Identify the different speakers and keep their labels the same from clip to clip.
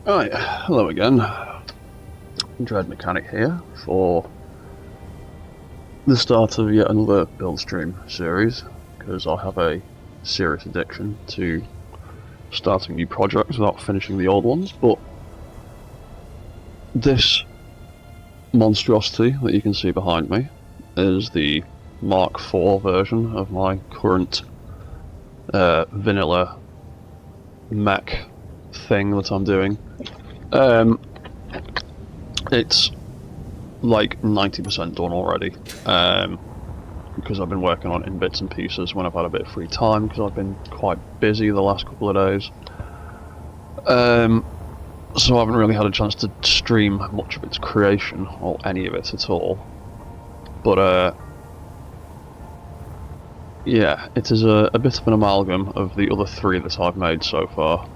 Speaker 1: Right, hello again. Dread Mechanic here for the start of yet another build stream series, because I have a serious addiction to starting new projects without finishing the old ones, but this monstrosity that you can see behind me is the Mark IV version of my current vanilla mech thing that I'm doing. It's like 90% done already, because I've been working on it in bits and pieces when I've had a bit of free time, because I've been quite busy the last couple of days. So I haven't really had a chance to stream much of its creation, or any of it at all. But yeah, it is a bit of an amalgam of the other three that I've made so far.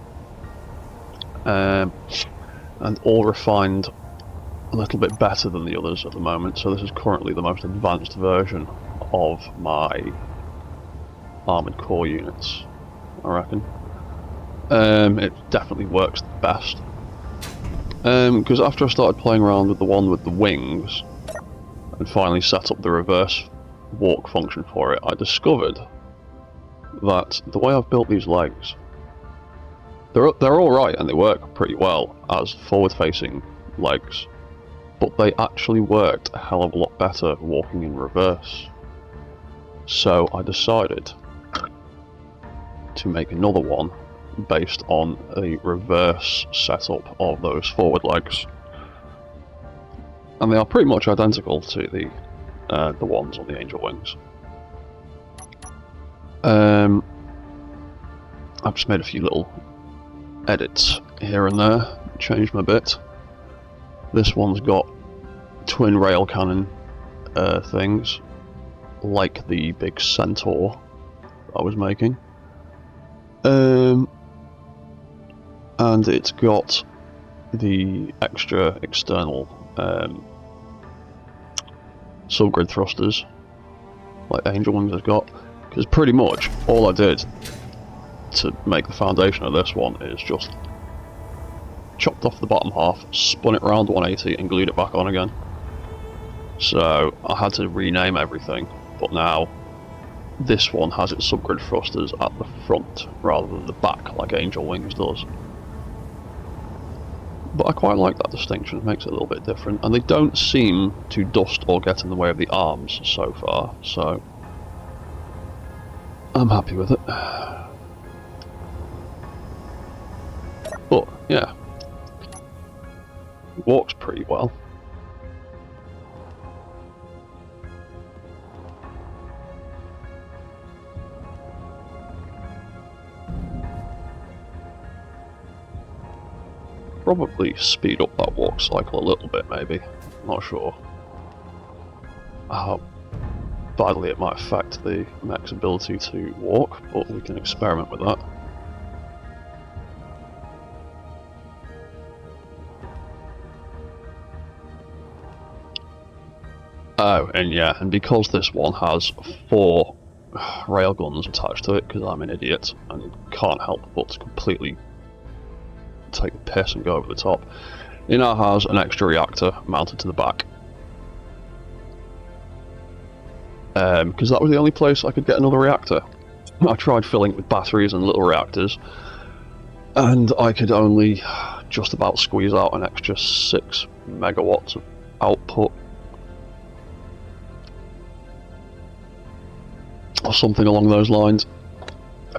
Speaker 1: And all refined a little bit better than the others at the moment, so this is currently the most advanced version of my armoured core units, I reckon. It definitely works the best. Because after I started playing around with the one with the wings, and finally set up the reverse walk function for it, I discovered that the way I've built these legs, they're alright and they work pretty well as forward-facing legs, but they actually worked a hell of a lot better walking in reverse. So I decided to make another one based on a reverse setup of those forward legs. And they are pretty much identical to the ones on the Angel Wings. I've just made a few little edits here and there, changed them a bit. This one's got twin rail cannon things, like the big Centaur I was making. And it's got the extra external subgrid thrusters, like Angel Wings has got, because pretty much all I did to make the foundation of this one is just chopped off the bottom half, spun it around 180 and glued it back on again. So I had to rename everything, but now this one has its subgrid thrusters at the front rather than the back like Angel Wings does. But I quite like that distinction, it makes it a little bit different, and they don't seem to dust or get in the way of the arms so far, so I'm happy with it. But yeah, it walks pretty well. Probably speed up that walk cycle a little bit, maybe. Not sure how badly it might affect the mech's ability to walk, but we can experiment with that. Oh, and yeah, and because this one has 4 railguns attached to it, because I'm an idiot and can't help but completely take the piss and go over the top, it now has an extra reactor mounted to the back. Because that was the only place I could get another reactor. I tried filling it with batteries and little reactors, and I could only just about squeeze out an extra 6 megawatts of output, or something along those lines.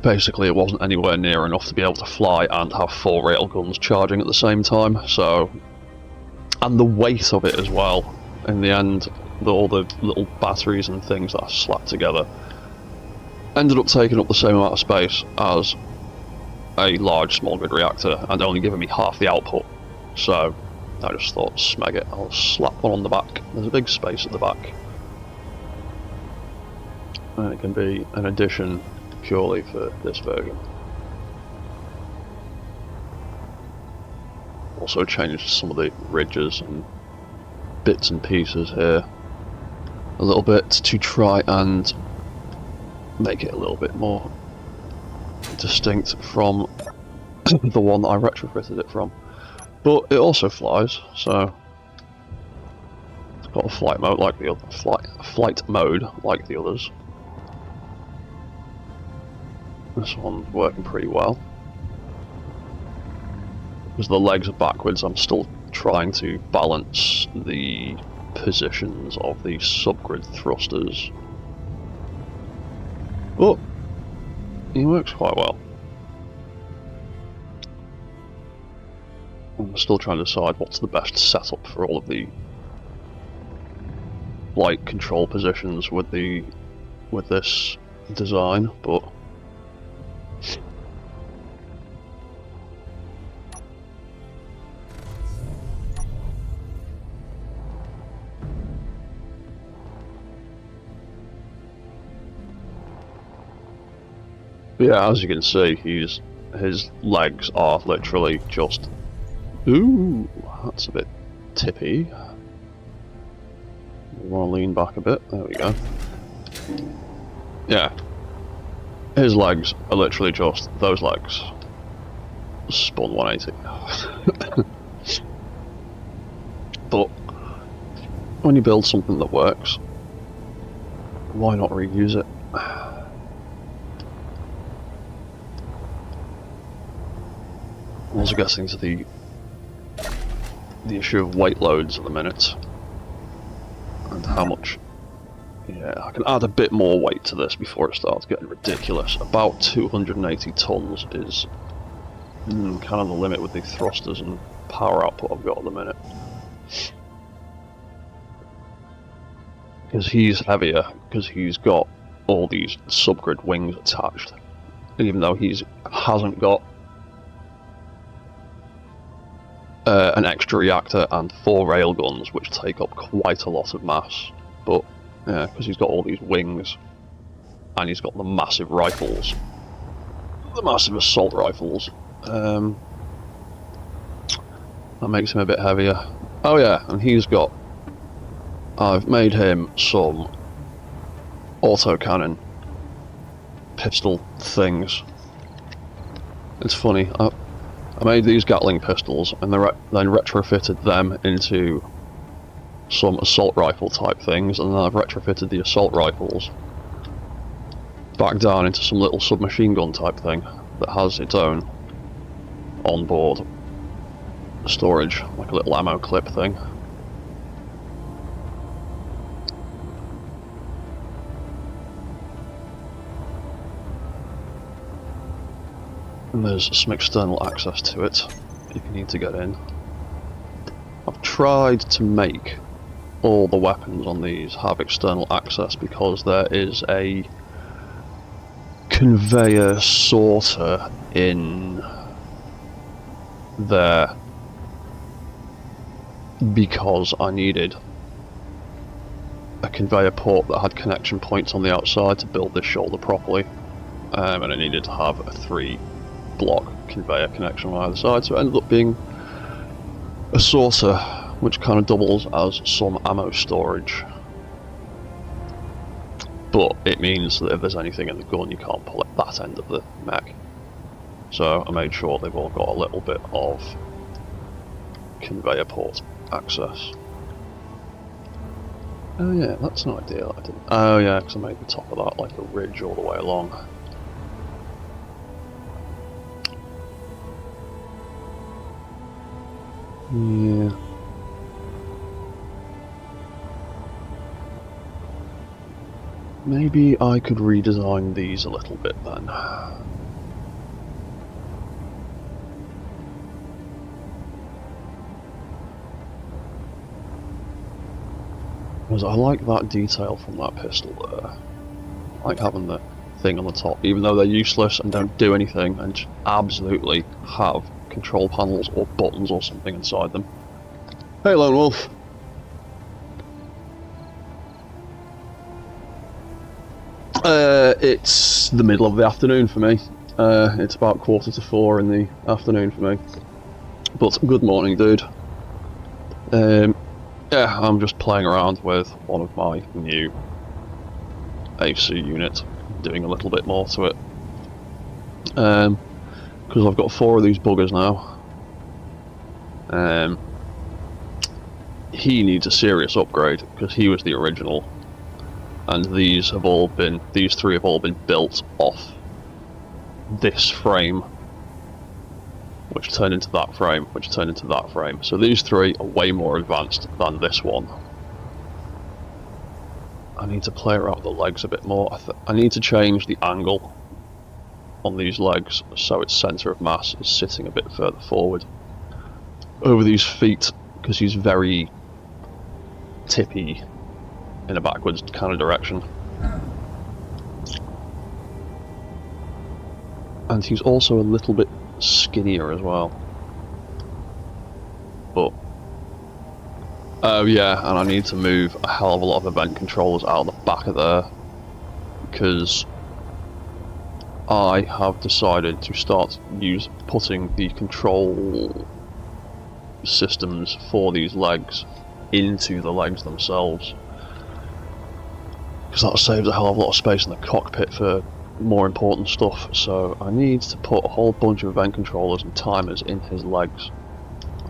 Speaker 1: Basically, it wasn't anywhere near enough to be able to fly and have 4 railguns charging at the same time, so... and the weight of it as well. In the end, all the little batteries and things that I slapped together ended up taking up the same amount of space as a large small grid reactor and only giving me half the output. So I just thought, smeg it, I'll slap one on the back. There's a big space at the back. And it can be an addition purely for this version. Also changed some of the ridges and bits and pieces here a little bit to try and make it a little bit more distinct from the one that I retrofitted it from. But it also flies, so it's got a flight mode like the other flight mode like the others. This one's working pretty well. Because the legs are backwards, I'm still trying to balance the positions of the subgrid thrusters. Oh, he works quite well. I'm still trying to decide what's the best setup for all of the flight control positions with this design, but yeah, as you can see, his legs are literally just. Ooh, that's a bit tippy. We want to lean back a bit. There we go. Yeah, his legs are literally just those legs. Spun 180. But when you build something that works, why not reuse it? I'm also getting to the issue of weight loads at the minute, and how much. Yeah, I can add a bit more weight to this before it starts getting ridiculous. About 280 tons is kind of the limit with the thrusters and power output I've got at the minute. Because he's heavier, because he's got all these subgrid wings attached, even though he hasn't got an extra reactor and 4 railguns, which take up quite a lot of mass. But yeah, because he's got all these wings, and he's got the massive rifles, the massive assault rifles, that makes him a bit heavier. Oh yeah, and I've made him some autocannon pistol things. It's funny, I made these Gatling pistols and then retrofitted them into some assault rifle type things, and then I've retrofitted the assault rifles back down into some little submachine gun type thing that has its own onboard storage, like a little ammo clip thing. And there's some external access to it if you need to get in. I've tried to make all the weapons on these have external access because there is a conveyor sorter in there, because I needed a conveyor port that had connection points on the outside to build this shoulder properly, and I needed to have a 3-block conveyor connection on either side, so it ended up being a sorter which kind of doubles as some ammo storage, but it means that if there's anything in the gun you can't pull at that end of the mech. So I made sure they've all got a little bit of conveyor port access. Oh yeah, that's an idea that I didn't. Oh yeah, because I made the top of that like a ridge all the way along. Yeah. Maybe I could redesign these a little bit then. Because I like that detail from that pistol there. I like having the thing on the top, even though they're useless and don't do anything, and just absolutely have control panels or buttons or something inside them. Hey Lone Wolf! It's the middle of the afternoon for me. It's about 3:45 in the afternoon for me. But good morning, dude. Yeah, I'm just playing around with one of my new AC units, doing a little bit more to it. Because I've got 4 of these buggers now. He needs a serious upgrade because he was the original, and these three have all been built off this frame, which turned into that frame, which turned into that frame. So these three are way more advanced than this one. I need to play around with the legs a bit more. I need to change the angle on these legs so its centre of mass is sitting a bit further forward over these feet, because he's very tippy in a backwards kind of direction. And he's also a little bit skinnier as well. But oh yeah, and I need to move a hell of a lot of event controllers out of the back of there, because I have decided to start putting the control systems for these legs into the legs themselves, because that saves a hell of a lot of space in the cockpit for more important stuff. So I need to put a whole bunch of event controllers and timers in his legs.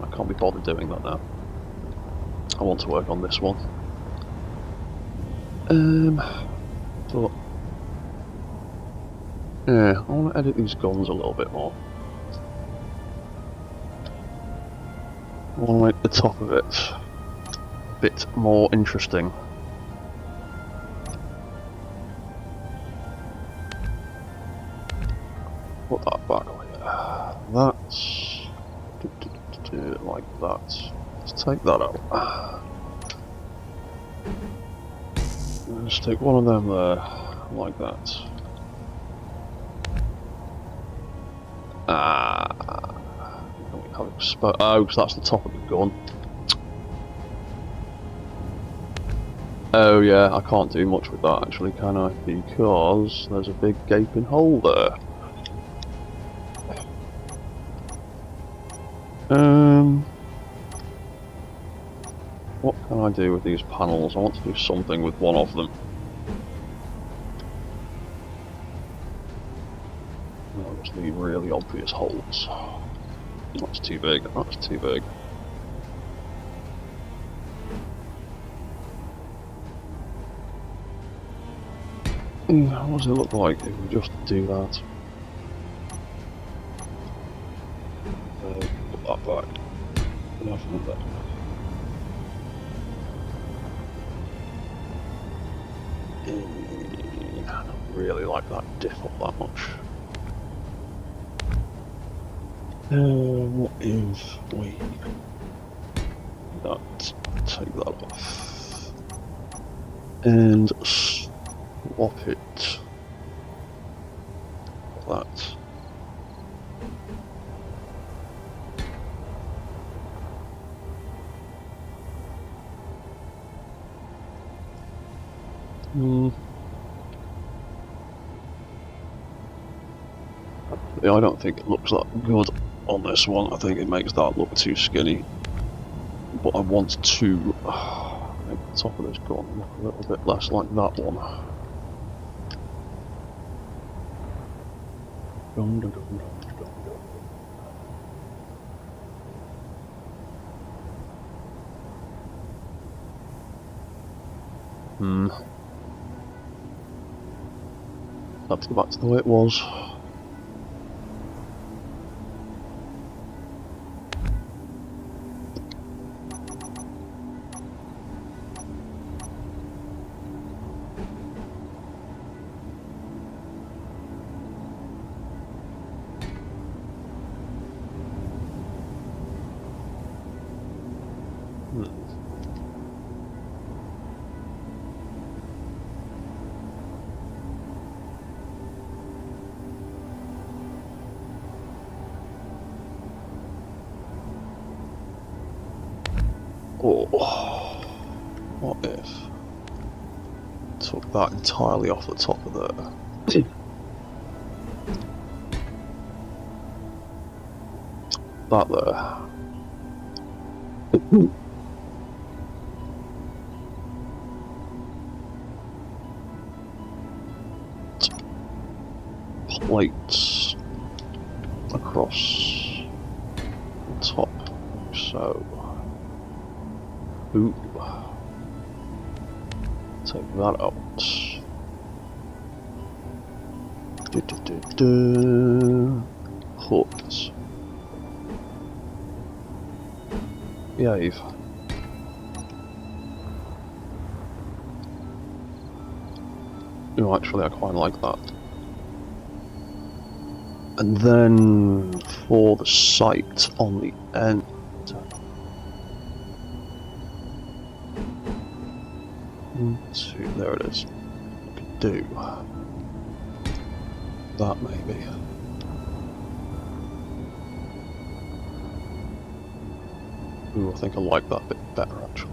Speaker 1: I can't be bothered doing that now. I want to work on this one. But yeah, I want to edit these guns a little bit more. I want to make the top of it a bit more interesting. Put that back like that's like that. Let's take that out. Let's take one of them there, like that. Oh, because that's the top of the gun. Oh yeah, I can't do much with that actually, can I? Because there's a big gaping hole there. What can I do with these panels? I want to do something with one of them. Those are the really obvious holes. That's too big, that's too big. What does it look like if we just do that? Put that back. Nothing of that. I don't really like that diff up that much. What if we take that off and swap it like that. Yeah, I don't think it looks that good on this one. I think it makes that look too skinny. But I want to make the top of this gun look a little bit less like that one. Dum, dum, dum, dum, dum, dum. Have to go back to the way it was. Oh, what if I took that entirely off the top of there? That there. Plates across the top so... Ooh. Take that out. Hooks. Behave. Oh, actually, I quite like that. And then for the sight on the end. Two, there it is. I could do that maybe. Ooh, I think I like that bit better actually.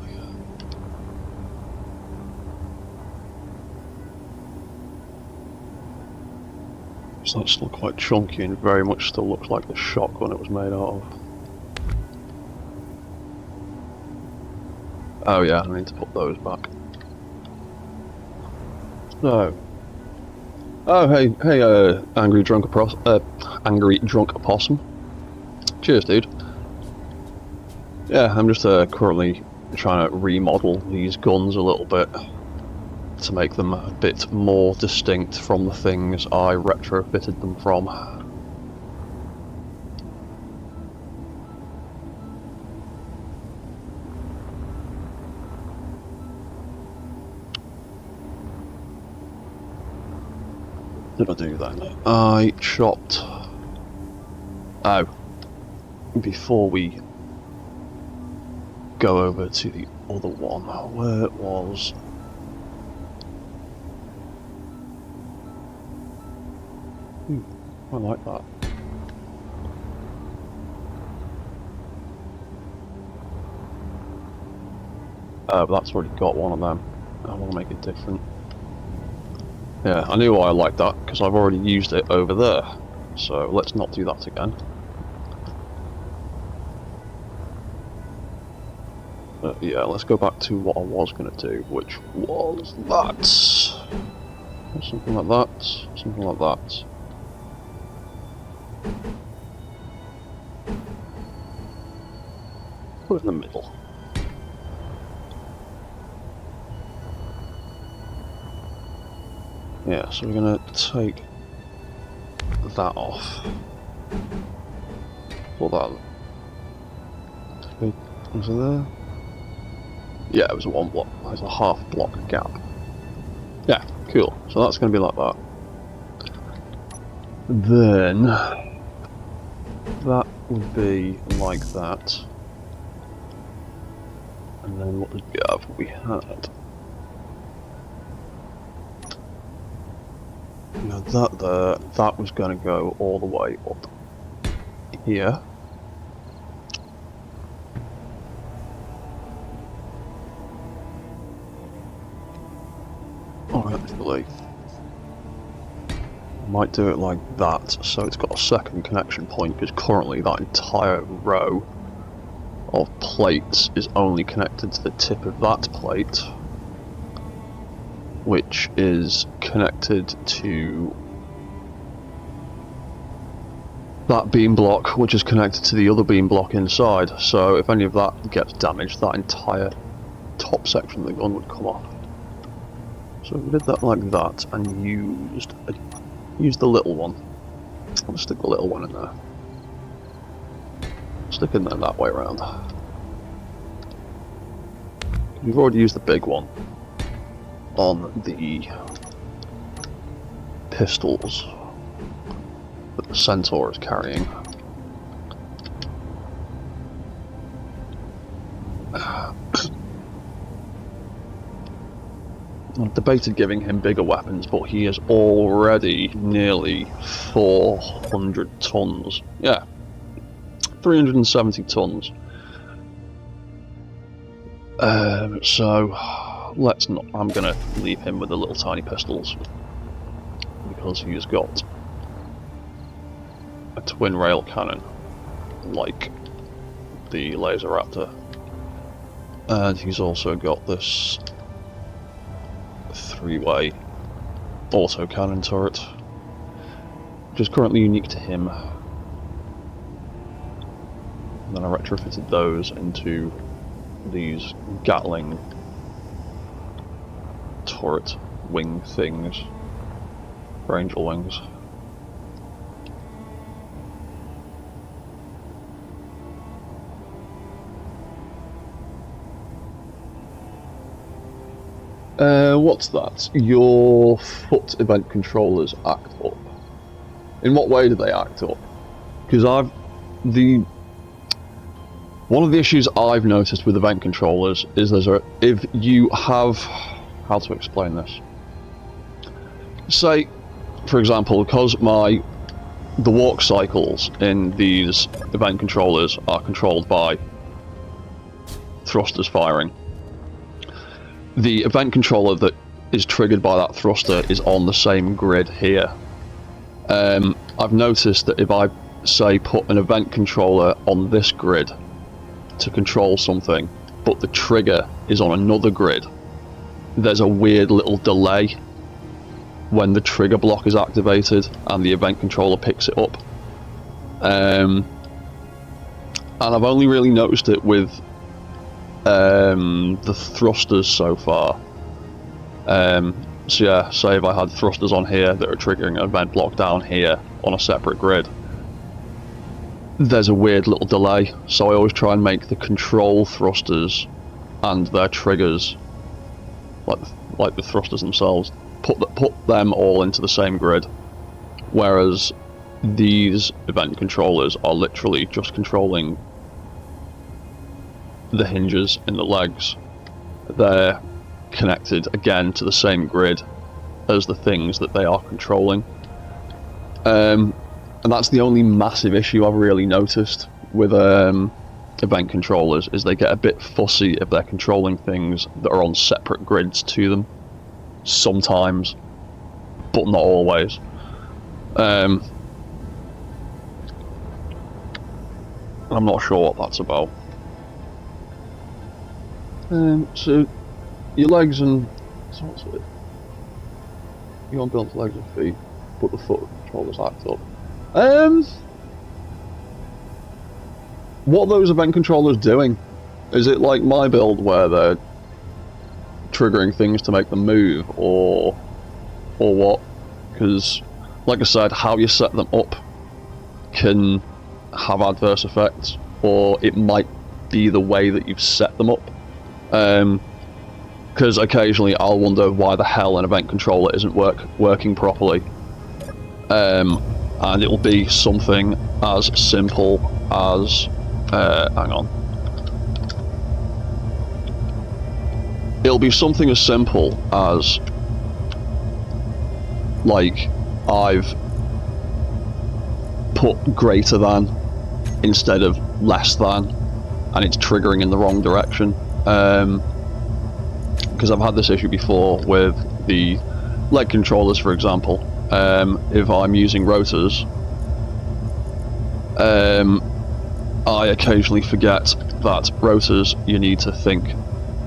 Speaker 1: So that's still quite chunky and very much still looks like the shotgun it was made out of. Oh yeah, I need to put those back. So, oh hey, angry drunk opossum. Cheers, dude. Yeah, I'm just currently trying to remodel these guns a little bit to make them a bit more distinct from the things I retrofitted them from. Did I do that? I chopped... Oh. Before we go over to the other one, where it was... I like that. But that's already got one of them. I want to make it different. Yeah, I knew why I liked that, because I've already used it over there. So let's not do that again. But yeah, let's go back to what I was going to do, which was that. Something like that, something like that. Put it in the middle. Yeah, so we're going to take that off. Put that. Was it there? Yeah, it was a one block. There's a half block gap. Yeah, cool. So that's going to be like that. Then that would be like that. And then what did we have? We had... Now that there, that was going to go all the way up here. Or actually, I might do it like that, so it's got a second connection point, because currently that entire row of plates is only connected to the tip of that plate, which is connected to that beam block, which is connected to the other beam block inside. So if any of that gets damaged, that entire top section of the gun would come off. So we did that like that and used the little one. I'll stick the little one in there. Stick it in there that way around. We've already used the big one on the pistols that the Centaur is carrying. I've debated giving him bigger weapons, but he is already nearly 400 tons. Yeah, 370 tons. So let's not. I'm gonna leave him with the little tiny pistols because he's got a twin rail cannon like the Laser Raptor, and he's also got this three-way auto cannon turret, which is currently unique to him. then I retrofitted those into these Gatling turret wing things, Angel wings. What's that? Your foot event controllers act up. In what way do they act up? Because one of the issues I've noticed with event controllers is if you have, how to explain this? Say, for example, because the walk cycles in these event controllers are controlled by thrusters firing. The event controller that is triggered by that thruster is on the same grid here. I've noticed that if I, say, put an event controller on this grid to control something, but the trigger is on another grid, there's a weird little delay when the trigger block is activated and the event controller picks it up. And I've only really noticed it with the thrusters so far. So yeah, say if I had thrusters on here that are triggering an event block down here on a separate grid, there's a weird little delay, so I always try and make the control thrusters and their triggers, like the thrusters themselves, put them all into the same grid, whereas these event controllers are literally just controlling the hinges in the legs. They're connected again to the same grid as the things that they are controlling, and that's the only massive issue I've really noticed with event controllers, is they get a bit fussy if they're controlling things that are on separate grids to them sometimes, but not always. I'm not sure what that's about. So your legs and so what's it? You want built legs and feet, but the foot controllers act up. What are those event controllers doing? Is it like my build where they're triggering things to make them move, or what? Because, like I said, how you set them up can have adverse effects, or it might be the way that you've set them up. Because occasionally I'll wonder why the hell an event controller isn't working properly, and it'll be something as simple as hang on. It'll be something as simple as, like, I've put greater than instead of less than, and it's triggering in the wrong direction. Because I've had this issue before with the leg controllers, for example. If I'm using rotors, I occasionally forget that rotors, you need to think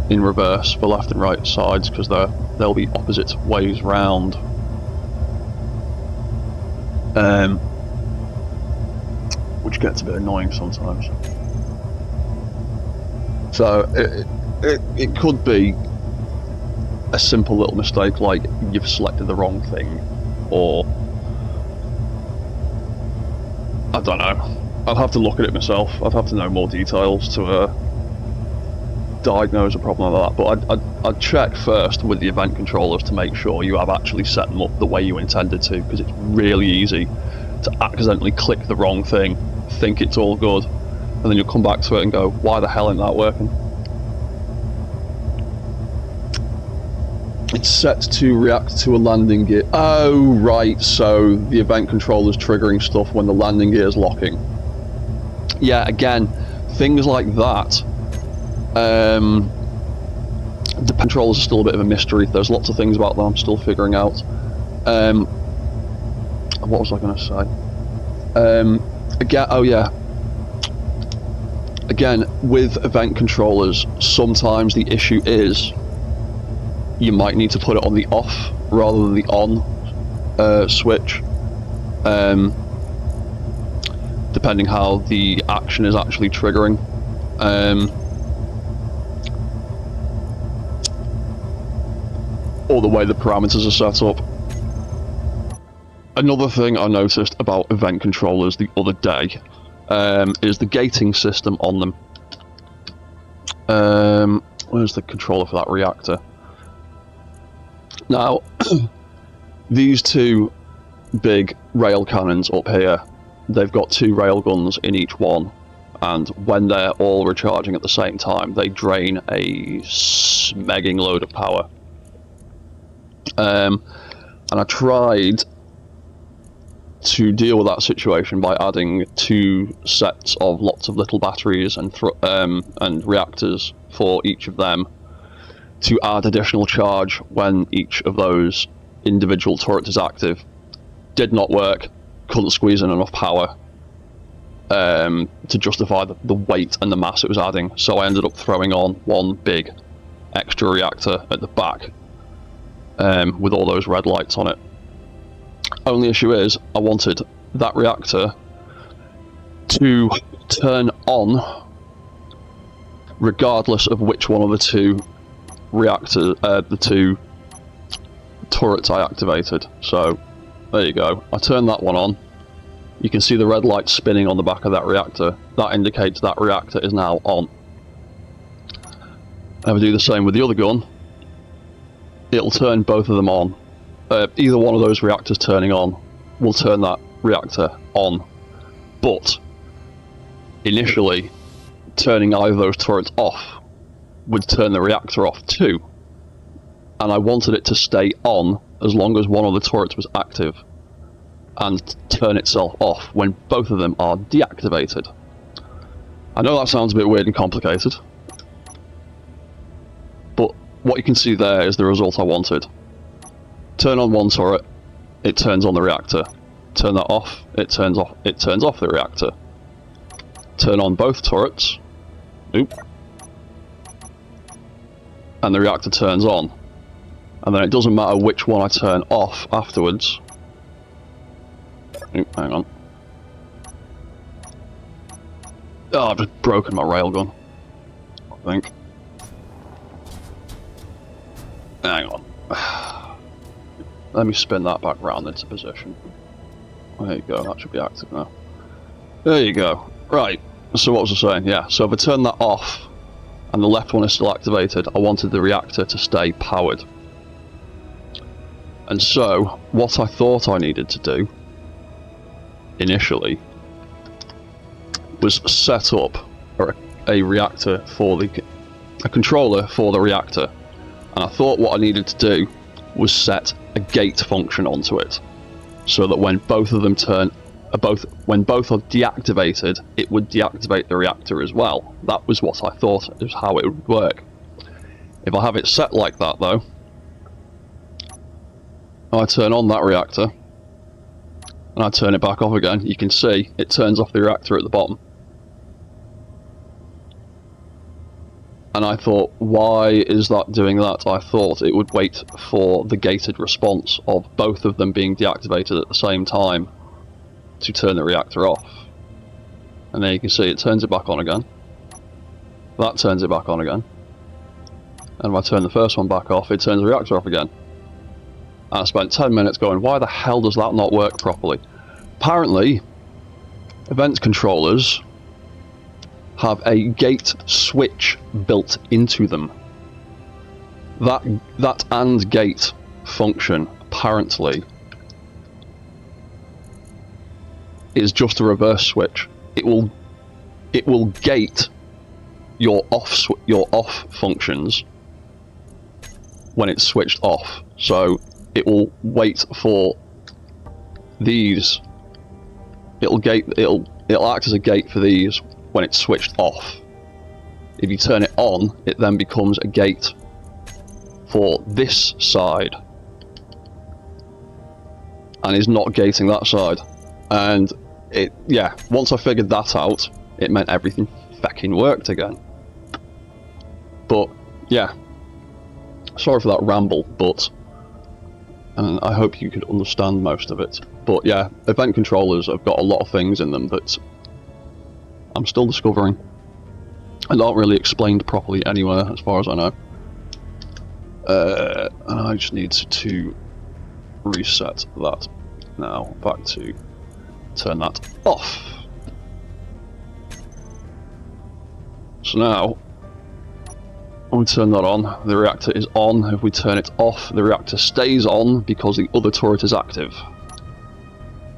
Speaker 1: in reverse for left and right sides, because they'll be opposite ways round. Which gets a bit annoying sometimes. So it could be a simple little mistake, like you've selected the wrong thing, or I don't know. I'd have to look at it myself. I'd have to know more details to diagnose a problem like that. But I'd check first with the event controllers to make sure you have actually set them up the way you intended to, because it's really easy to accidentally click the wrong thing, think it's all good, and then you'll come back to it and go, why the hell isn't that working? It's set to react to a landing gear. Oh, right, so the event controller's triggering stuff when the landing gear is locking. Yeah, again, things like that. The controllers are still a bit of a mystery. There's lots of things about them I'm still figuring out. What was I going to say? Again, oh yeah. Again, with event controllers, sometimes the issue is you might need to put it on the off rather than the on switch. depending how the action is actually triggering. Or the way the parameters are set up. Another thing I noticed about event controllers the other day is the gating system on them. Where's the controller for that reactor? Now, these two big rail cannons up here, they've got 2 rail guns in each one, and when they're all recharging at the same time, they drain a smegging load of power. And I tried to deal with that situation by adding 2 sets of lots of little batteries and reactors for each of them to add additional charge when each of those individual turrets is active. Did not work, couldn't squeeze in enough power to justify the weight and the mass it was adding, so I ended up throwing on 1 big extra reactor at the back with all those red lights on it. Only issue is, I wanted that reactor to turn on regardless of which one of the 2 the 2 turrets I activated. So there you go, I turned that one on. You can see the red light spinning on the back of that reactor. That indicates that reactor is now on. If I do the same with the other gun, it'll turn both of them on. Either one of those reactors turning on will turn that reactor on, but initially turning either of those turrets off would turn the reactor off too, and I wanted it to stay on as long as one of the turrets was active and turn itself off when both of them are deactivated. I know that sounds a bit weird and complicated, but what you can see there is the result I wanted. Turn on one turret, it turns on the reactor. Turn that off, it turns off the reactor. Turn on both turrets, and the reactor turns on. And then it doesn't matter which one I turn off afterwards. Hang on. Oh, I've just broken my railgun, I think. Hang on. Let me spin that back round into position. There you go, that should be active now. There you go. Right, so what was I saying? Yeah, so if I turn that off and the left one is still activated, I wanted the reactor to stay powered. And so, what I thought I needed to do, initially, was set up a reactor for a controller for the reactor. And I thought what I needed to do was set a gate function onto it, so that when both of them when both are deactivated, it would deactivate the reactor as well. That was what I thought is how it would work. If I have it set like that though, I turn on that reactor and I turn it back off again, you can see it turns off the reactor at the bottom. And I thought, why is that doing that? I thought it would wait for the gated response of both of them being deactivated at the same time to turn the reactor off. And there you can see it turns it back on again. That turns it back on again. And if I turn the first one back off, it turns the reactor off again. And I spent 10 minutes going, why the hell does that not work properly? Apparently, event controllers have a gate switch built into them. That AND gate function, apparently, is just a reverse switch. It will gate your off functions when it's switched off. So it will wait for these. It'll act as a gate for these when it's switched off. If you turn it on, it then becomes a gate for this side and is not gating that side. And once I figured that out, it meant everything fucking worked again. But yeah, sorry for that ramble, and I hope you could understand most of it. But yeah, event controllers have got a lot of things in them that I'm still discovering, and aren't really explained properly anywhere, as far as I know. And I just need to reset that now, back to turn that off. So now, when we turn that on, the reactor is on. If we turn it off, the reactor stays on because the other turret is active.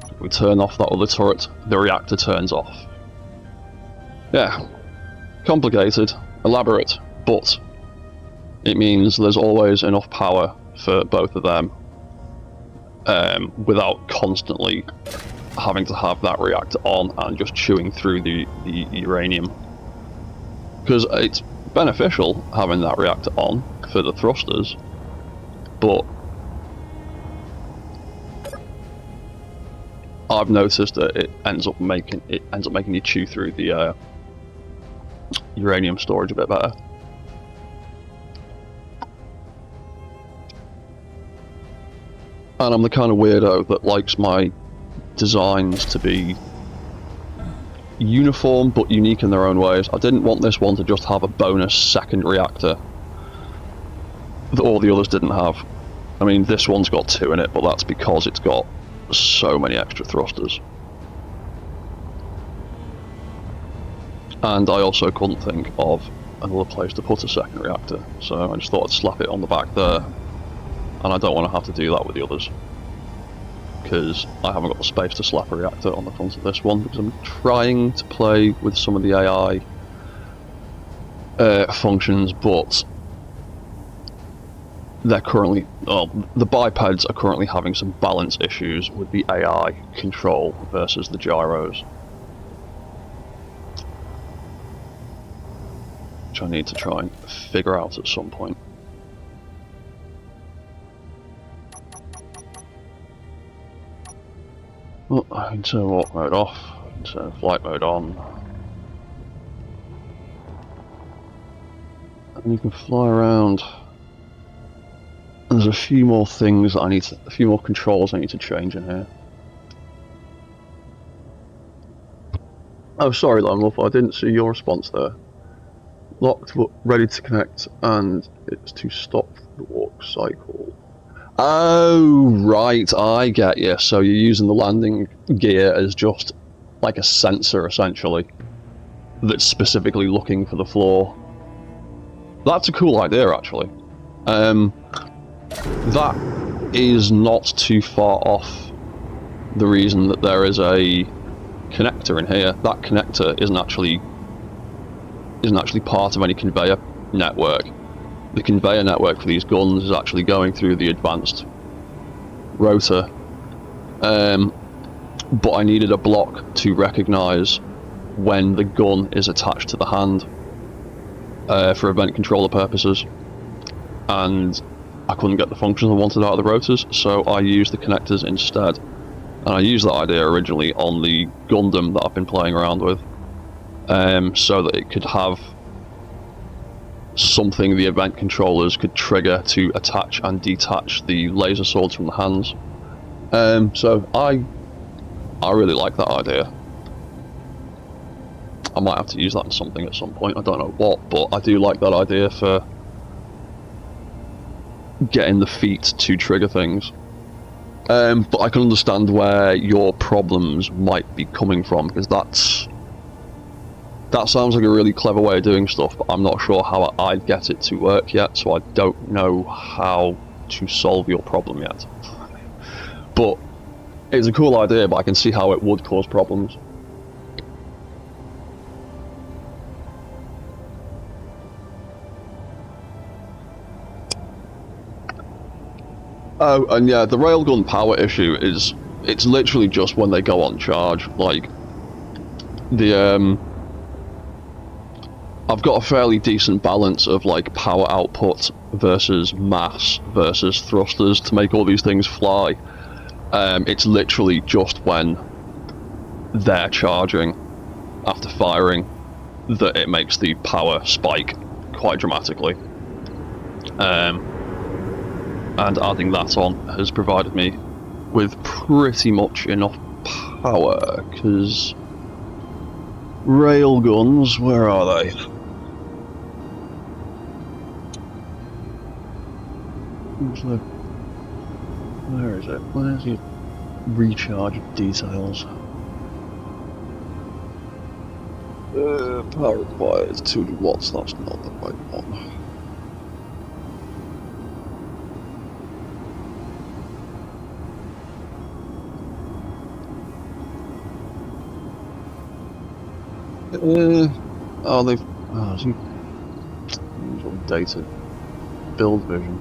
Speaker 1: If we turn off that other turret, the reactor turns off. Yeah, complicated, elaborate, but it means there's always enough power for both of them without constantly having to have that reactor on and just chewing through the uranium. Because it's beneficial having that reactor on for the thrusters, but I've noticed that it ends up making you chew through the uranium storage a bit better. And I'm the kind of weirdo that likes my designs to be uniform but unique in their own ways. I didn't want this one to just have a bonus second reactor that all the others didn't have. I mean, this one's got 2 in it, but that's because it's got so many extra thrusters. And I also couldn't think of another place to put a second reactor, so I just thought I'd slap it on the back there. And I don't want to have to do that with the others, because I haven't got the space to slap a reactor on the front of this one, because I'm trying to play with some of the AI functions, but they're currently, well, the bipeds are currently having some balance issues with the AI control versus the gyros, which I need to try and figure out at some point. Well, I can turn walk mode off, I can turn flight mode on. And you can fly around. And there's a few more things that a few more controls I need to change in here. Oh, sorry, Lone Wolf, I didn't see your response there. Locked but ready to connect, and it's to stop the walk cycle. Oh, right, I get you. So you're using the landing gear as just like a sensor, essentially, that's specifically looking for the floor. That's a cool idea, actually. That is not too far off the reason that there is a connector in here. That connector isn't actually part of any conveyor network. The conveyor network for these guns is actually going through the advanced rotor, but I needed a block to recognise when the gun is attached to the hand for event controller purposes, and I couldn't get the functions I wanted out of the rotors, so I used the connectors instead. And I used that idea originally on the Gundam that I've been playing around with, so that it could have something the event controllers could trigger to attach and detach the laser swords from the hands. So I really like that idea. I might have to use that in something at some point, I don't know what, but I do like that idea for getting the feet to trigger things. But I can understand where your problems might be coming from, because that sounds like a really clever way of doing stuff, but I'm not sure how I'd get it to work yet, so I don't know how to solve your problem yet. But it's a cool idea, but I can see how it would cause problems. Oh, and yeah, the railgun power issue is, it's literally just when they go on charge. Like, I've got a fairly decent balance of like power output versus mass versus thrusters to make all these things fly. It's literally just when they're charging after firing that it makes the power spike quite dramatically. And adding that on has provided me with pretty much enough power, because Railguns, where are they? Where is it? Where's your recharge details? Power required 200 watts, that's not the right one. Oh, they've... Oh, some dated build vision.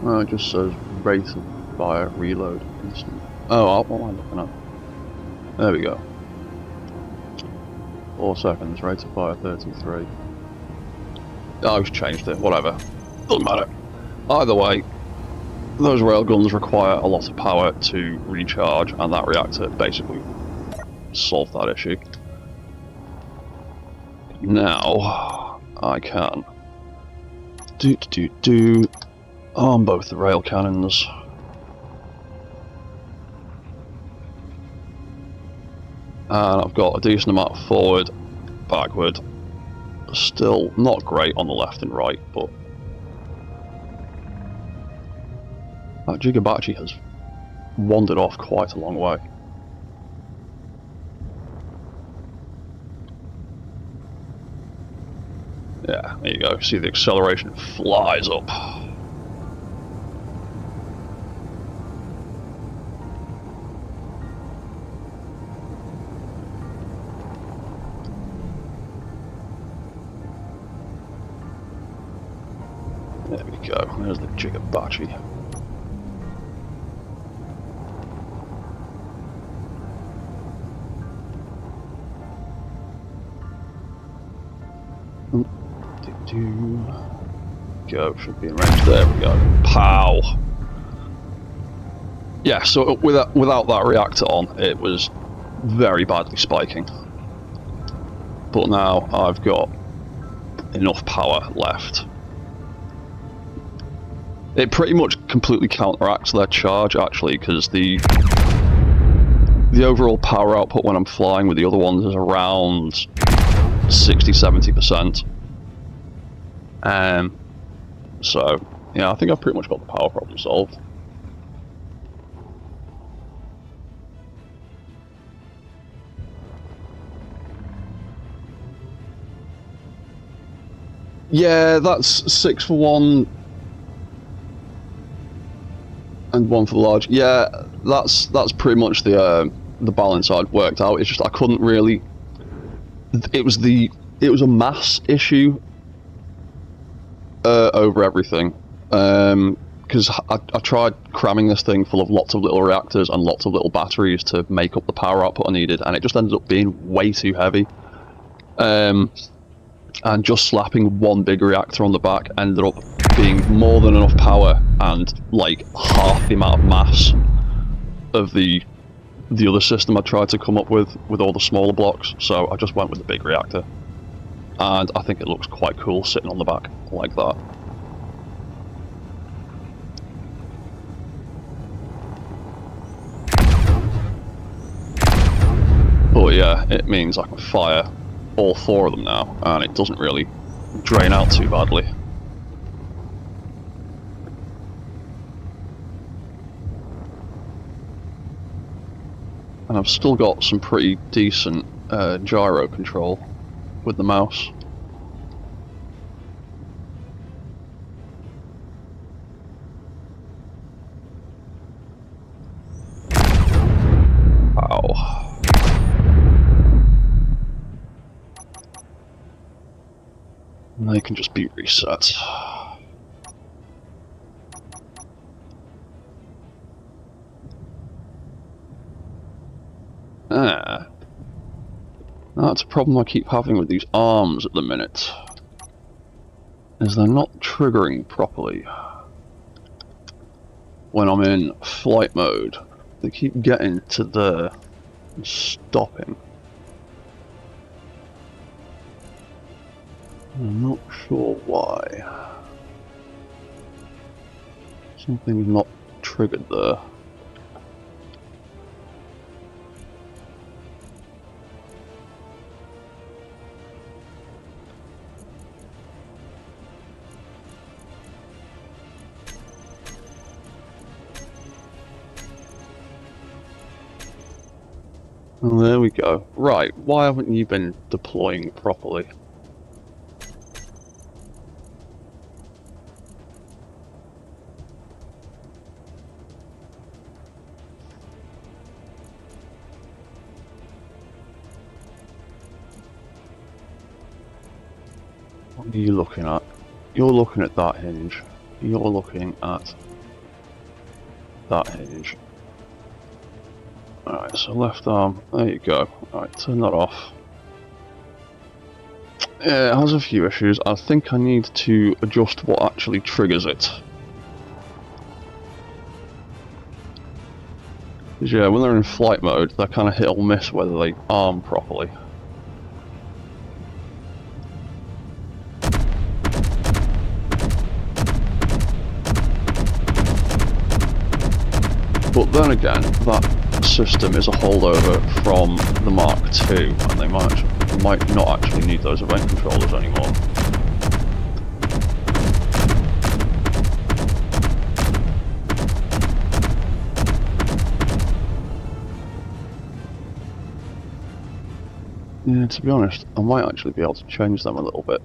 Speaker 1: Oh, it just says rated fire reload instant. Oh, what am I looking at? There we go. 4 seconds, rate of fire 33. Oh, I've changed it, whatever. Doesn't matter. Either way, those railguns require a lot of power to recharge, and that reactor basically solved that issue. Now, I can arm both the rail cannons. And I've got a decent amount of forward, backward. Still not great on the left and right, but that Gigabachi has wandered off quite a long way. Yeah, there you go. See, the acceleration flies up. There we go. There's the Gigabachi. Go, should be in range. There we go. Pow! Yeah, so without that reactor on, it was very badly spiking. But now I've got enough power left. It pretty much completely counteracts their charge, actually, because the overall power output when I'm flying with the other ones is around 60–70%. So, yeah, I think I've pretty much got the power problem solved. Yeah, that's 6 for one and 1 for the large. Yeah, that's pretty much the balance I'd worked out. It's just I couldn't really. It was a mass issue over everything, because I tried cramming this thing full of lots of little reactors and lots of little batteries to make up the power output I needed, and it just ended up being way too heavy. And just slapping one big reactor on the back ended up being more than enough power and like half the amount of mass of the other system I tried to come up with all the smaller blocks. So I just went with the big reactor, and I think it looks quite cool sitting on the back like that. But yeah, it means I can fire all 4 of them now, and it doesn't really drain out too badly. And I've still got some pretty decent gyro control with the mouse. Wow. And they can just be reset. That's a problem I keep having with these arms at the minute, is they're not triggering properly. When I'm in flight mode, they keep getting to there and stopping. I'm not sure why. Something's not triggered there. And there we go. Right, why haven't you been deploying properly? What are you looking at? You're looking at that hinge. You're looking at that hinge. Alright, so left arm, there you go. Alright, turn that off. Yeah, it has a few issues. I think I need to adjust what actually triggers it. Because yeah, when they're in flight mode, they're kind of hit or miss whether they arm properly. But then again, that system is a holdover from the Mark II, and they might not actually need those event controllers anymore. Yeah, to be honest, I might actually be able to change them a little bit.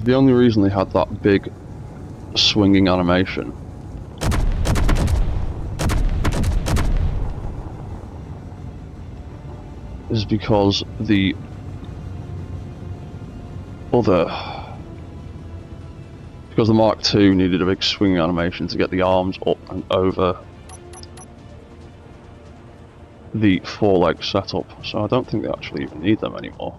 Speaker 1: The only reason they had that big swinging animation is because the Mark II needed a big swinging animation to get the arms up and over the four-leg setup, so I don't think they actually even need them anymore.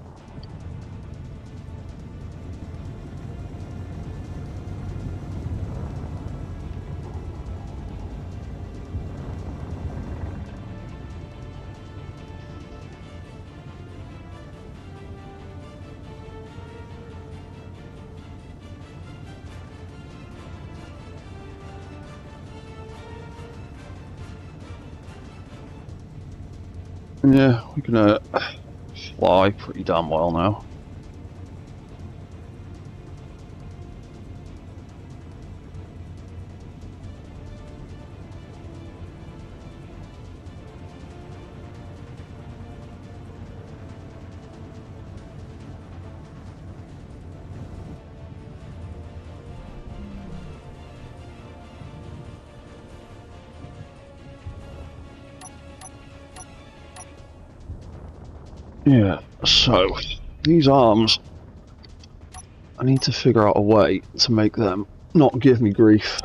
Speaker 1: Yeah, we can fly pretty damn well now. Yeah, so these arms, I need to figure out a way to make them not give me grief.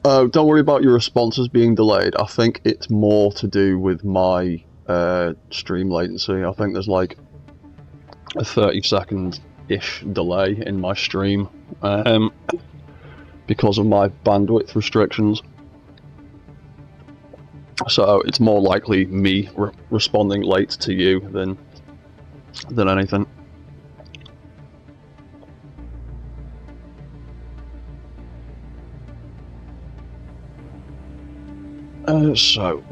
Speaker 1: Oh, don't worry about your responses being delayed. I think it's more to do with my stream latency. I think there's like a 30-second-ish delay in my stream because of my bandwidth restrictions. So it's more likely me responding late to you than anything. So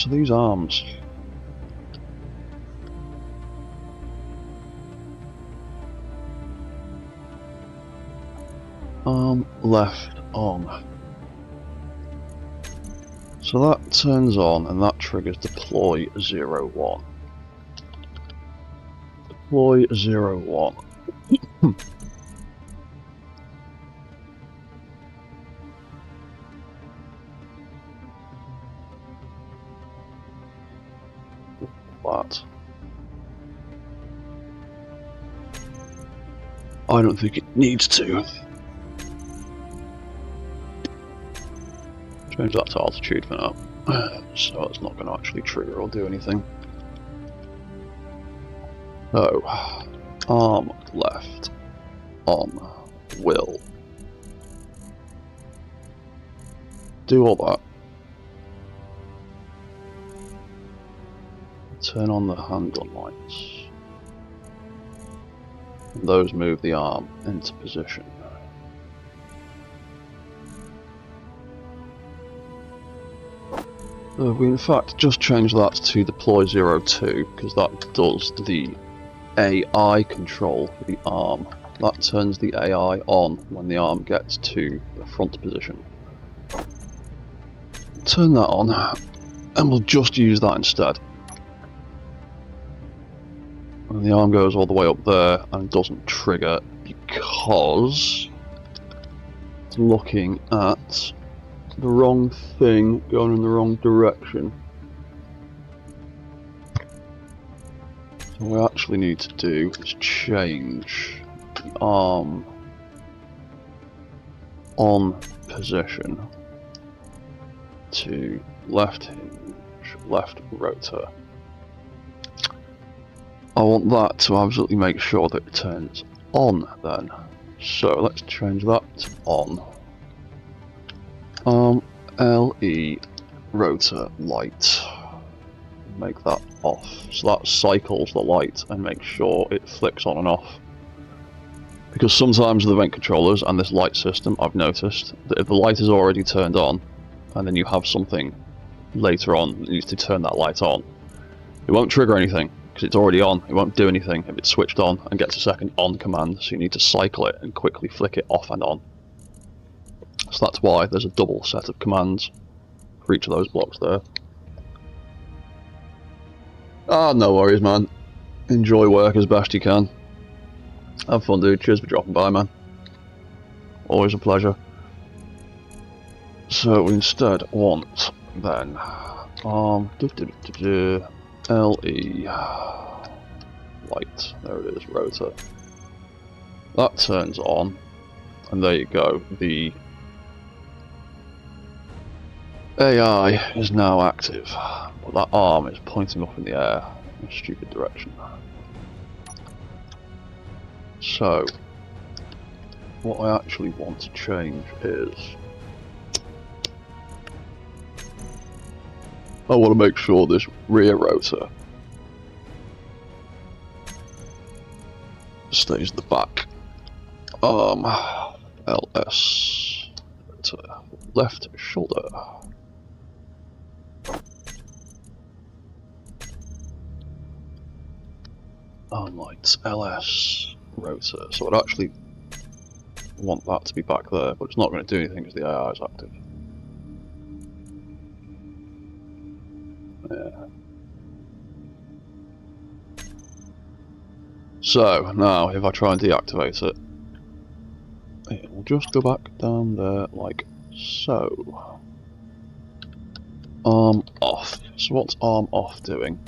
Speaker 1: these arms. Arm left on. So that turns on and that triggers deploy 01. Deploy 01. That. I don't think it needs to. Change that to altitude for now. So it's not going to actually trigger or do anything. So, arm left on will. Do all that. Turn on the handgun lights. And those move the arm into position. We in fact just changed that to deploy 02 because that does the AI control for the arm. That turns the AI on when the arm gets to the front position. Turn that on and we'll just use that instead. And the arm goes all the way up there and doesn't trigger because it's looking at the wrong thing, going in the wrong direction. So what we actually need to do is change the arm on position to left hinge, left rotor. I want that to absolutely make sure that it turns on then. So let's change that to on. Arm LE rotor light. Make that off. So that cycles the light and makes sure it flicks on and off. Because sometimes with the vent controllers and this light system, I've noticed that if the light is already turned on and then you have something later on that needs to turn that light on, it won't trigger anything because it's already on. It won't do anything if it's switched on and gets a second on command, so you need to cycle it and quickly flick it off and on. So that's why there's a double set of commands for each of those blocks there. Ah, no worries, man. Enjoy work as best you can. Have fun, dude. Cheers for dropping by, man. Always a pleasure. So we instead want then LE light. There it is, rotor. That turns on, and there you go. The AI is now active, but that arm is pointing up in the air in a stupid direction. So, what I actually want to change is I want to make sure this rear rotor stays in the back. LS to left shoulder. Lights LS rotor. So I'd actually want that to be back there, but it's not going to do anything because the AI is active. Yeah. So now if I try and deactivate it, it will just go back down there like so. Arm off. So what's arm off doing?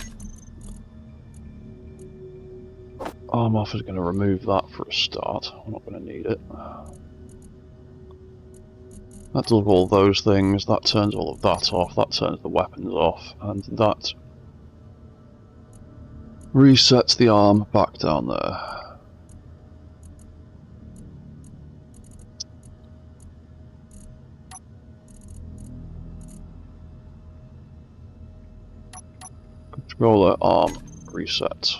Speaker 1: Arm off is going to remove that for a start. I'm not going to need it. That does all those things, that turns all of that off, that turns the weapons off, and that resets the arm back down there. Controller arm reset.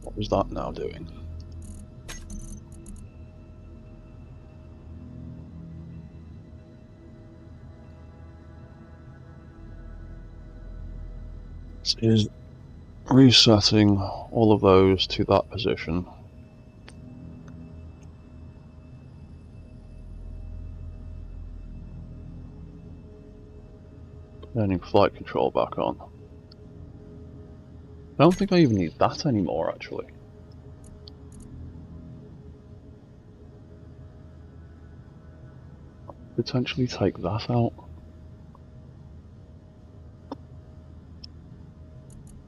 Speaker 1: What is that now doing? It is resetting all of those to that position. Turning flight control back on. I don't think I even need that anymore, actually. Potentially take that out.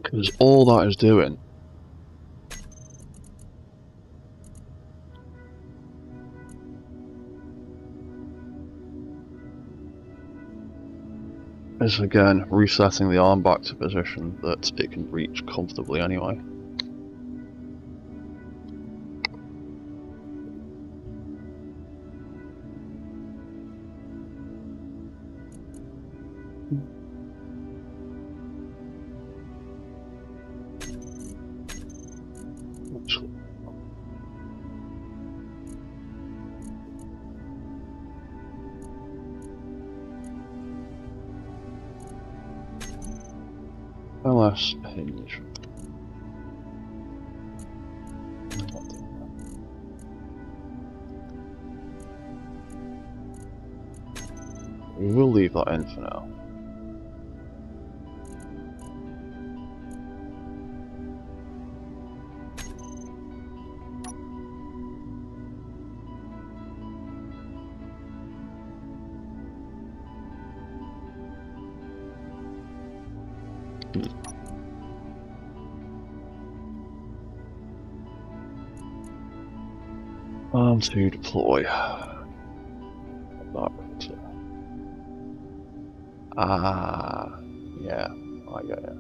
Speaker 1: Because all that is doing is again resetting the arm back to position that it can reach comfortably anyway. less hinge. We will leave that in for now. Arm to deploy. Ah, yeah, I get it.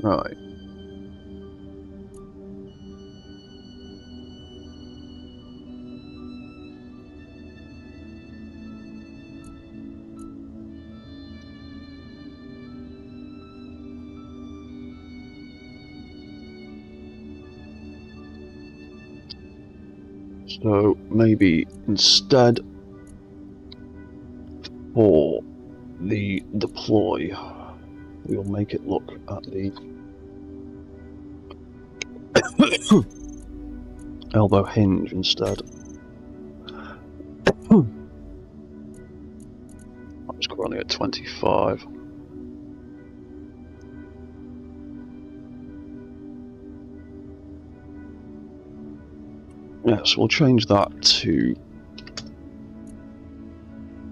Speaker 1: Right. So maybe instead for the deploy, we will make it look at the elbow hinge instead. That's currently at 25. Yes, we'll change that to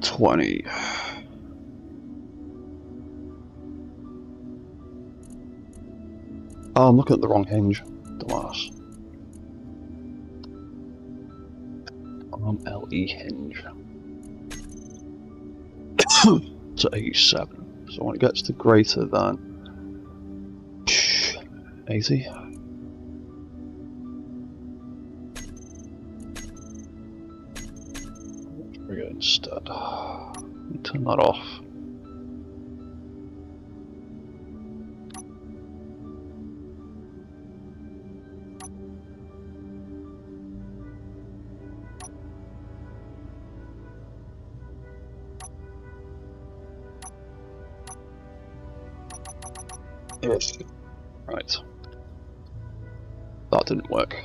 Speaker 1: 20. Oh, I'm looking at the wrong hinge. Dumbass. LE hinge. To 87. So when it gets to greater than 80. Bring it instead. Turn that off. Right. That didn't work.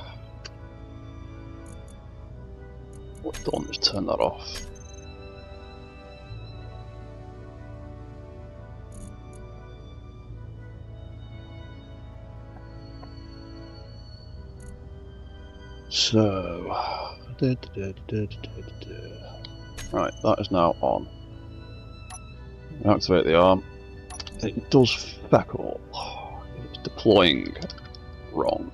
Speaker 1: What I've done is turn that off. So, right, that is now on. Activate the arm. It does feckle. It's deploying wrong.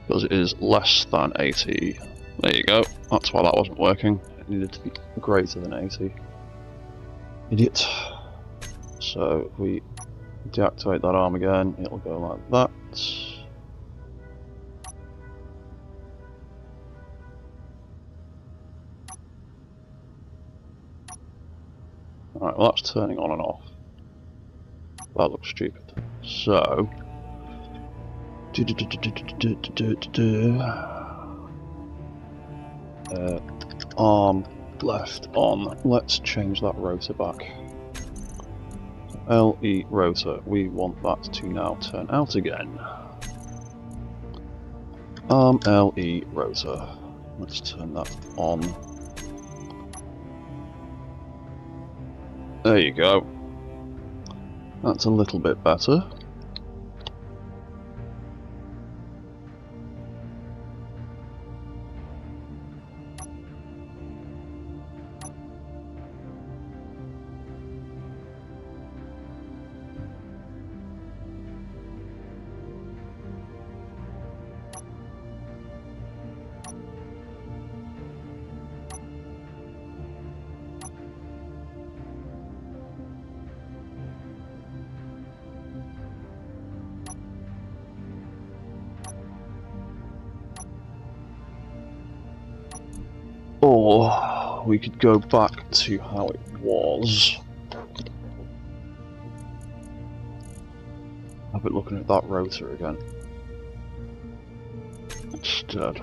Speaker 1: Because it is less than 80. There you go. That's why that wasn't working. It needed to be greater than 80. Idiot. So if we deactivate that arm again, it'll go like that. Alright, well that's turning on and off. That looks stupid. So arm left on. Let's change that rotor back. LE rotor, we want that to now turn out again. Arm LE rotor. Let's turn that on. There you go. That's a little bit better. Or we could go back to how it was. I'll be looking at that rotor again instead.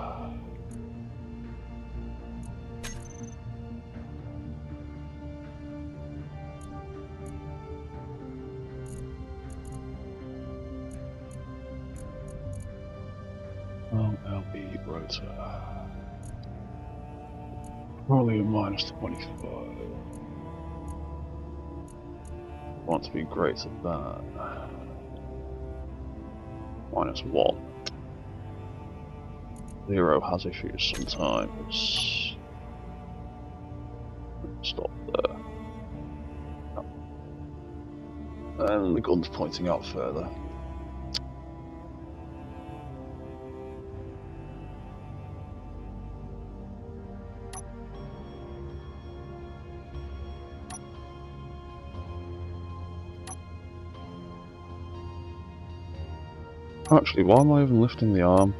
Speaker 1: LE rotor. Probably a -25. Want to be greater than -1. 0 has issues sometimes. Stop there. And the gun's pointing out further. Actually, why am I even lifting the arm?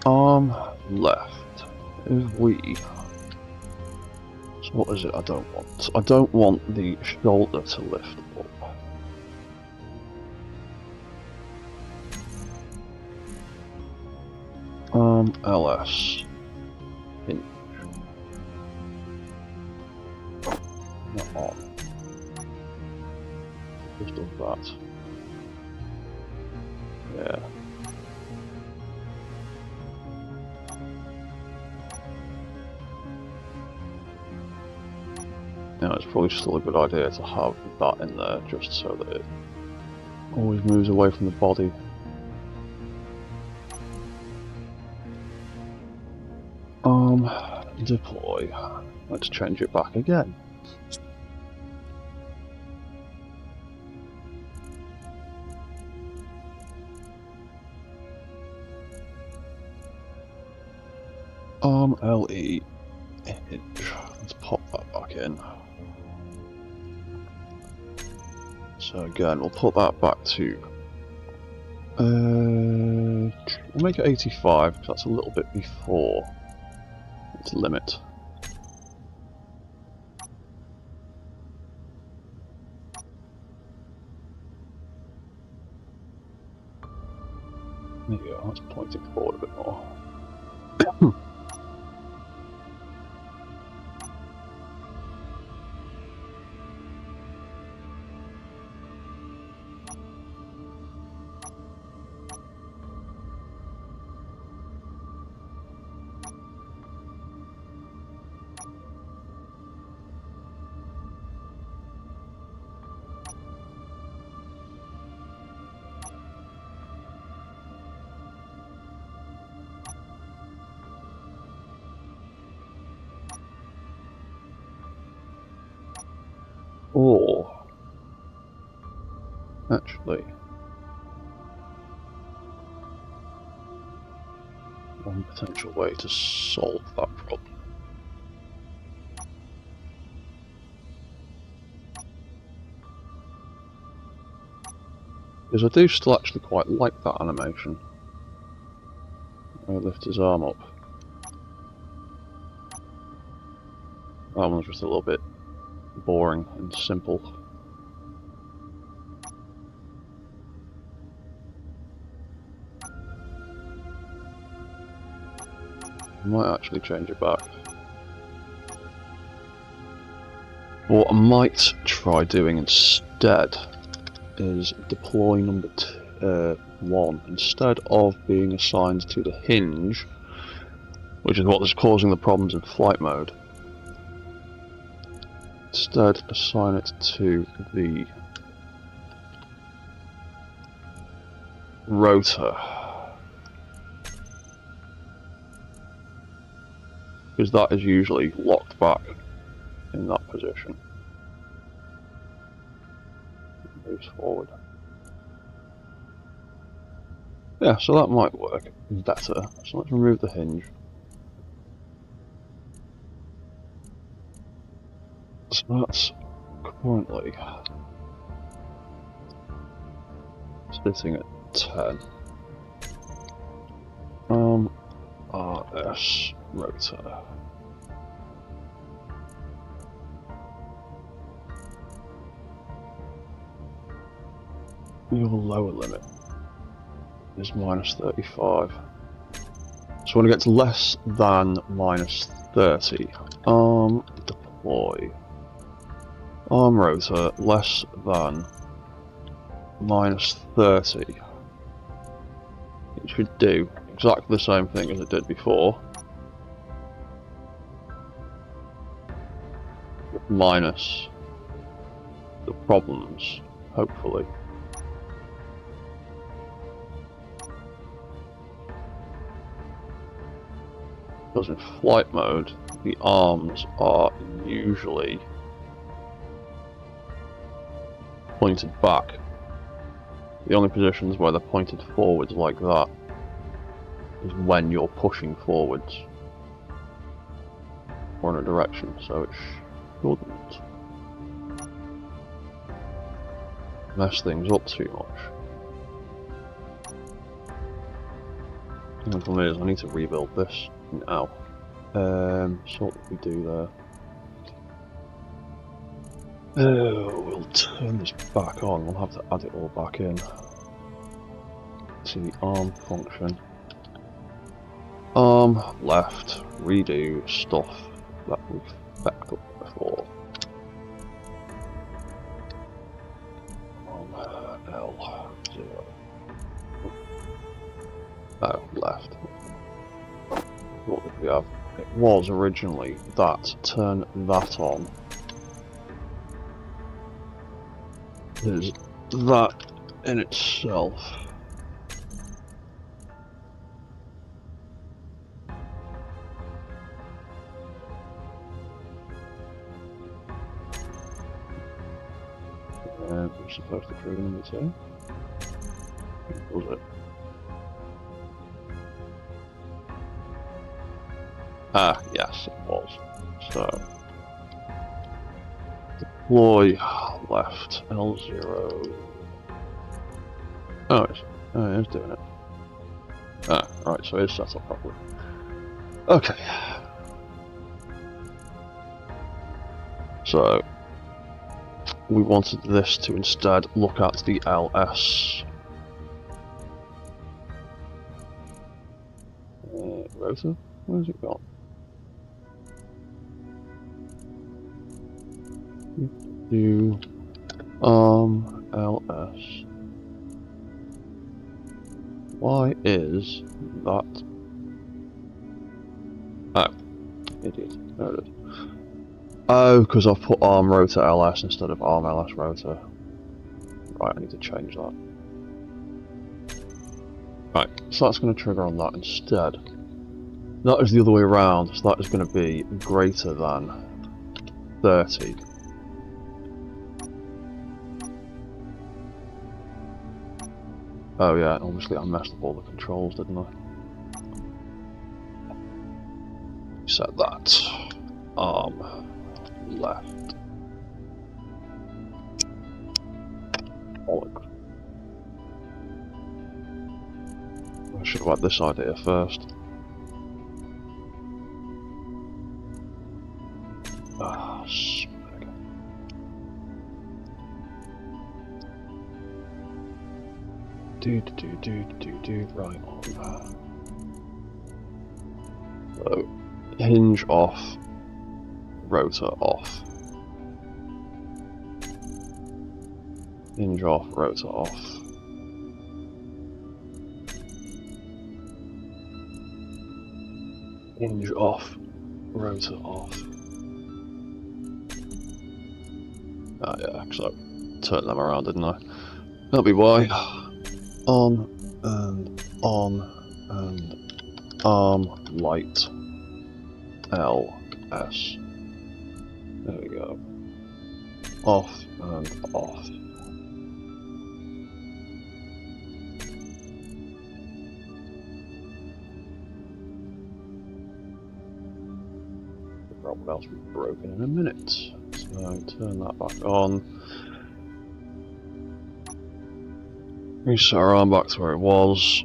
Speaker 1: Arm left. If we... So what is it I don't want? I don't want the shoulder to lift up. LS. Hinge. Not on. Just does that. Yeah. Now it's probably still a good idea to have that in there just so that it always moves away from the body. Deploy. Let's change it back again. LE hinge. Let's pop that back in. So again, we'll put that back to we'll make it 85 because that's a little bit before its limit. There you go, that's pointing forward a bit more. Or actually, one potential way to solve that problem is I do still actually quite like that animation. I lift his arm up. That one's just a little bit boring and simple. I might actually change it back. What I might try doing instead is deploy number 1 instead of being assigned to the hinge, which is what is causing the problems in flight mode. Instead, assign it to the rotor, because that is usually locked back in that position. It moves forward. Yeah, so that might work better. So let's remove the hinge. So that's currently sitting at 10. RS rotor. your lower limit is minus 35. So when it gets less than minus 30, deploy. Arm rotor less than minus 30. It should do exactly the same thing as it did before, minus the problems, hopefully. Because in flight mode, the arms are usually pointed back. The only positions where they're pointed forwards like that is when you're pushing forwards or in a direction, so it shouldn't mess things up too much. The problem is I need to rebuild this now. So what do we do there? We'll turn this back on. We'll have to add it all back in to the arm function. Arm left, redo stuff that we've backed up before. L 0. Oh, left. What did we have? It was originally that. Turn that on. There's that in itself. We're supposed to trigger number 2. Was it? Ah, yes, it was. So, deploy left L0. Oh, it's doing it. Ah, right, so it's set up properly. Okay. So, we wanted this to instead look at the LS rotor. Where's it gone? Do LS. Why is that? Oh, idiot. There it is. Oh, because I've put arm rotor LS instead of arm LS rotor. Right, I need to change that. Right, so that's going to trigger on that instead. That is the other way around, so that is going to be greater than 30. Oh yeah, obviously I messed up all the controls, didn't I? Set that. Arm left. Bollocks. I should have had this idea first. Ah, smeg. Right on that. So, hinge off, rotor off. Hinge off, rotor off. Hinge off, rotor off. Ah yeah, so turn them around, didn't I? That'll be why. On and arm light LS. There we go. Off and off. The problem else will be broken in a minute. So turn that back on. Reset our arm back to where it was.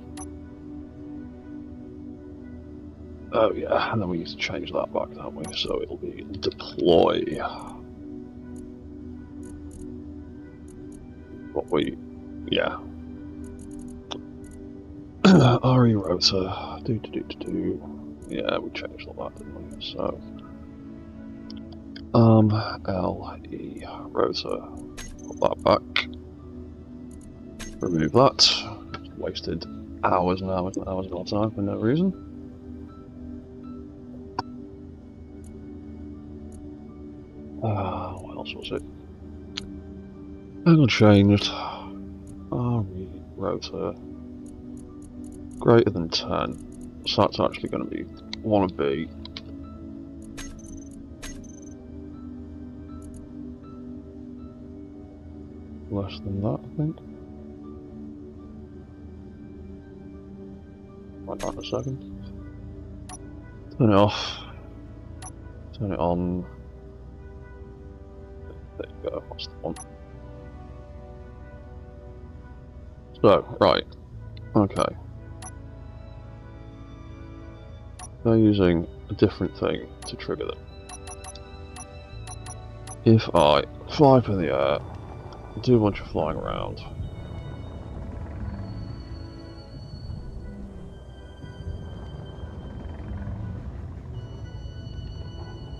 Speaker 1: Oh yeah, and then we need to change that back, don't we? So it'll be deploy. What we Yeah. RE rotor. Yeah, we changed all that, didn't we? So, LE rotor. Put that back. Remove that. Wasted hours and hours and hours of our time for no reason. What else was it? Angle changed. RE rotor. Greater than 10. So that's actually going to be want to be less than that, I think. Find out in a second. Turn it off. Turn it on. There you go, that's the one. So, right. Okay. They're using a different thing to trigger them. If I fly up in the air, do a bunch of flying around,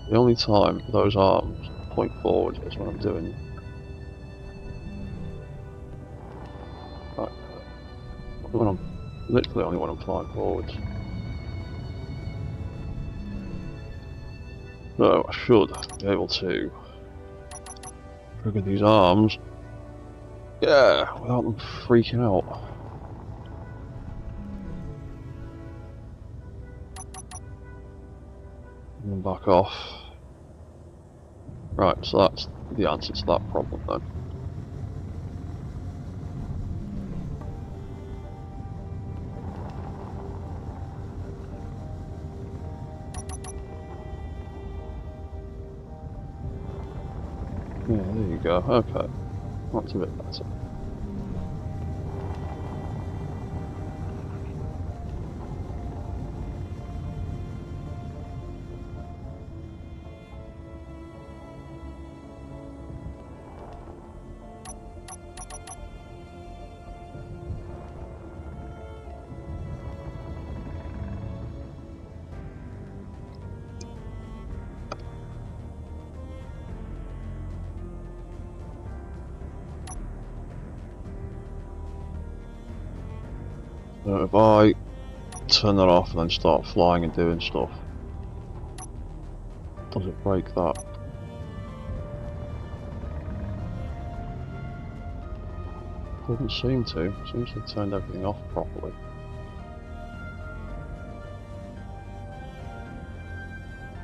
Speaker 1: the only time those arms point forward is when I'm doing when I'm literally only when I'm flying forwards. So I should be able to trigger these arms, yeah, without them freaking out. And then back off. Right, so that's the answer to that problem then. Yeah, there you go, okay. That's a bit better. So if I turn that off and then start flying and doing stuff, does it break that? Doesn't seem to. Seems to have turned everything off properly.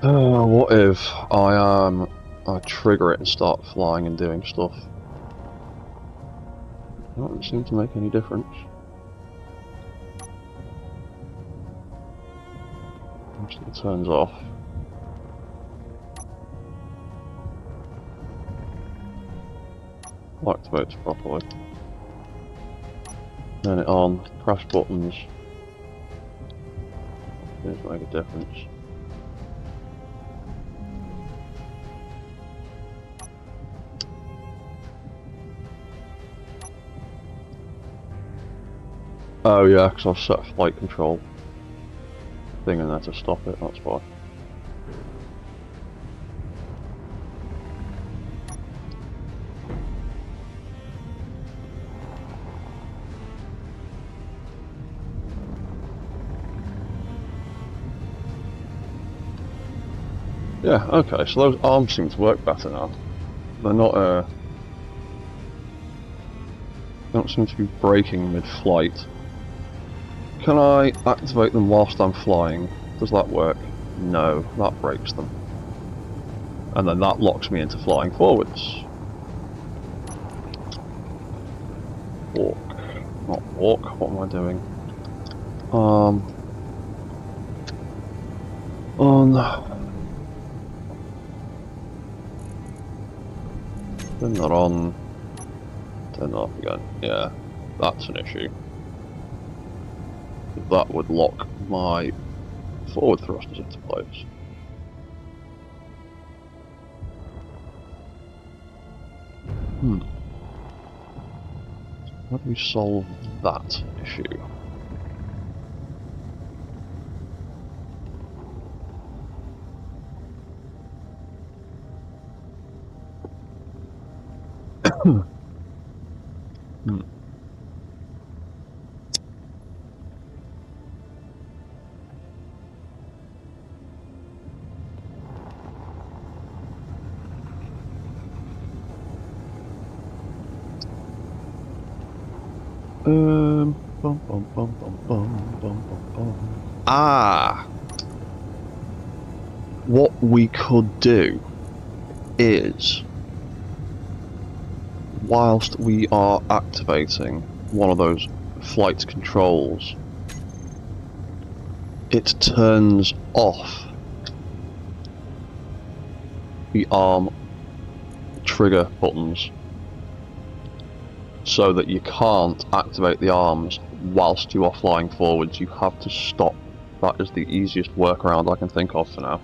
Speaker 1: What if I trigger it and start flying and doing stuff? That doesn't seem to make any difference. Actually, it turns off. Activates properly. Turn it on. Press buttons. Doesn't make a difference. Oh yeah, because I've set a flight control thing in there to stop it, that's why. Yeah, okay, so those arms seem to work better now. They're not, they don't seem to be breaking mid-flight. Can I activate them whilst I'm flying? Does that work? No, that breaks them. And then that locks me into flying forwards. Walk. Not walk, what am I doing? On. Turn that on. Turn that off again. Yeah, that's an issue. That would lock my forward thrusters into place. how do we solve that issue? Hmm. Bum, bum, bum, bum, bum, bum, bum. Ah! What we could do is, whilst we are activating one of those flight controls, it turns off the arm trigger buttons so that you can't activate the arms whilst you are flying forwards. You have to stop. That is the easiest workaround I can think of for now.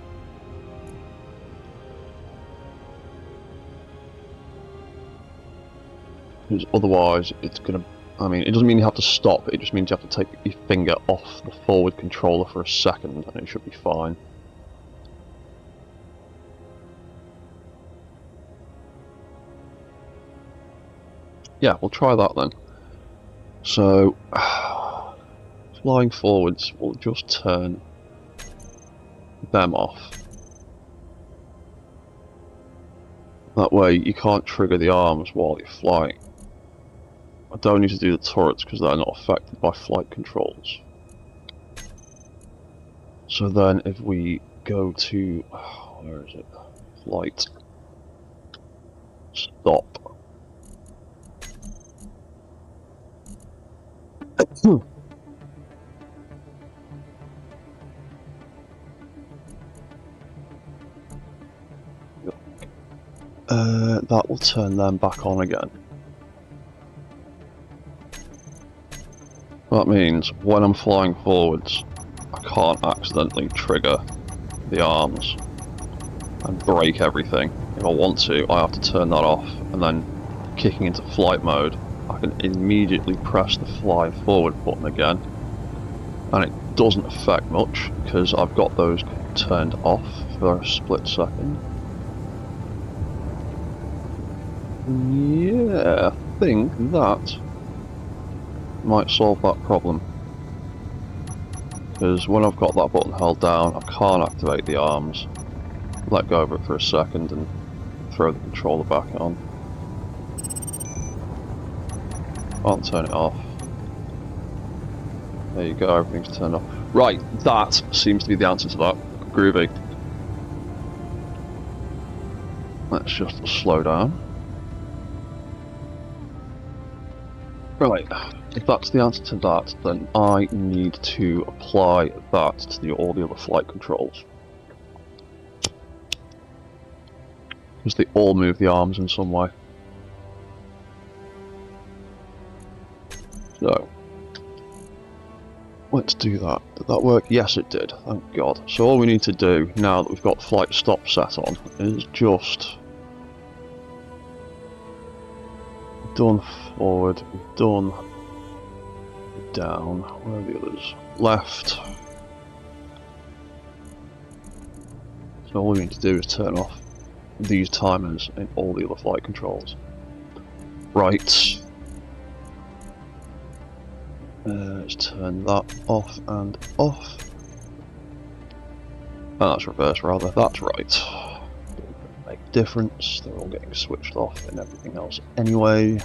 Speaker 1: Because otherwise it's gonna, I mean, it doesn't mean you have to stop, it just means you have to take your finger off the forward controller for a second and it should be fine. Yeah, we'll try that then. So, flying forwards, we'll just turn them off. That way you can't trigger the arms while you're flying. I don't need to do the turrets because they're not affected by flight controls. So then if we go to, where is it? Flight. Stop. That will turn them back on again. That means when I'm flying forwards, I can't accidentally trigger the arms and break everything. If I want to, I have to turn that off, and then kicking into flight mode, I can immediately press the fly forward button again, and it doesn't affect much because I've got those turned off for a split second. Yeah, I think that might solve that problem. Because when I've got that button held down, I can't activate the arms. Let go of it for a second and throw the controller back on. Can't turn it off. There you go, everything's turned off. Right, that seems to be the answer to that. Groovy. Let's just slow down. Right, if that's the answer to that, then I need to apply that to all the other flight controls. Because they all move the arms in some way. So, let's do that. Did that work? Yes, it did. Thank God. So all we need to do, now that we've got flight stop set on, is just... done forward, done down, where are the others? Left. So all we need to do is turn off these timers in all the other flight controls. Right. Let's turn that off and off. Oh, that's reverse rather, that's right. Doesn't make a difference, they're all getting switched off and everything else anyway.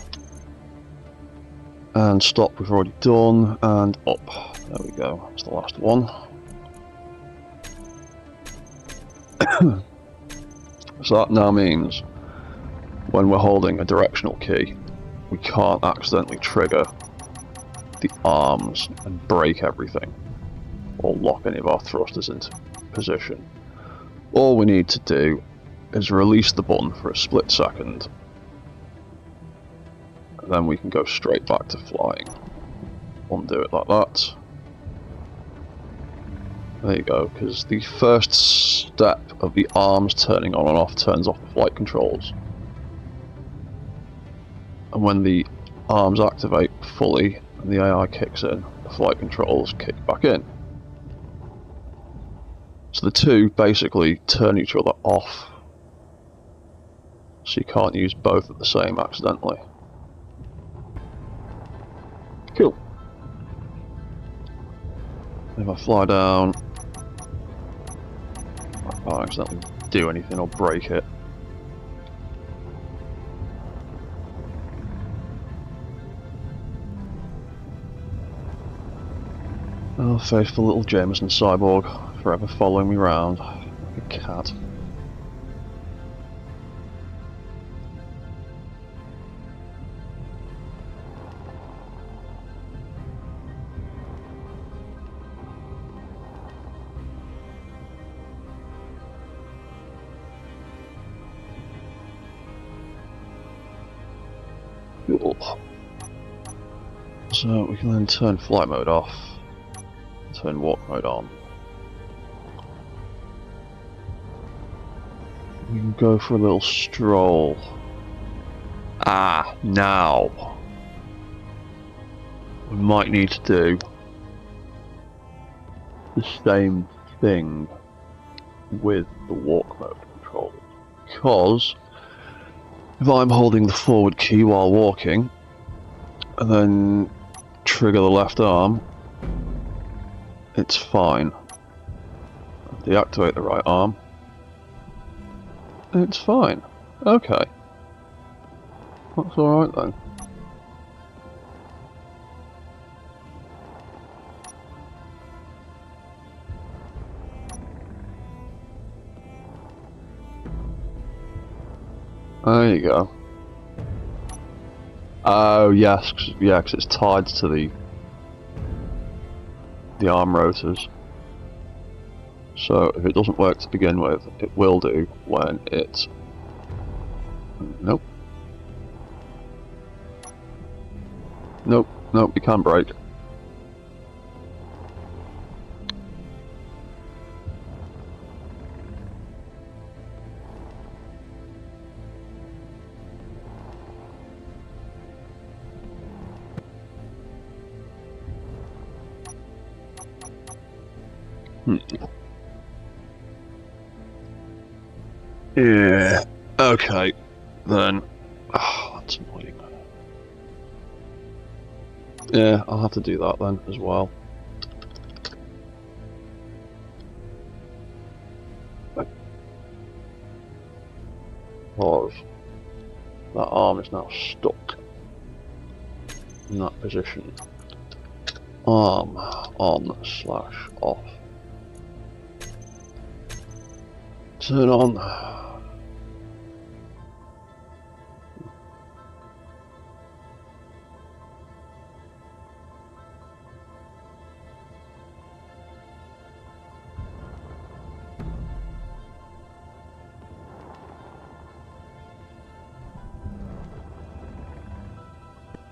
Speaker 1: And stop we've already done, and up. There we go, that's the last one. So that now means when we're holding a directional key, we can't accidentally trigger the arms and break everything, or lock any of our thrusters into position. All we need to do is release the button for a split second, and then we can go straight back to flying. Undo it like that. There you go, because the first step of the arms turning on and off turns off the flight controls. And when the arms activate fully and the AI kicks in, the flight controls kick back in. So the two basically turn each other off, so you can't use both at the same accidentally. Cool. If I fly down, I can't accidentally do anything or break it. Oh, faithful little Jameson cyborg, forever following me round like a cat. Cool. So we can then turn flight mode off, turn walk mode on. We can go for a little stroll. Ah, now we might need to do the same thing with the walk mode control, because if I'm holding the forward key while walking and then trigger the left arm, it's fine. Deactivate the right arm, it's fine. Okay, that's alright then. There you go. Oh yes, yeah, because it's tied to the arm rotors. So if it doesn't work to begin with, it will do when it... Nope. Nope, nope, you can't brake. Yeah. Okay. Then. Oh, that's annoying. Yeah, I'll have to do that then as well. Because that arm is now stuck in that position. Arm on/off. Turn on.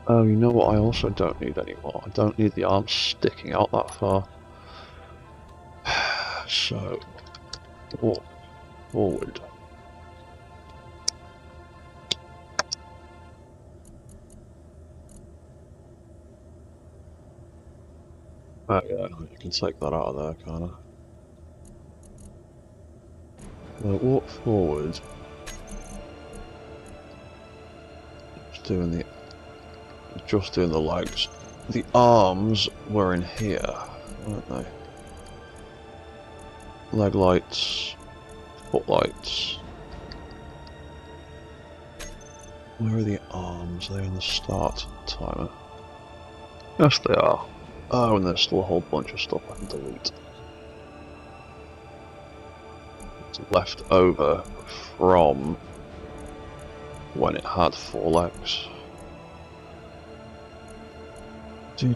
Speaker 1: Oh, you know what I also don't need anymore? I don't need the arm sticking out that far. So, walk forward. Oh yeah, you can take that out of there, can't I? Well, walk forward. Just doing the legs. The arms were in here, weren't they? Leg lights, foot lights. Where are the arms? They're in the start timer. Yes, they are. Oh, and there's still a whole bunch of stuff I can delete. It's left over from when it had 4 legs. Do.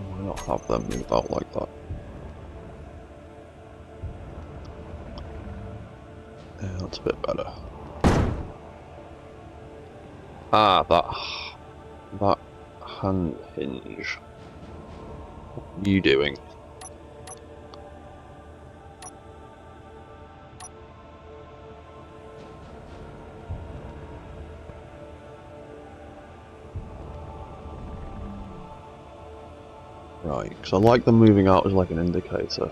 Speaker 1: Why not have them move out like that? Yeah, that's a bit better. Ah, that hand hinge. What are you doing? Right, because I like them moving out as like an indicator.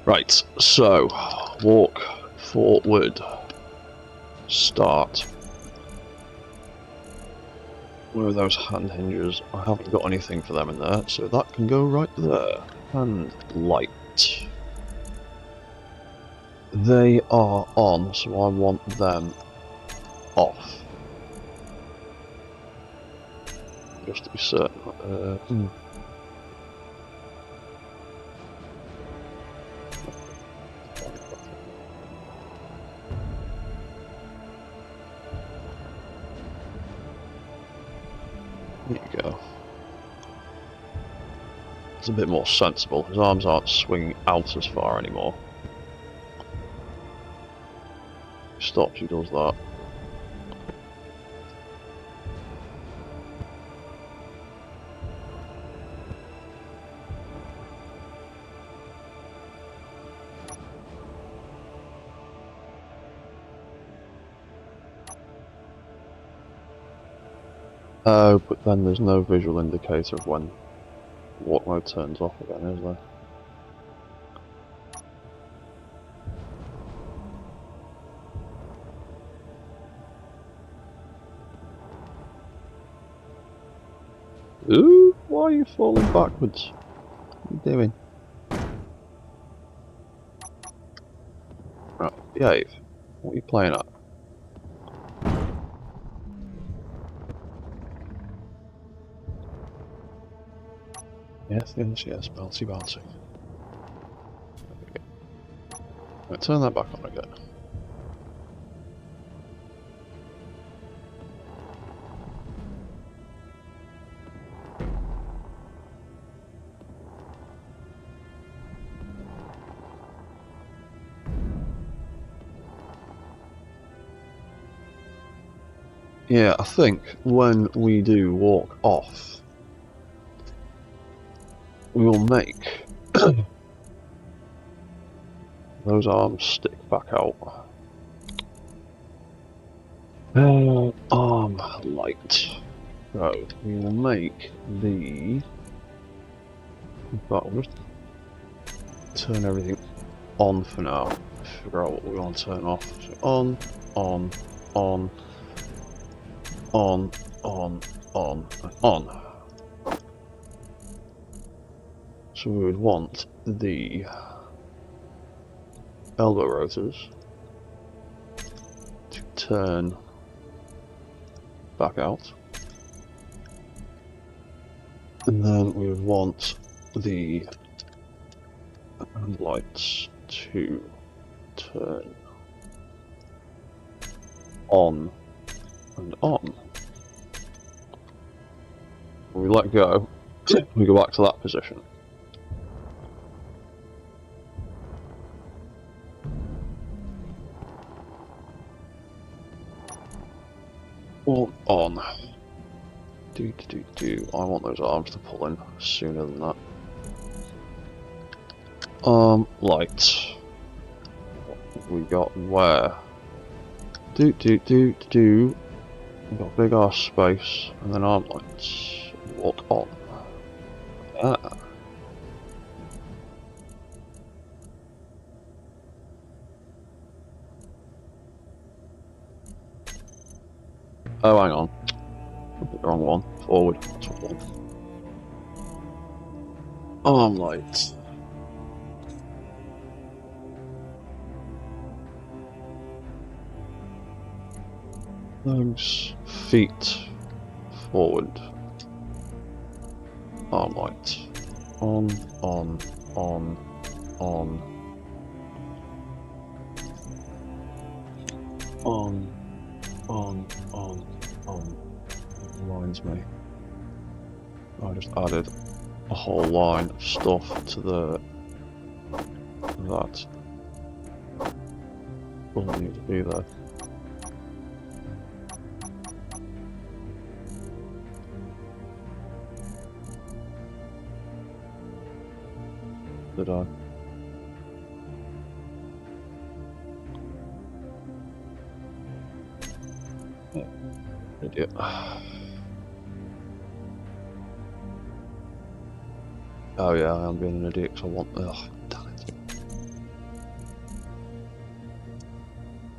Speaker 1: Right, so walk forward. Start. Where are those hand hinges? I haven't got anything for them in there, so that can go right there. And light. They are on, so I want them off. Just to be certain. There you go. It's a bit more sensible. His arms aren't swinging out as far anymore. He stops, he does that. Oh, but then there's no visual indicator of when walk mode turns off again, is there? Ooh, why are you falling backwards? What are you doing? Right, behave. What are you playing at? Yes, yes, yes, bouncy, bouncy. Right, turn that back on again. Yeah, I think when we do walk off, we will make those arms stick back out. Arm light. So we will make the. In fact, we'll just turn everything on for now. Figure out what we want to turn off. So on, on, on, on, on, on, and on. So we would want the elbow rotors to turn back out. And then we would want the hand lights to turn on and on. When we let go, we go back to that position. All on. I want those arms to pull in sooner than that. Light. We got where? We got big ass space, and then arm lights. Walk on. Ah. Oh, hang on. The wrong one. Forward. That's what I want. Arm lights. Those feet forward. Arm lights. On, on, on, on. On, on. Reminds me. I just added a whole line of stuff to the that doesn't need to be there. Did I? Yeah, idiot. Oh yeah, I am being an idiot because I want... Ugh, damn it.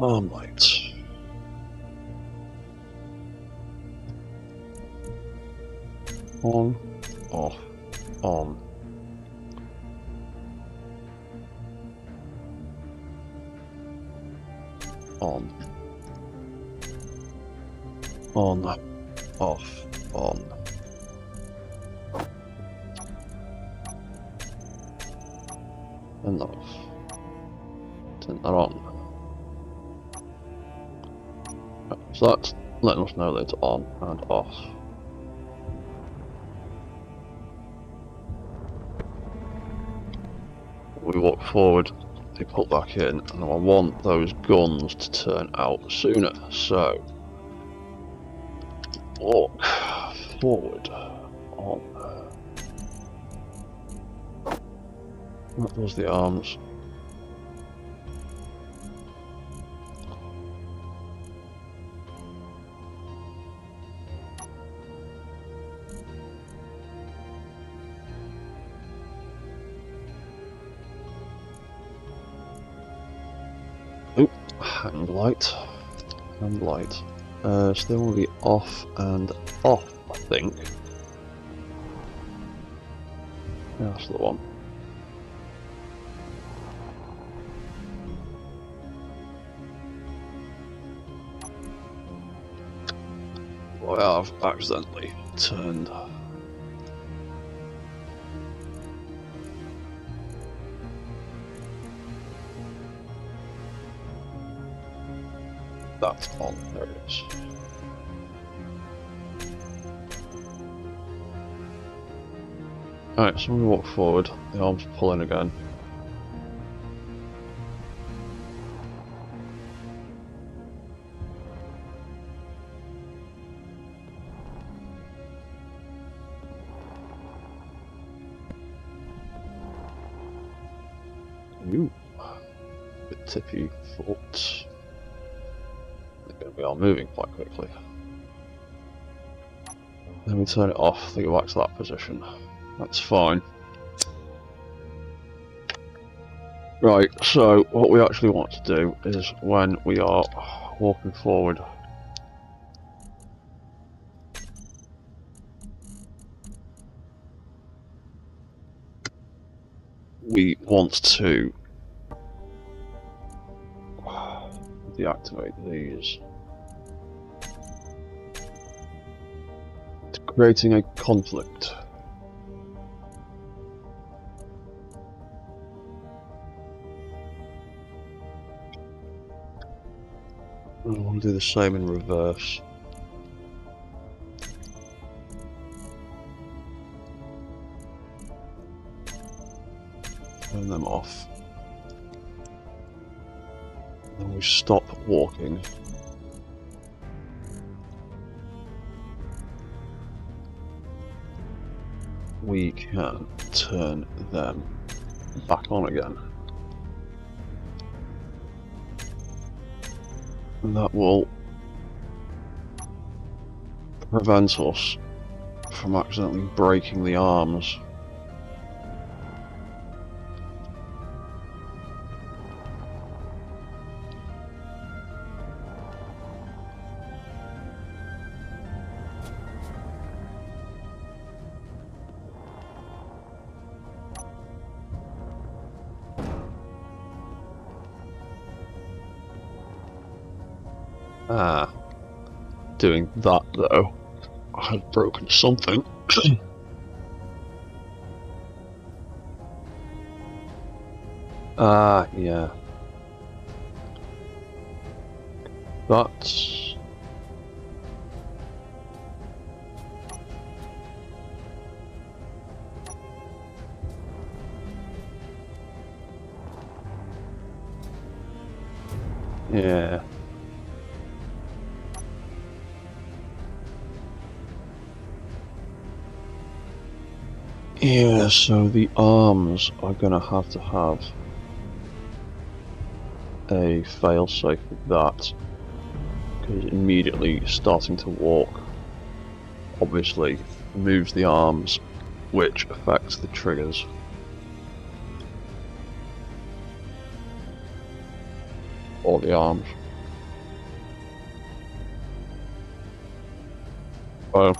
Speaker 1: Oh, mate. On, off, on. On. On, off, on. Enough. Turn that on. Right, so that's letting us know that it's on and off. We walk forward, they put back in, and I want those guns to turn out sooner. So, walk forward on. That does the arms. Oop, hand light. Hand light. So they want to be off and off, I think. Yeah, that's the one. I have accidentally turned. That's on. There it is. Alright, so we walk forward, the arms pull in again. Ooh, bit tippy foot. We are moving quite quickly. Then we turn it off, they go back to that position. That's fine. Right, so what we actually want to do is when we are walking forward, we want to deactivate these. It's creating a conflict. I want to do the same in reverse. Turn them off. Then we stop walking. We can turn them back on again. And that will prevent us from accidentally breaking the arms. Ah, doing that though, I had broken something. Ah, yeah. That's... Yeah. Yeah, so the arms are gonna have to have a failsafe with that, because immediately starting to walk obviously moves the arms, which affects the triggers. Or the arms. So,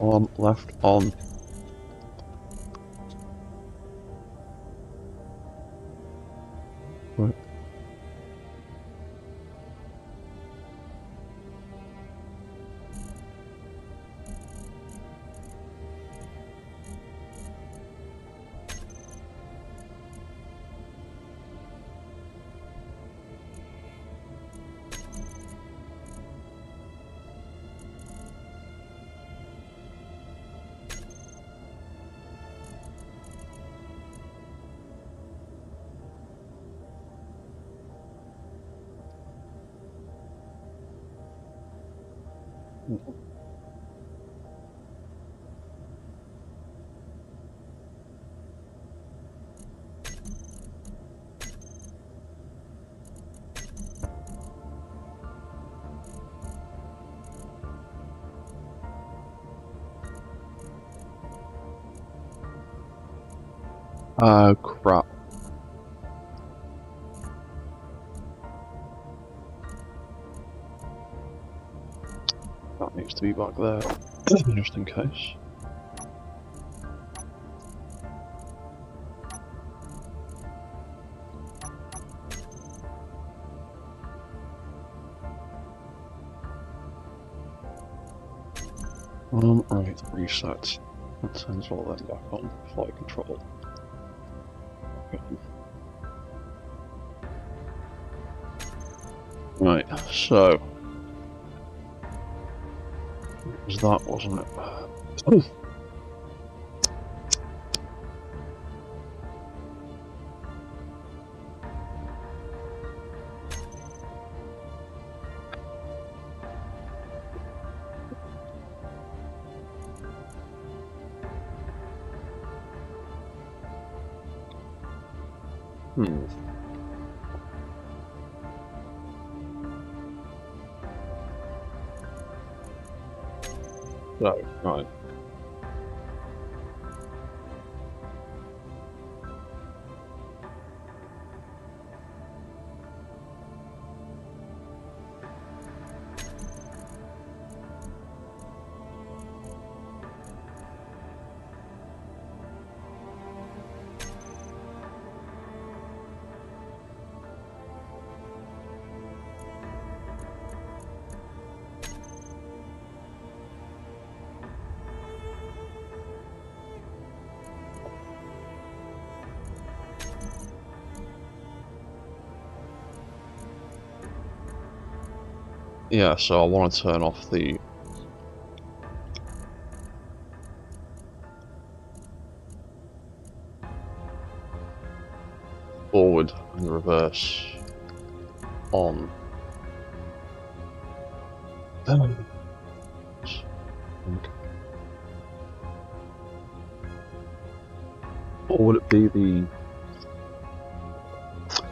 Speaker 1: arm left on. Right. Oh crap. That needs to be back there, just in case. Right, reset. That turns all that back on. Flight control. Right, so it was that, wasn't it? Hmm. So, right. Yeah, so I want to turn off the forward and reverse on. Or would it be the...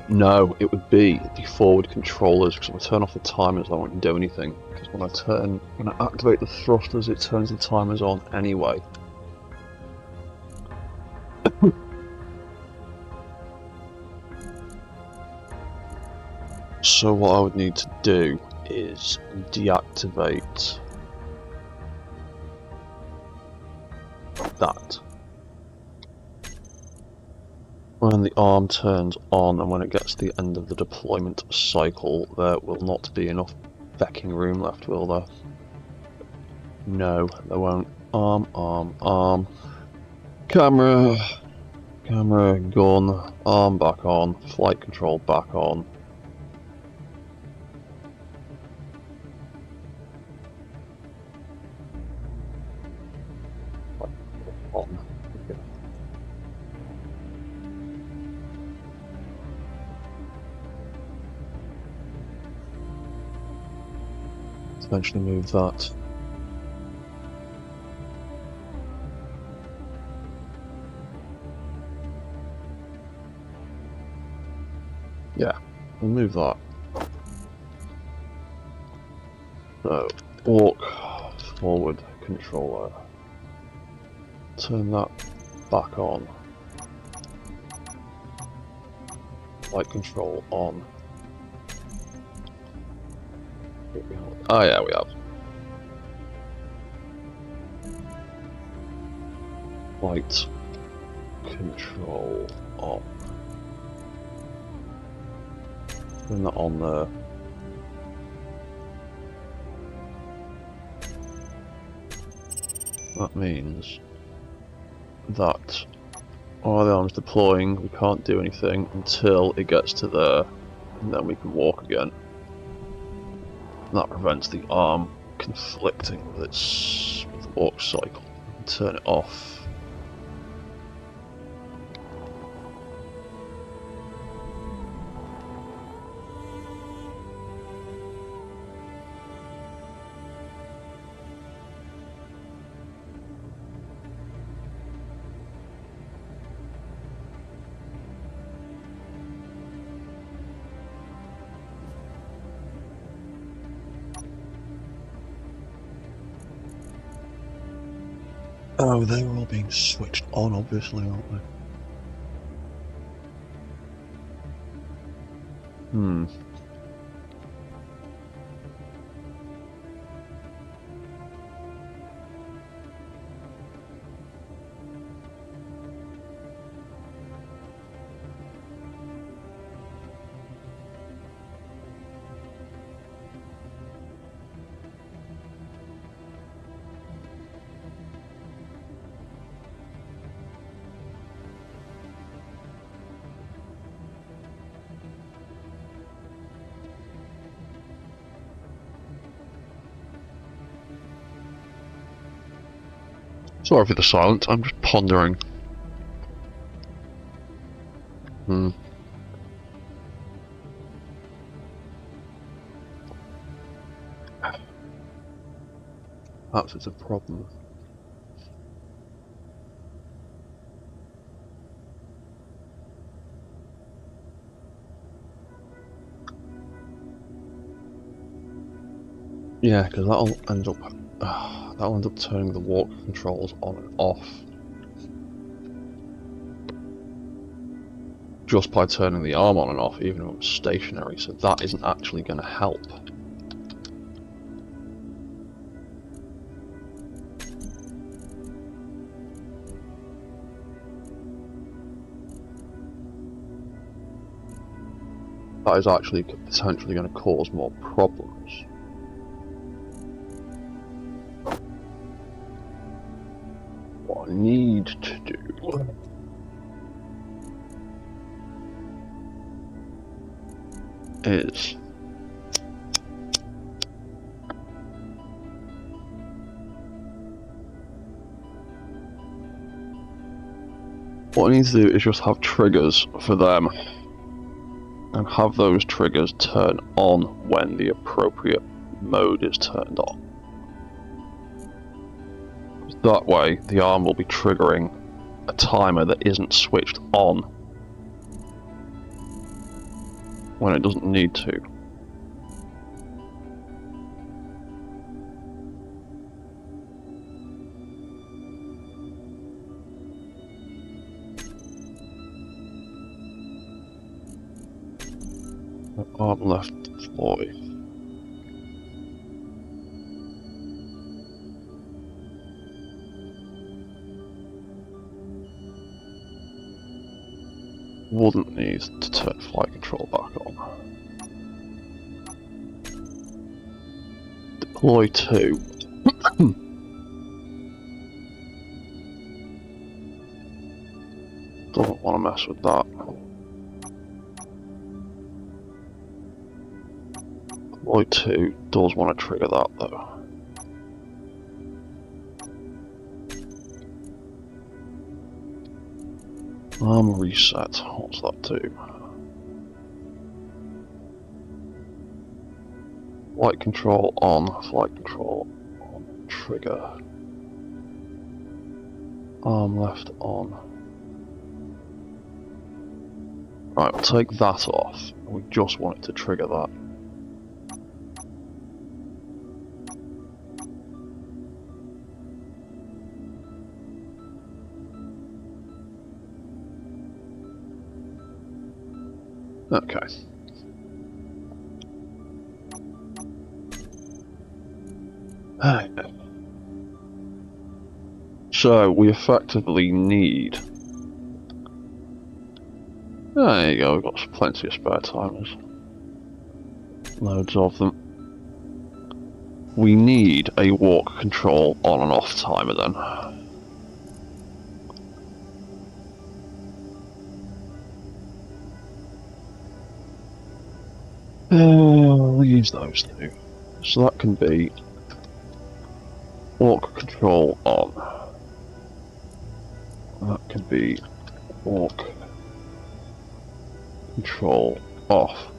Speaker 1: No, it would be the forward controllers, because if I turn off the timers I won't do anything, because when I activate the thrusters it turns the timers on anyway. So what I would need to do is deactivate that. When the arm turns on and when it gets to the end of the deployment cycle, there will not be enough backing room left, will there? No, there won't. Arm. Camera, gun, arm back on, flight control back on. On. eventually move that. Yeah, we'll move that. So, walk forward controller. Turn that back on. Light control on. Oh yeah, we have. Light control on. Turn that on there. That means that while the arm's deploying, we can't do anything until it gets to there, and then we can walk again. And that prevents the arm conflicting with the walk cycle. Turn it off. Oh, they were all being switched on, obviously, aren't they? Sorry for the silence, I'm just pondering. Perhaps it's a problem. Yeah, because that'll end up turning the walk controls on and off. Just by turning the arm on and off, even if it's stationary, so that isn't actually going to help. That is actually potentially going to cause more problems. What I need to do is what I need to do is just have triggers for them and have those triggers turn on when the appropriate mode is turned on. That way the arm will be triggering a timer that isn't switched on when it doesn't need to. Arm left deploy. Wouldn't need to turn flight control back on. Deploy 2. Don't want to mess with that. Deploy 2 does want to trigger that though. Arm reset, what's that do? Flight control on, flight control on, trigger. Arm left on. Right, we'll take that off. We just want it to trigger that. Okay. So we effectively need. There you go, we've got plenty of spare timers. Loads of them. We need a walk control on and off timer then. We'll use those two. So that can be walk control on. That can be walk control off.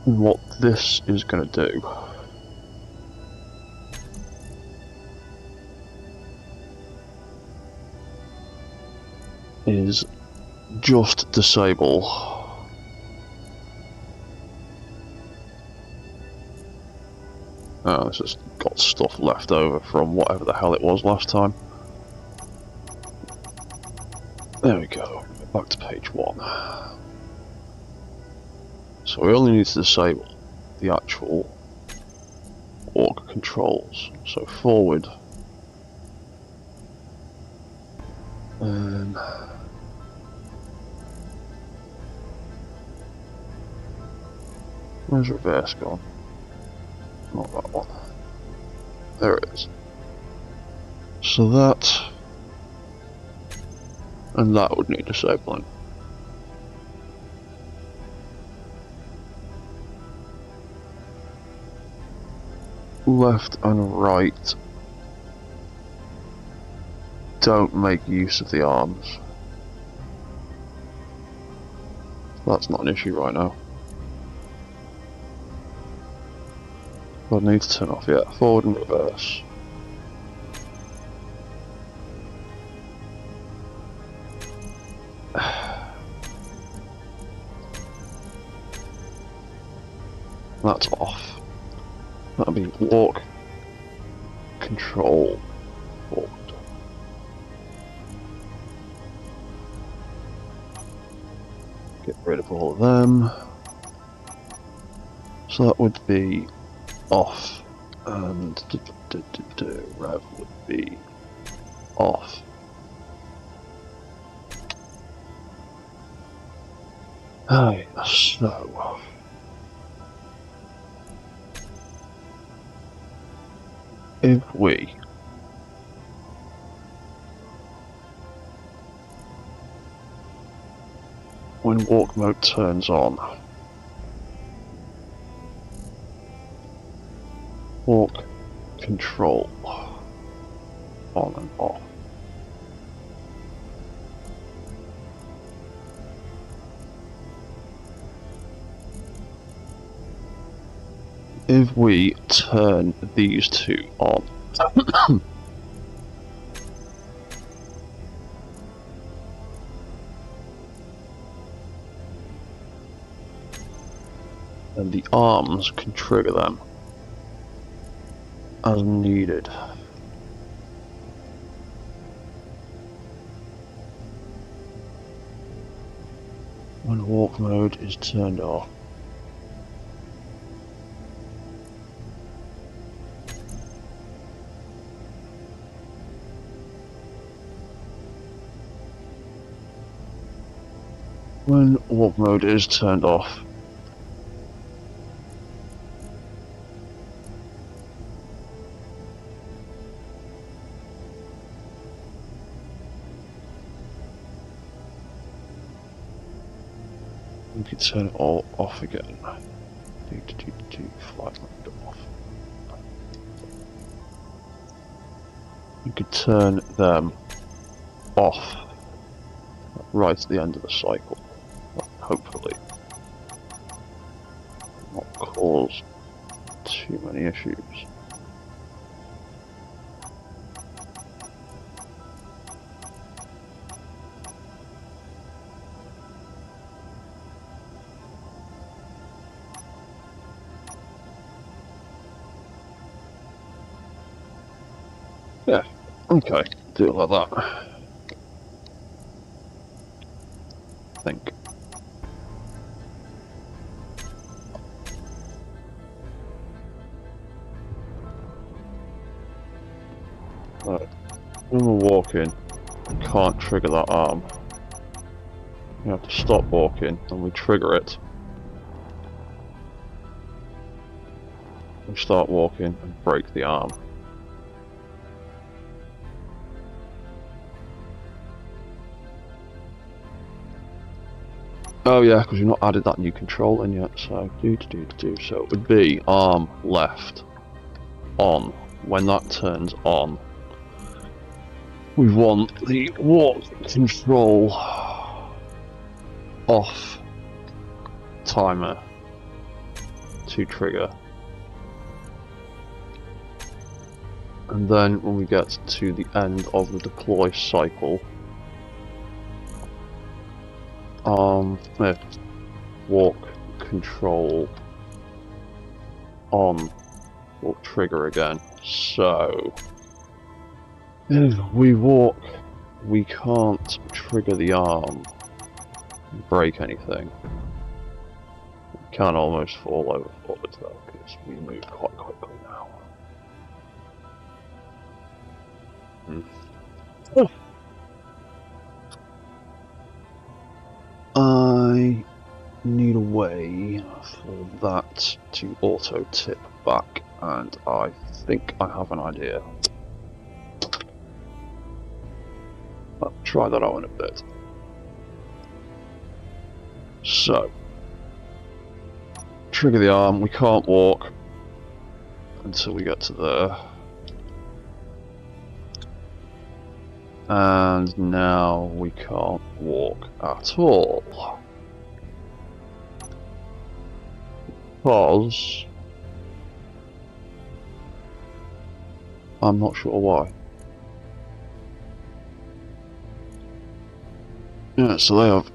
Speaker 1: And what this is going to do is just disable this has got stuff left over from whatever the hell it was last time. There we go, back to page 1. So we only need to disable the actual walk controls. So forward. Where's reverse gone? Not that one. There it is. So that and that would need disabling. Left and right don't make use of the arms. That's not an issue right now. I need to turn off, yeah, forward and reverse. That's off. That'll be walk, control, forward. Get rid of all of them. So that would be off, and rev would be off. Alright, so if we when walk mode turns on, walk control on and off. If we turn these two on, then the arms can trigger them as needed. When walk mode is turned off. When walk mode is turned off, we can turn it all off again. Flight mode off. you could turn them off right at the end of the cycle. Hopefully not cause too many issues. Yeah, okay, do it like that. I think. Right. When we're walking, we can't trigger that arm. We have to stop walking and we trigger it. We start walking and break the arm. Oh yeah, because we've not added that new control in yet, so so it would be arm left on. When that turns on, we want the walk control off timer to trigger. And then when we get to the end of the deploy cycle, walk control on will trigger again. So if we walk, we can't trigger the arm, break anything. We can almost fall over forwards though, because we move quite quickly now. Oh. I need a way for that to auto tip back, and I think I have an idea. I'll try that out in a bit. So, trigger the arm, we can't walk until we get to there. And now we can't walk at all. Because I'm not sure why. Yeah, so they have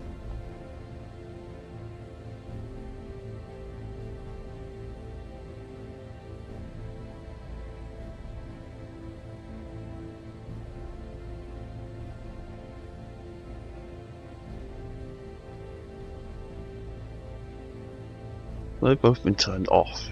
Speaker 1: they've both been turned off.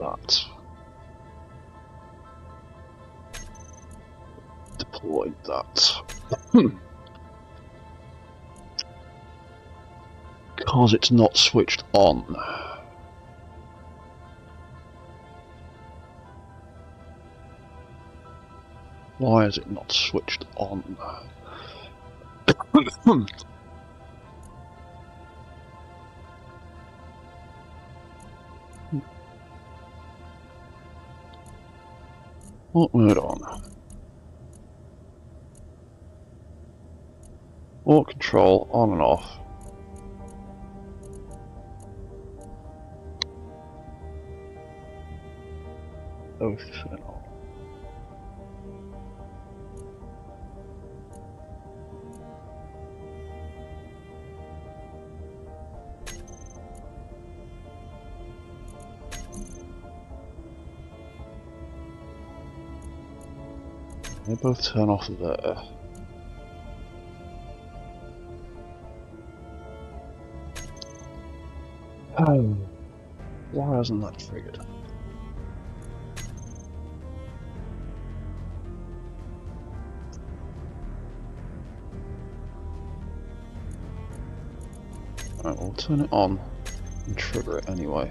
Speaker 1: That deployed that. Because it's not switched on. Why is it not switched on? What mode on? Walk control on and off. Both turn on. They both turn off there. Oh, why hasn't that triggered? Right, we'll turn it on and trigger it anyway.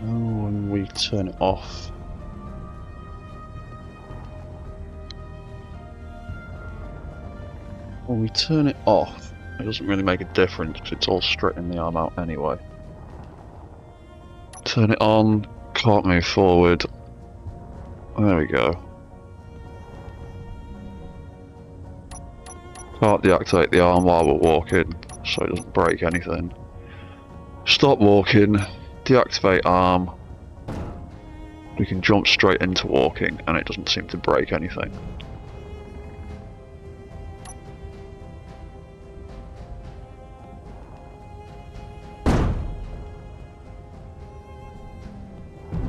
Speaker 1: Oh, and we turn it off. When we turn it off, it doesn't really make a difference because it's all straightening the arm out anyway. Turn it on, can't move forward. There we go. Can't deactivate the arm while we're walking, so it doesn't break anything. Stop walking, deactivate arm. We can jump straight into walking and it doesn't seem to break anything.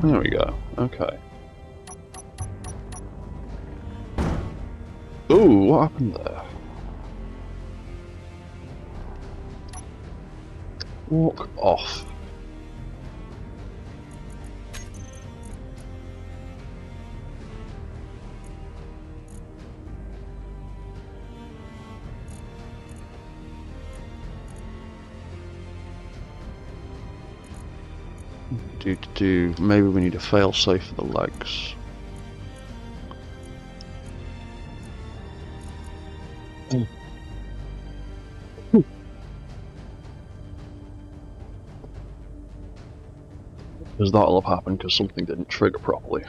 Speaker 1: There we go, okay. Ooh, what happened there? Walk off. Maybe we need a failsafe for the legs. Because that'll have happened because something didn't trigger properly.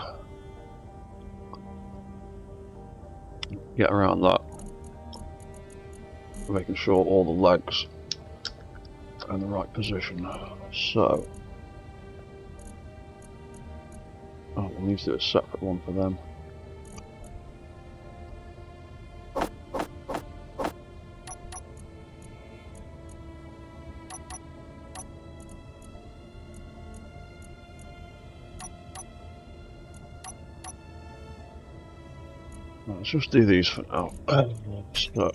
Speaker 1: Get around that. Making sure all the legs are in the right position. So, oh, we'll need to do a separate one for them. Let's just do these for now. So,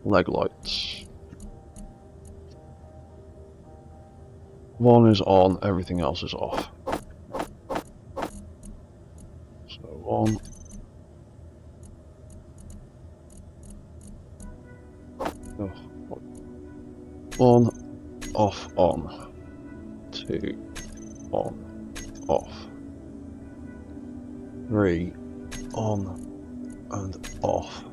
Speaker 1: leg lights. One is on, everything else is off. So one. On, off, on. 2, on, off. 3, on and off.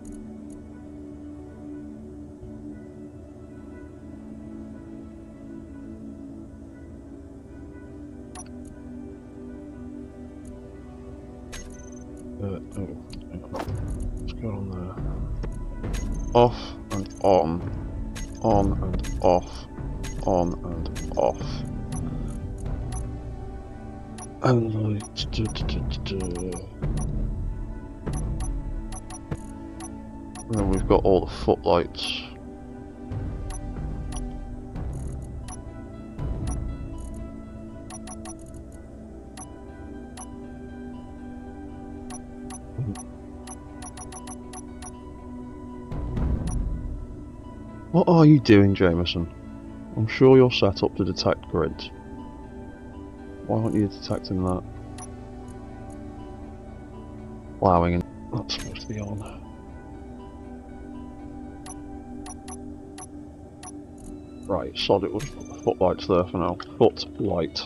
Speaker 1: Let's go on there. Off and on and off, on and off. And lights. And then we've got all the footlights. What are you doing, Jameson? I'm sure you're set up to detect grids. Why aren't you detecting that? Ploughing and that's supposed to be on. Right, sod it, we'll just put the footlights there for now. Footlight.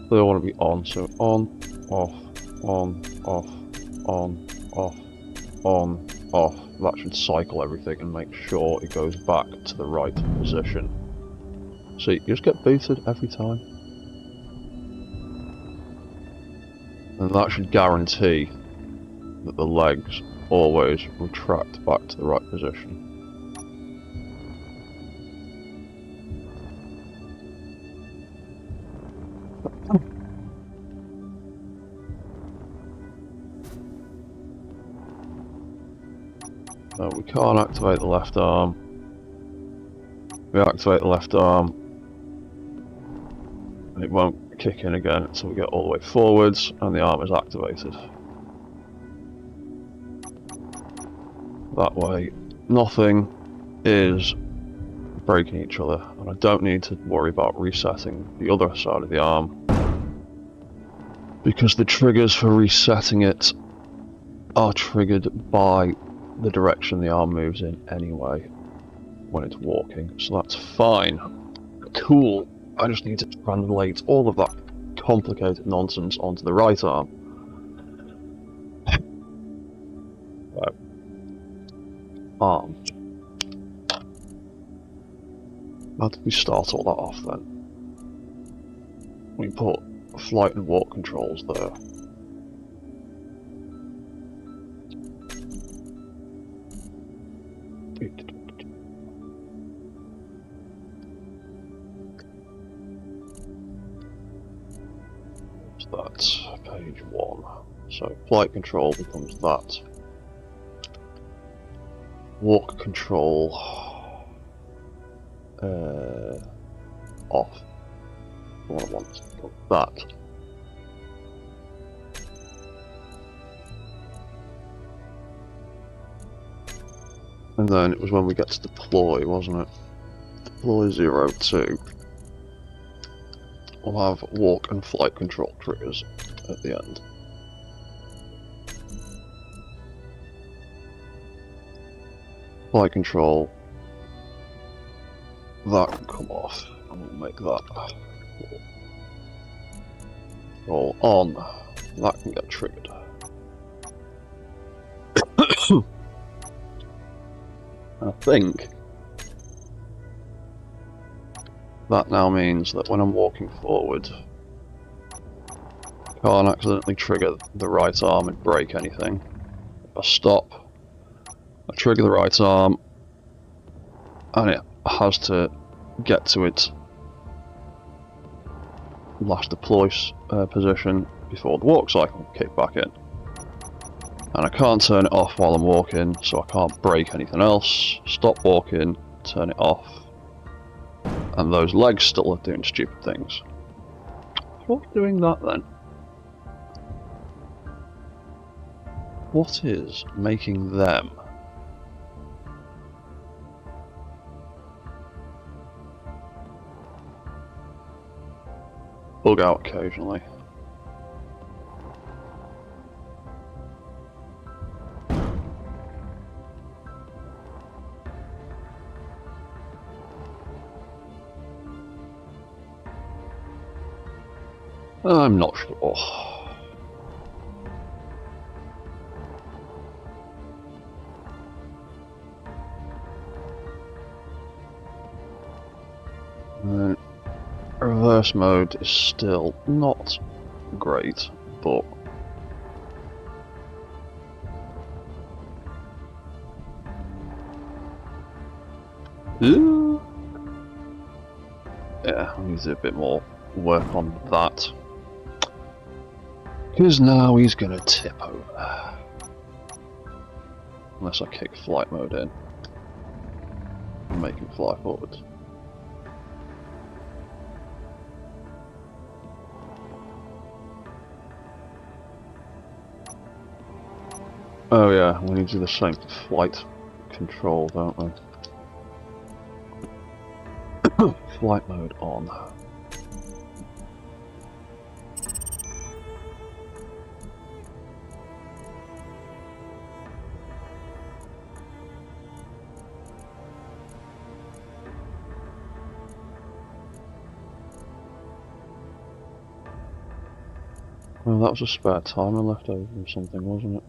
Speaker 1: They all want to be on, so on, off, on, off, on, off, on, off. That should cycle everything and make sure it goes back to the right position. See, you just get booted every time. And that should guarantee that the legs always retract back to the right position. We can't activate the left arm. We activate the left arm, and it won't kick in again until we get all the way forwards and the arm is activated. That way, nothing is breaking each other, and I don't need to worry about resetting the other side of the arm, because the triggers for resetting it are triggered by the direction the arm moves in anyway when it's walking, so that's fine. Cool. I just need to translate all of that complicated nonsense onto the right arm. Right. Arm. How did we start all that off then? We put flight and walk controls there. That's page 1. So flight control becomes that. Walk control off. What I want that. And then it was when we get to deploy, wasn't it? Deploy 02. We'll have walk and flight control triggers at the end. Flight control, that can come off, and we'll make that roll on. That can get triggered. I think that now means that when I'm walking forward, I can't accidentally trigger the right arm and break anything. If I stop, I trigger the right arm, and it has to get to its last deploy position before the walk cycle can kick back in. And I can't turn it off while I'm walking, so I can't break anything else. Stop walking, turn it off, and those legs still are doing stupid things. What's doing that then? What is making them? Bug out occasionally. I'm not sure. Reverse mode is still not great, but yeah, I need to do a bit more work on that. Because now he's gonna tip over. Unless I kick flight mode in and make him fly forwards. Oh yeah, we need to do the same flight control, don't we? Flight mode on. Well, that was a spare timer left over from something, wasn't it?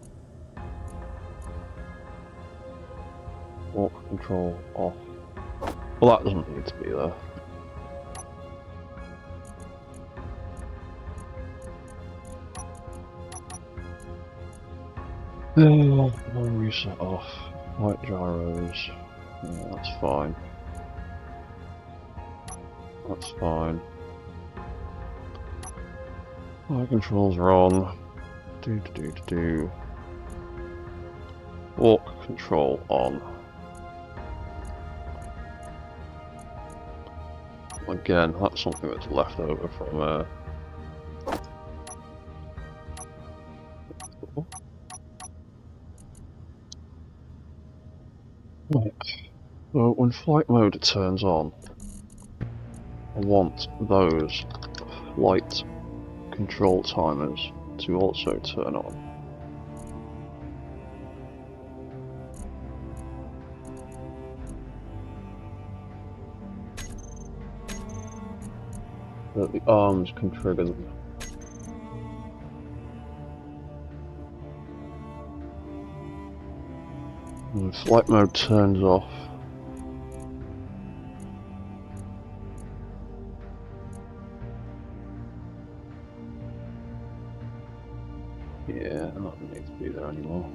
Speaker 1: Walk control off. Well, that doesn't need to be there. One reset off. White gyros. Yeah, that's fine. That's fine. Flight controls are on. Do. Walk control on. Again, that's something that's left over from Right. So when flight mode turns on, I want those flight control timers to also turn on. that the arms can trigger them. And flight mode turns off. Yeah, nothing needs to be there anymore.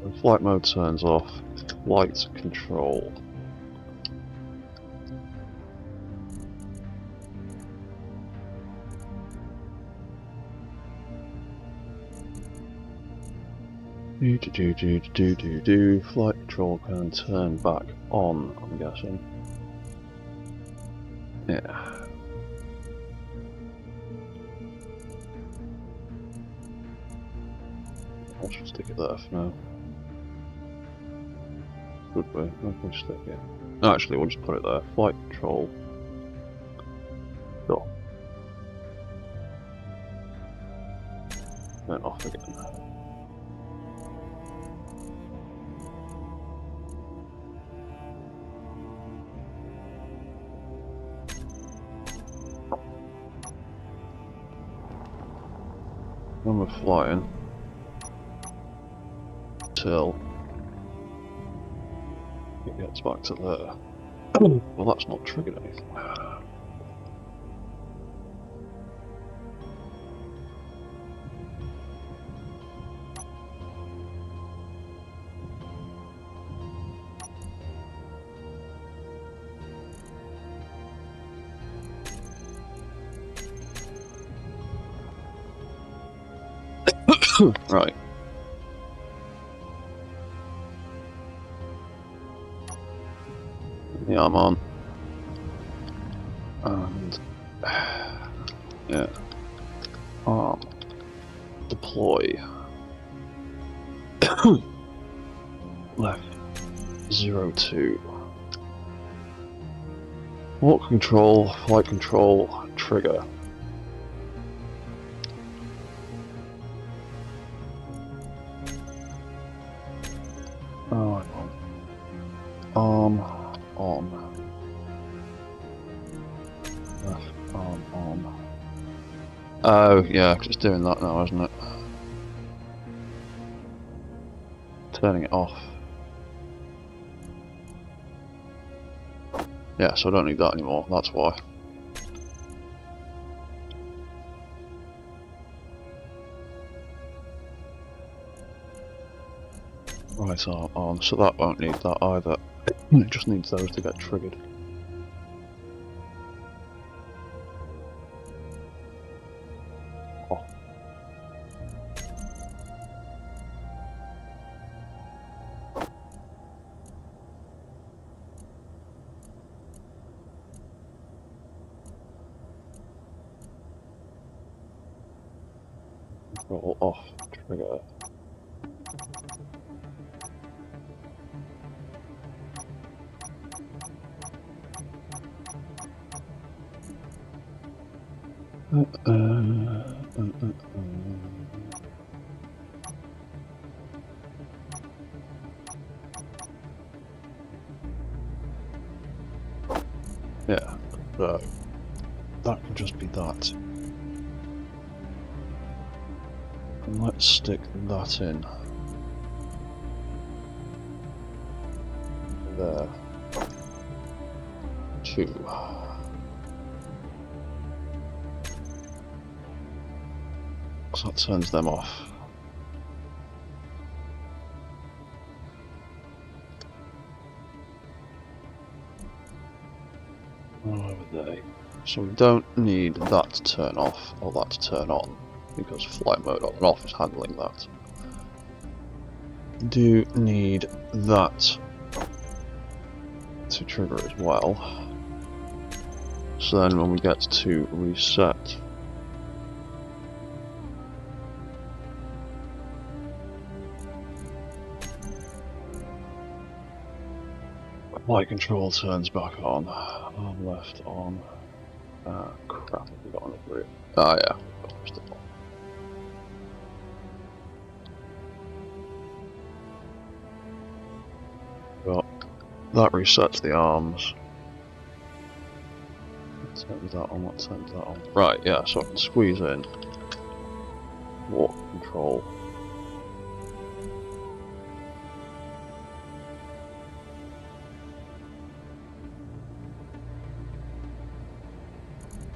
Speaker 1: When flight mode turns off, flight control. Flight control can turn back on, I'm guessing. Yeah. I should stick it there for now. Good way, where can we stick it? Actually, we'll just put it there. Flight control. Go. Then off again. When we're flying, till it gets back to there. Well, that's not triggered anything. Right. Yeah, I'm on. And yeah. Arm. Deploy. Left. 02. Walk control, flight control, trigger. Oh, hang on. Arm on. Left arm on. Oh, yeah, just doing that now, isn't it? Turning it off. Yeah, so I don't need that anymore, that's why. Right arm on, so that won't need that either. It just needs those to get triggered. Oh. Roll off, trigger. Yeah, so that can just be that. And let's stick that in. There. 2. So that turns them off. Where were they? So we don't need that to turn off or that to turn on, because flight mode on and off is handling that. Do need that to trigger as well. So then when we get to reset, flight control turns back on. Arm left on. Crap, I've forgotten the route. Ah, yeah. Well, that resets the arms. What turns that on? What turns that on? Right, yeah, so I can squeeze in. Walk control.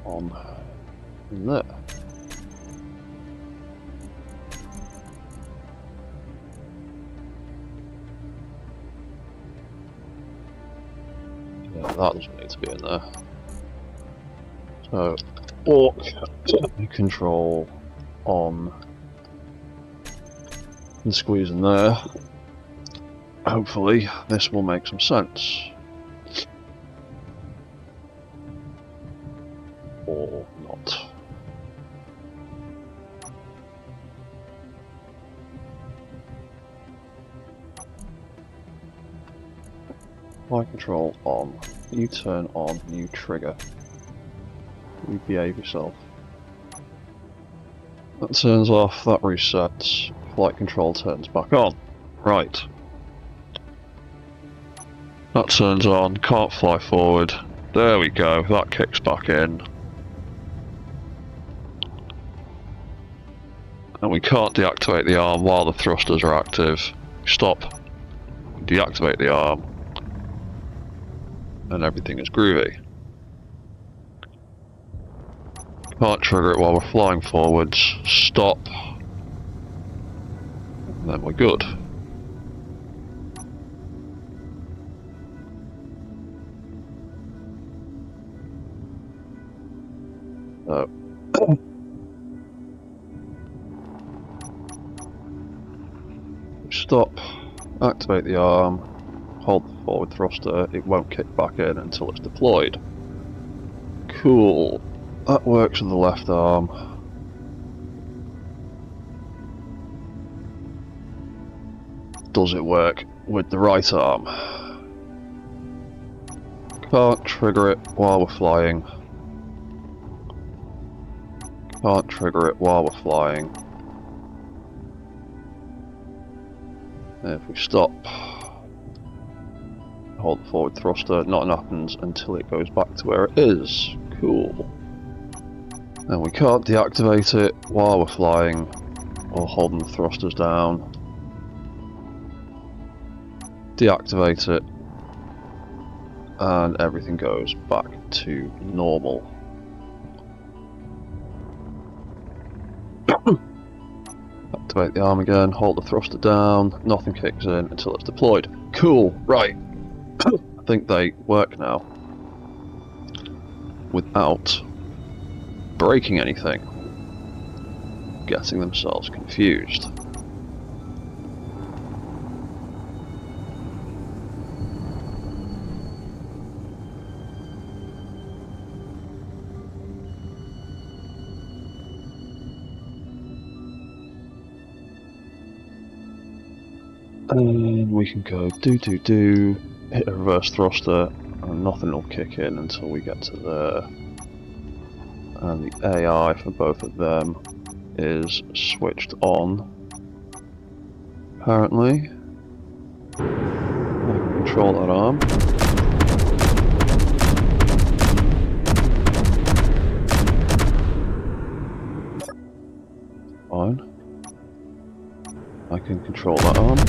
Speaker 1: On in there. Yeah, that doesn't need to be in there. So, walk control on and squeeze in there. Hopefully, this will make some sense. Or not. Flight control on. You turn on, you trigger. You behave yourself. That turns off, that resets. Flight control turns back on. Right. That turns on, can't fly forward. There we go, that kicks back in. And we can't deactivate the arm while the thrusters are active. Stop. Deactivate the arm. And everything is groovy. Can't trigger it while we're flying forwards. Stop. And then we're good. Stop. Activate the arm. Hold the forward thruster. It won't kick back in until it's deployed. Cool. That works with the left arm. Does it work with the right arm? Can't trigger it while we're flying. Can't trigger it while we're flying. If we stop, hold the forward thruster, nothing happens until it goes back to where it is. Cool. And we can't deactivate it while we're flying or holding the thrusters down. Deactivate it, and everything goes back to normal. Activate the arm again, hold the thruster down, nothing kicks in until it's deployed. Cool, right. I think they work now without breaking anything, getting themselves confused. And we can go do, hit a reverse thruster, and nothing will kick in until we get to there. And the AI for both of them is switched on. Apparently. I can control that arm. Fine. I can control that arm.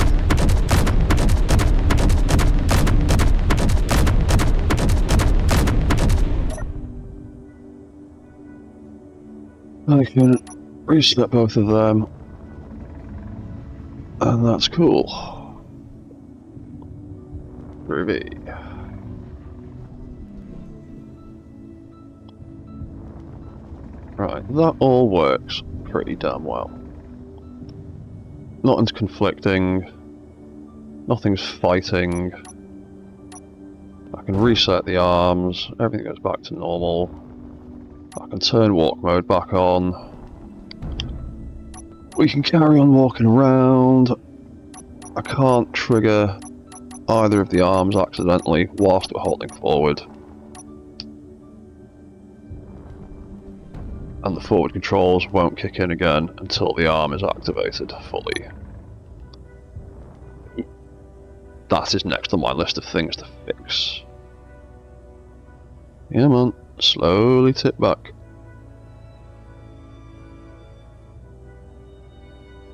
Speaker 1: I can reset both of them, and that's cool. Groovy. Right, that all works pretty damn well. Nothing's conflicting, nothing's fighting. I can reset the arms, everything goes back to normal. I can turn walk mode back on. We can carry on walking around. I can't trigger either of the arms accidentally whilst we're holding forward. and the forward controls won't kick in again until the arm is activated fully. That is next on my list of things to fix. Come on, slowly tip back.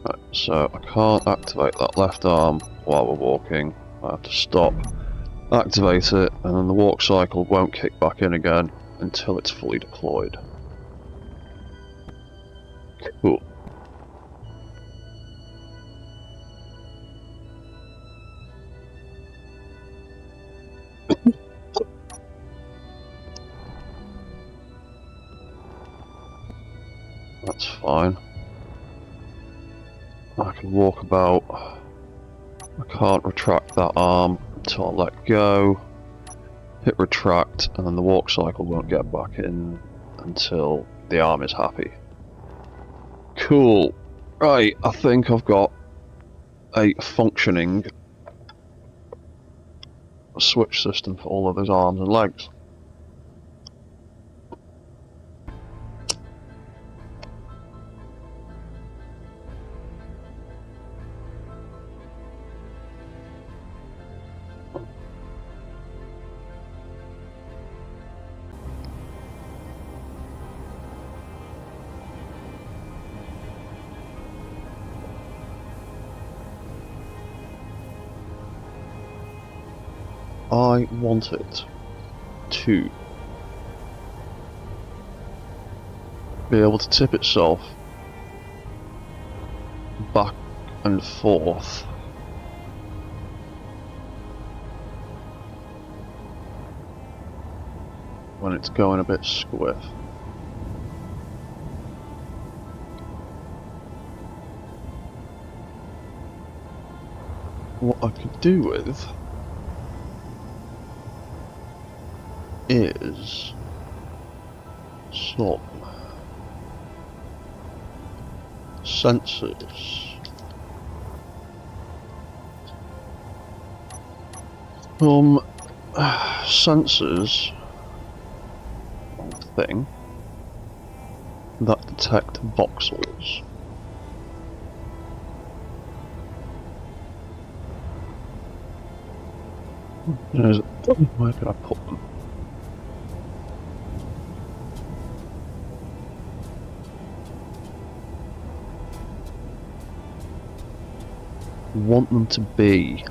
Speaker 1: Right, so I can't activate that left arm while we're walking. I have to stop, activate it, and then the walk cycle won't kick back in again until it's fully deployed. Cool. That's fine. I can walk about. I can't retract that arm until I let go. Hit retract, and then the walk cycle won't get back in until the arm is happy. Cool. Right, I think I've got a functioning switch system for all of those arms and legs. I want it to be able to tip itself back and forth when it's going a bit squiff. What I could do with is some sensors. Sensors thing that detect voxels. Where could I put them? Want them to be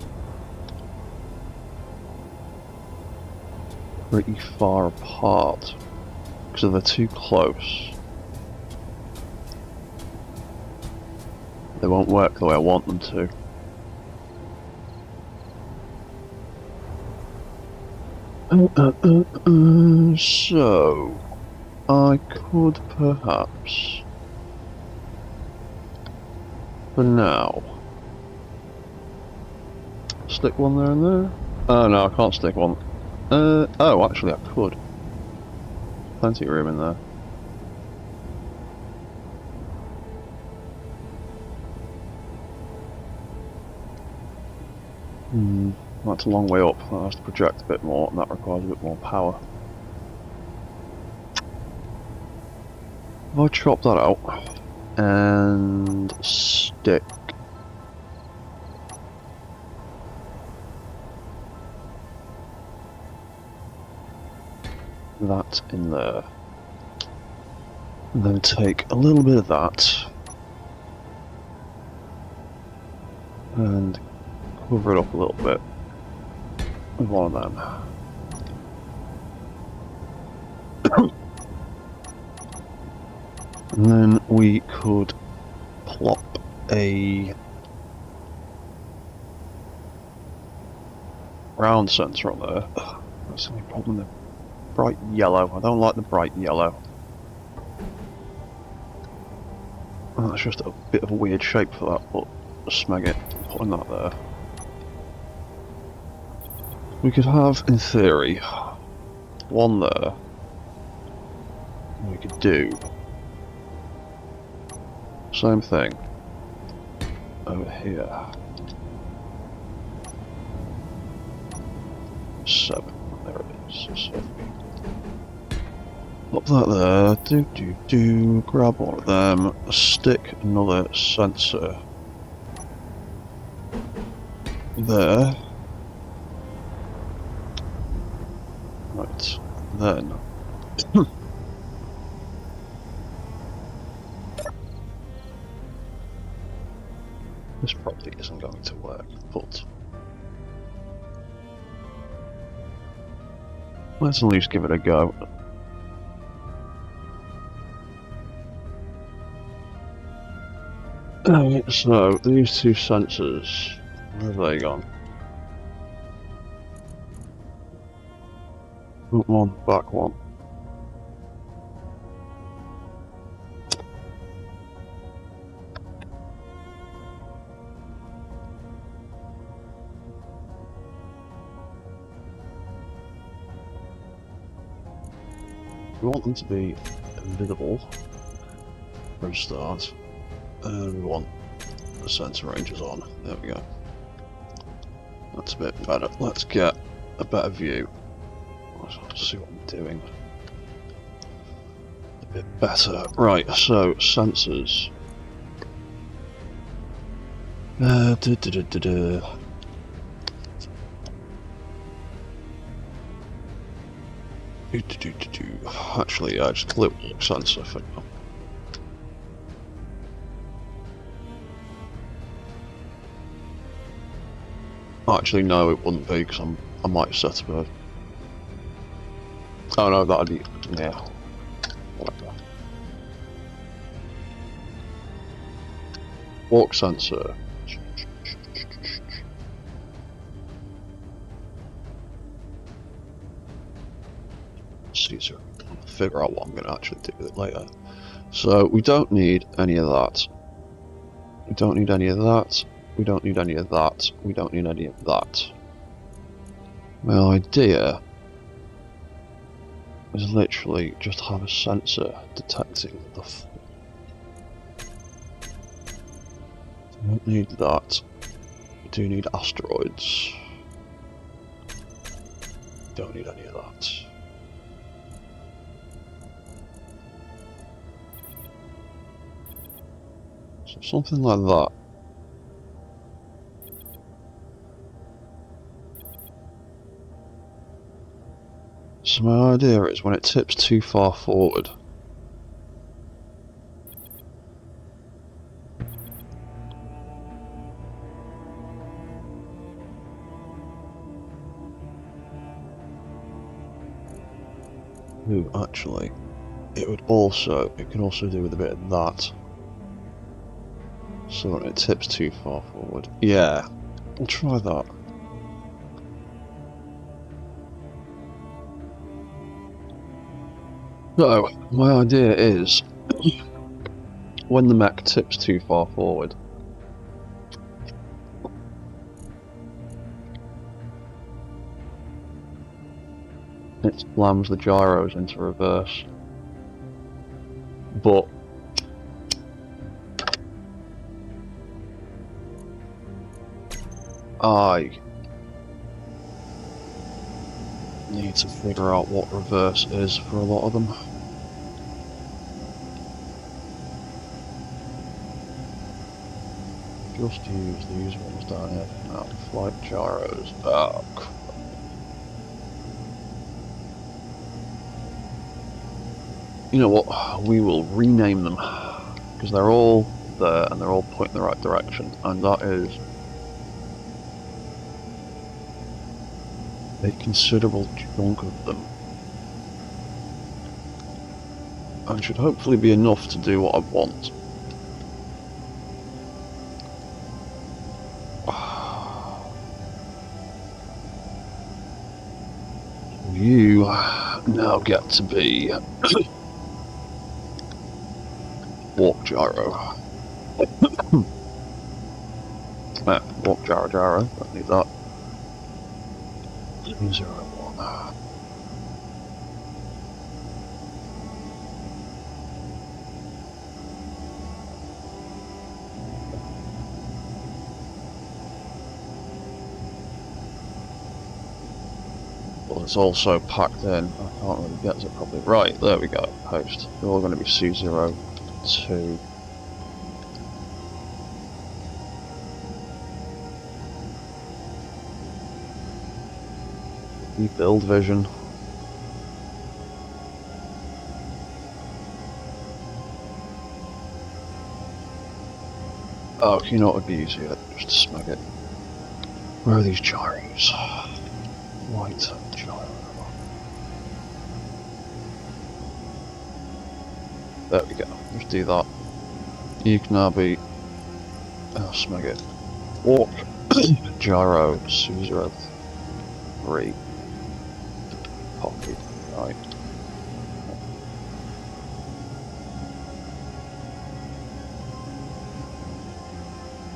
Speaker 1: pretty far apart because if they're too close they won't work the way I want them to. So I could perhaps for now stick one there and there. Oh no, I can't stick one. Oh, actually I could. Plenty of room in there. That's a long way up. That has to project a bit more, and that requires a bit more power. If I chop that out and stick that in there, and then take a little bit of that and cover it up a little bit with one of them. And then we could plop a round sensor on there. That's the only problem, the bright yellow. I don't like the bright yellow. Oh, that's just a bit of a weird shape for that, but smeg it, putting that there. We could have, in theory, one there. We could do same thing over here. 7. There it is. 7. Pop that there. Grab one of them. Stick another sensor there. Right, then. This probably isn't going to work, but let's at least give it a go. So, these two sensors, where have they gone? Front one, back one. We want them to be invisible for a start, and we want the sensor ranges on. There we go. That's a bit better. Let's get a better view. Let's see what I'm doing. A bit better. Right, so sensors. Actually, yeah, just clip walk sensor for now. Actually, no, it wouldn't be because I might set up a. Oh no, that'd be yeah. Whatever. Walk sensor. See, so I'll figure out what I'm going to actually do with it later. So we don't need any of that. We don't need any of that. We don't need any of that. We don't need any of that. My idea is literally just have a sensor detecting the we don't need that. We do need asteroids. Don't need any of that. So something like that. So my idea is when it tips too far forward, ooh, actually, it could also do with a bit of that. So when it tips too far forward, yeah, we'll try that. So my idea is when the mech tips too far forward, it slams the gyros into reverse. But I need to figure out what reverse is for a lot of them. Just use these ones down here now. Flight gyros. Oh, crap. You know what? We will rename them because they're all there and they're all pointing in the right direction, and that is a considerable chunk of them, and should hopefully be enough to do what I want. You now get to be walk gyro. Walk gyro, don't need that. 301. but it's also packed in. I can't really get to it properly. Right, there we go. Post. They're all going to be C02. You build vision. Oh, you know what would be easier? Just to smug it. Where are these gyros? White gyro. There we go. Just do that. You can now be. Oh, smug it. Walk. Gyro C03. Pocket. Right.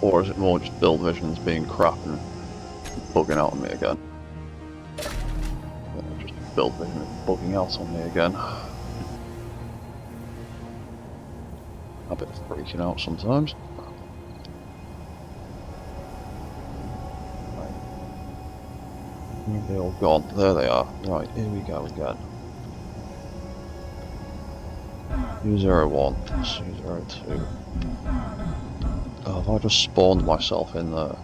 Speaker 1: Or is it more just build visions being crap and bugging out on me again? Just build vision bugging out on me again. A bit of freaking out sometimes. Right. Where are they all gone? There they are. Right, here we go again. U01, C02. Oh, have I just spawned myself in there?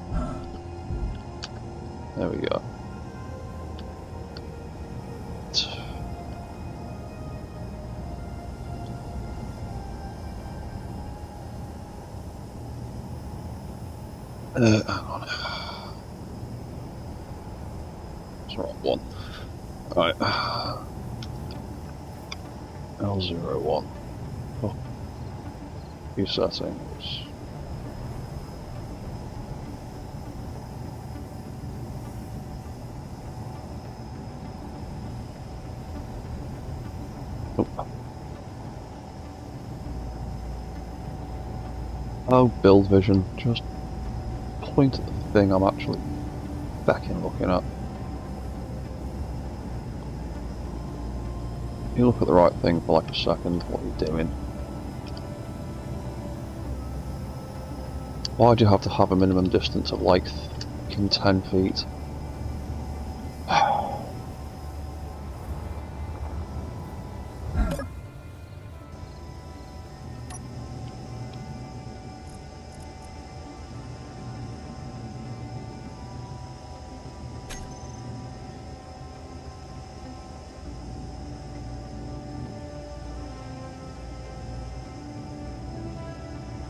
Speaker 1: There we go. Hang on. It's the wrong one. Right. L01. Oh. New settings. Oh, build vision. Just point at the thing I'm actually becking looking at. You look at the right thing for like a second, what are you doing? Why do you have to have a minimum distance of like 10 feet?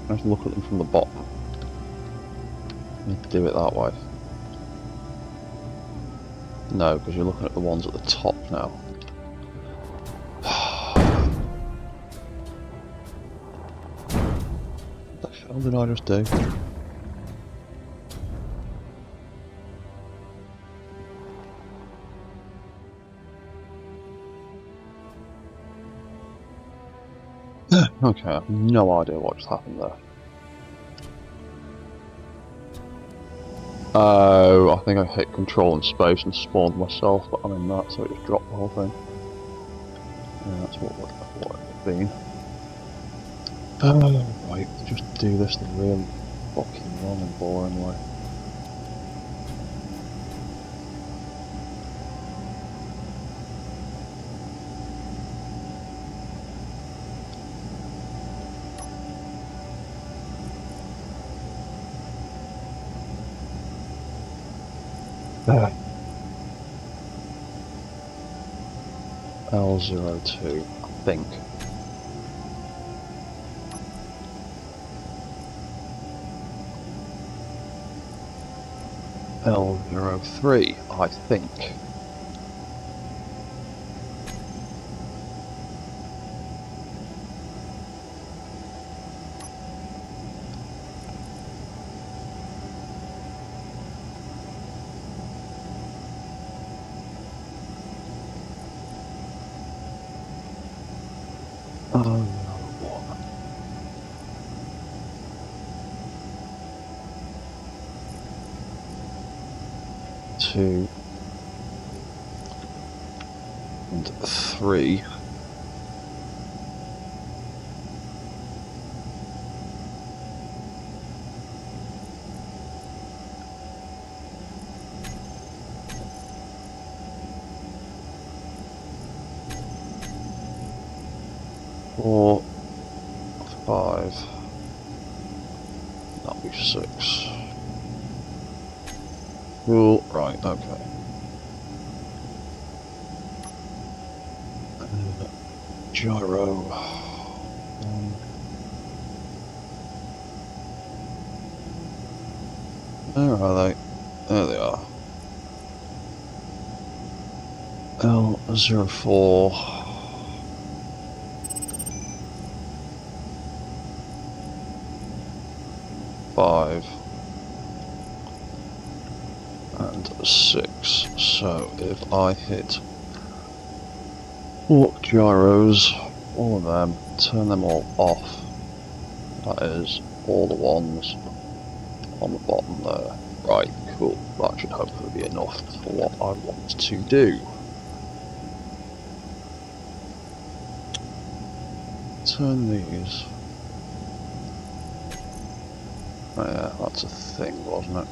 Speaker 1: Just look at them from the bottom. You do it that way. No, because you're looking at the ones at the top now. What the hell did I just do? Okay, I have no idea what just happened there. Oh, I think I hit control and space and spawned myself, but I'm in that, so it just dropped the whole thing. Yeah, that's what it would have been. Oh, right, just do this the really fucking long and boring way. L02, I think. L03, I think. Oh, 2 and 3. 4, 5. That'll be 6. Cool. Right. Okay. Gyro. Where are they? There they are. L04. 5 and 6. So if I hit walk gyros, all of them, turn them all off. That is all the ones on the bottom there. Right, cool. That should hopefully be enough for what I want to do. Turn these. Oh yeah, that's a thing, wasn't it?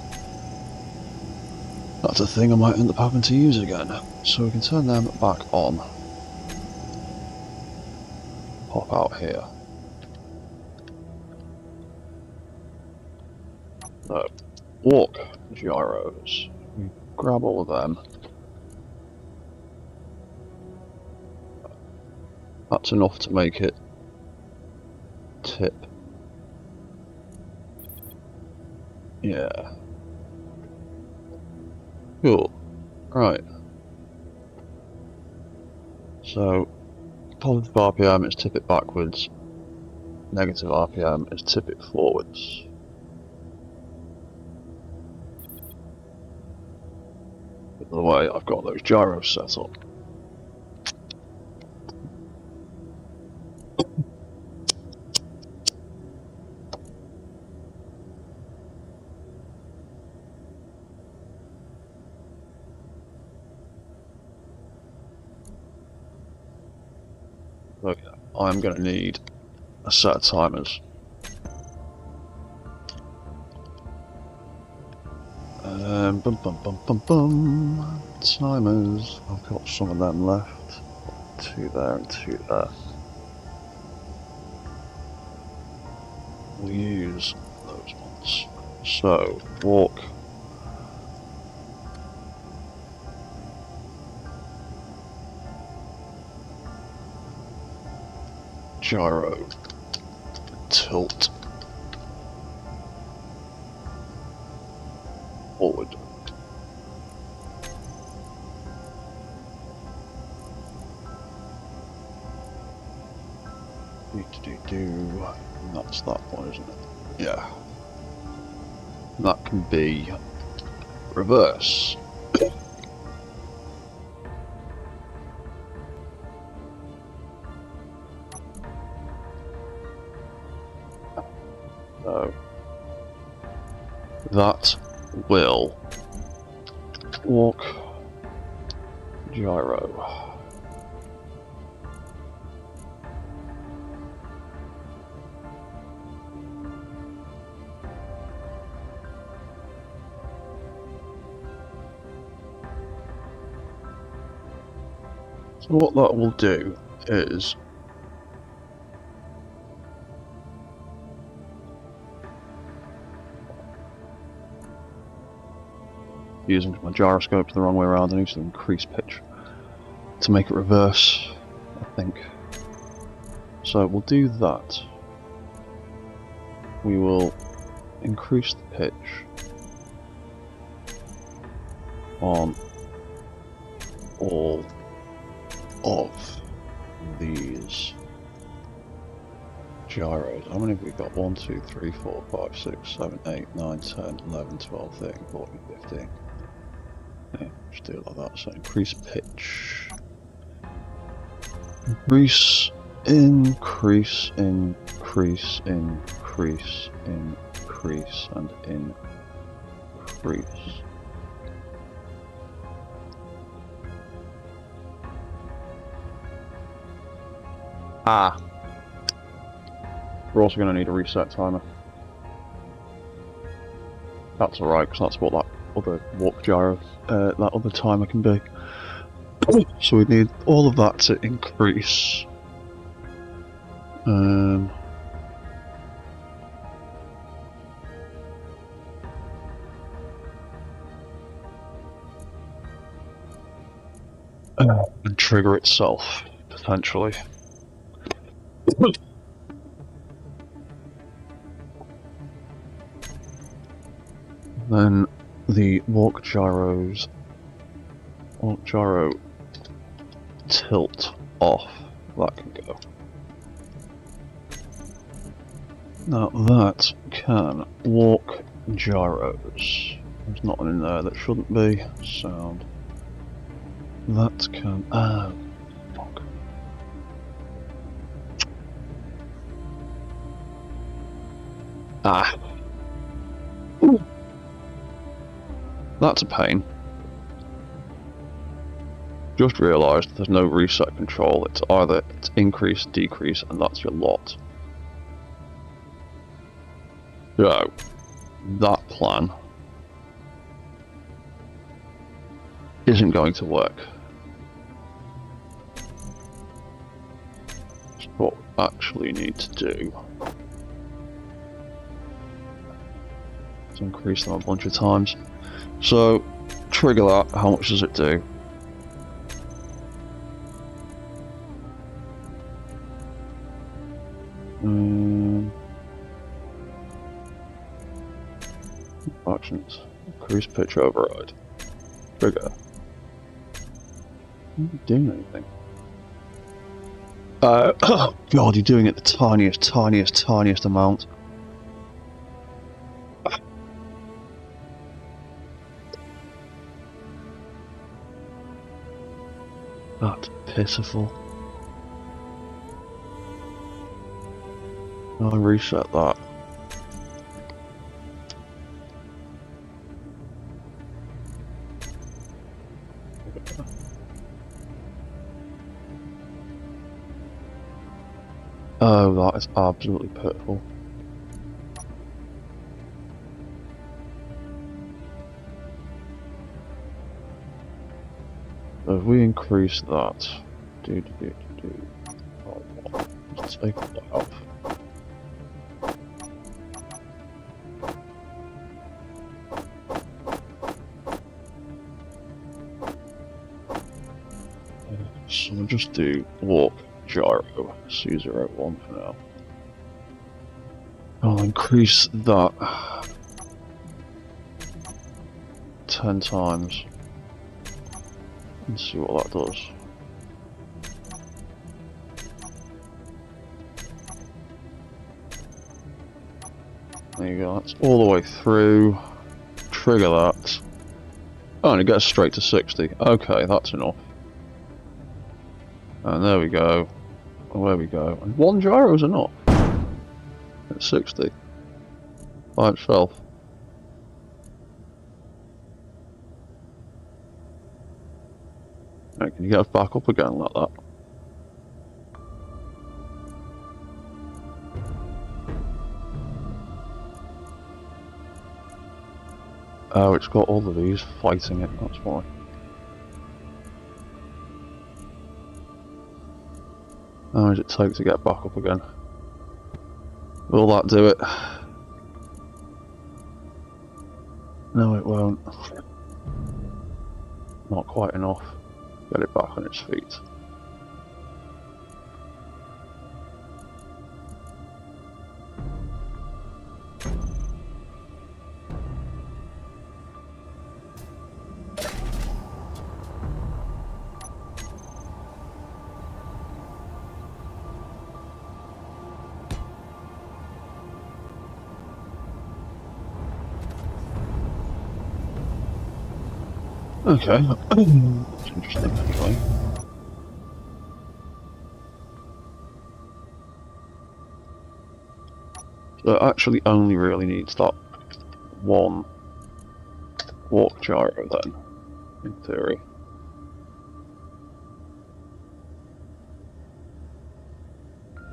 Speaker 1: That's a thing I might end up having to use again. So we can turn them back on. Pop out here. No. Walk gyros. We grab all of them. That's enough to make it tip. Yeah. Cool. Right. So, positive RPM is tip it backwards. Negative RPM is tip it forwards. By the way, I've got those gyros set up. So yeah, I'm going to need a set of timers. Bum bum bum bum bum. Timers. I've got some of them left. 2 there and 2 there. We'll use those ones. So, walk. Gyro. Tilt. Forward. Do. That's that one, isn't it? Yeah. That can be reverse. So that will walk gyro. So what that will do is using my gyroscope the wrong way around. I need to increase pitch to make it reverse, I think. So we'll do that. We will increase the pitch on all of these gyros. How many have we got? 1, 2, 3, 4, 5, 6, 7, 8, 9, 10, 11, 12, 13, 14, 15. Yeah, just do it like that. So increase pitch. Increase, increase, increase, increase, increase, and increase. Ah. We're also going to need a reset timer. That's alright, because that's what that other warp gyro, that other timer can be. So we need all of that to increase. Um, and trigger itself, potentially. Then the walk gyro tilt off, that can go. Now that can walk gyros. There's nothing in there that shouldn't be. Sound. That can. Fuck. Ah. Ooh. That's a pain. Just realised there's no reset control. It's either increase, decrease, and that's your lot. So, that plan isn't going to work. So what we actually need to do is increase them a bunch of times. So, trigger that. How much does it do? Actions. Increase pitch override. Trigger. Not doing anything. Oh god, you're doing it the tiniest amount. That's pitiful. I'll reset that. Oh, that is absolutely pitiful. So if we increase that, let's take that off. So we'll just do walk gyro C01 for now. I'll increase that 10 times and see what that does. There you go, that's all the way through. Trigger that. Oh, and it gets straight to 60. Okay, that's enough. And there we go. There we go. And one gyro's enough. At 60. By itself. Right, can you get us back up again like that? Oh, it's got all of these fighting it, that's why. How long does it take to get back up again? Will that do it? No, it won't. Not quite enough. Get it back on its feet. Okay, that's interesting anyway. So it actually only really needs that one walk gyro then, in theory.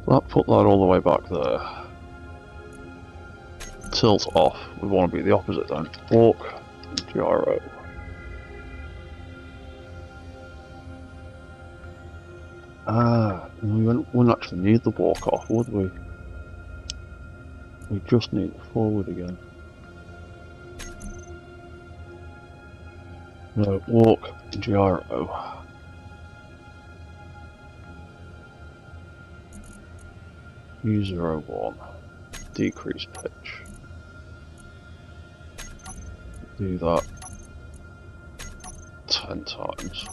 Speaker 1: So that put that all the way back there. Tilt off, we want to be the opposite then. Walk gyro. We wouldn't actually need the walk off, would we? We just need the forward again. No, walk, gyro. U01. Decrease pitch. Do that 10 times.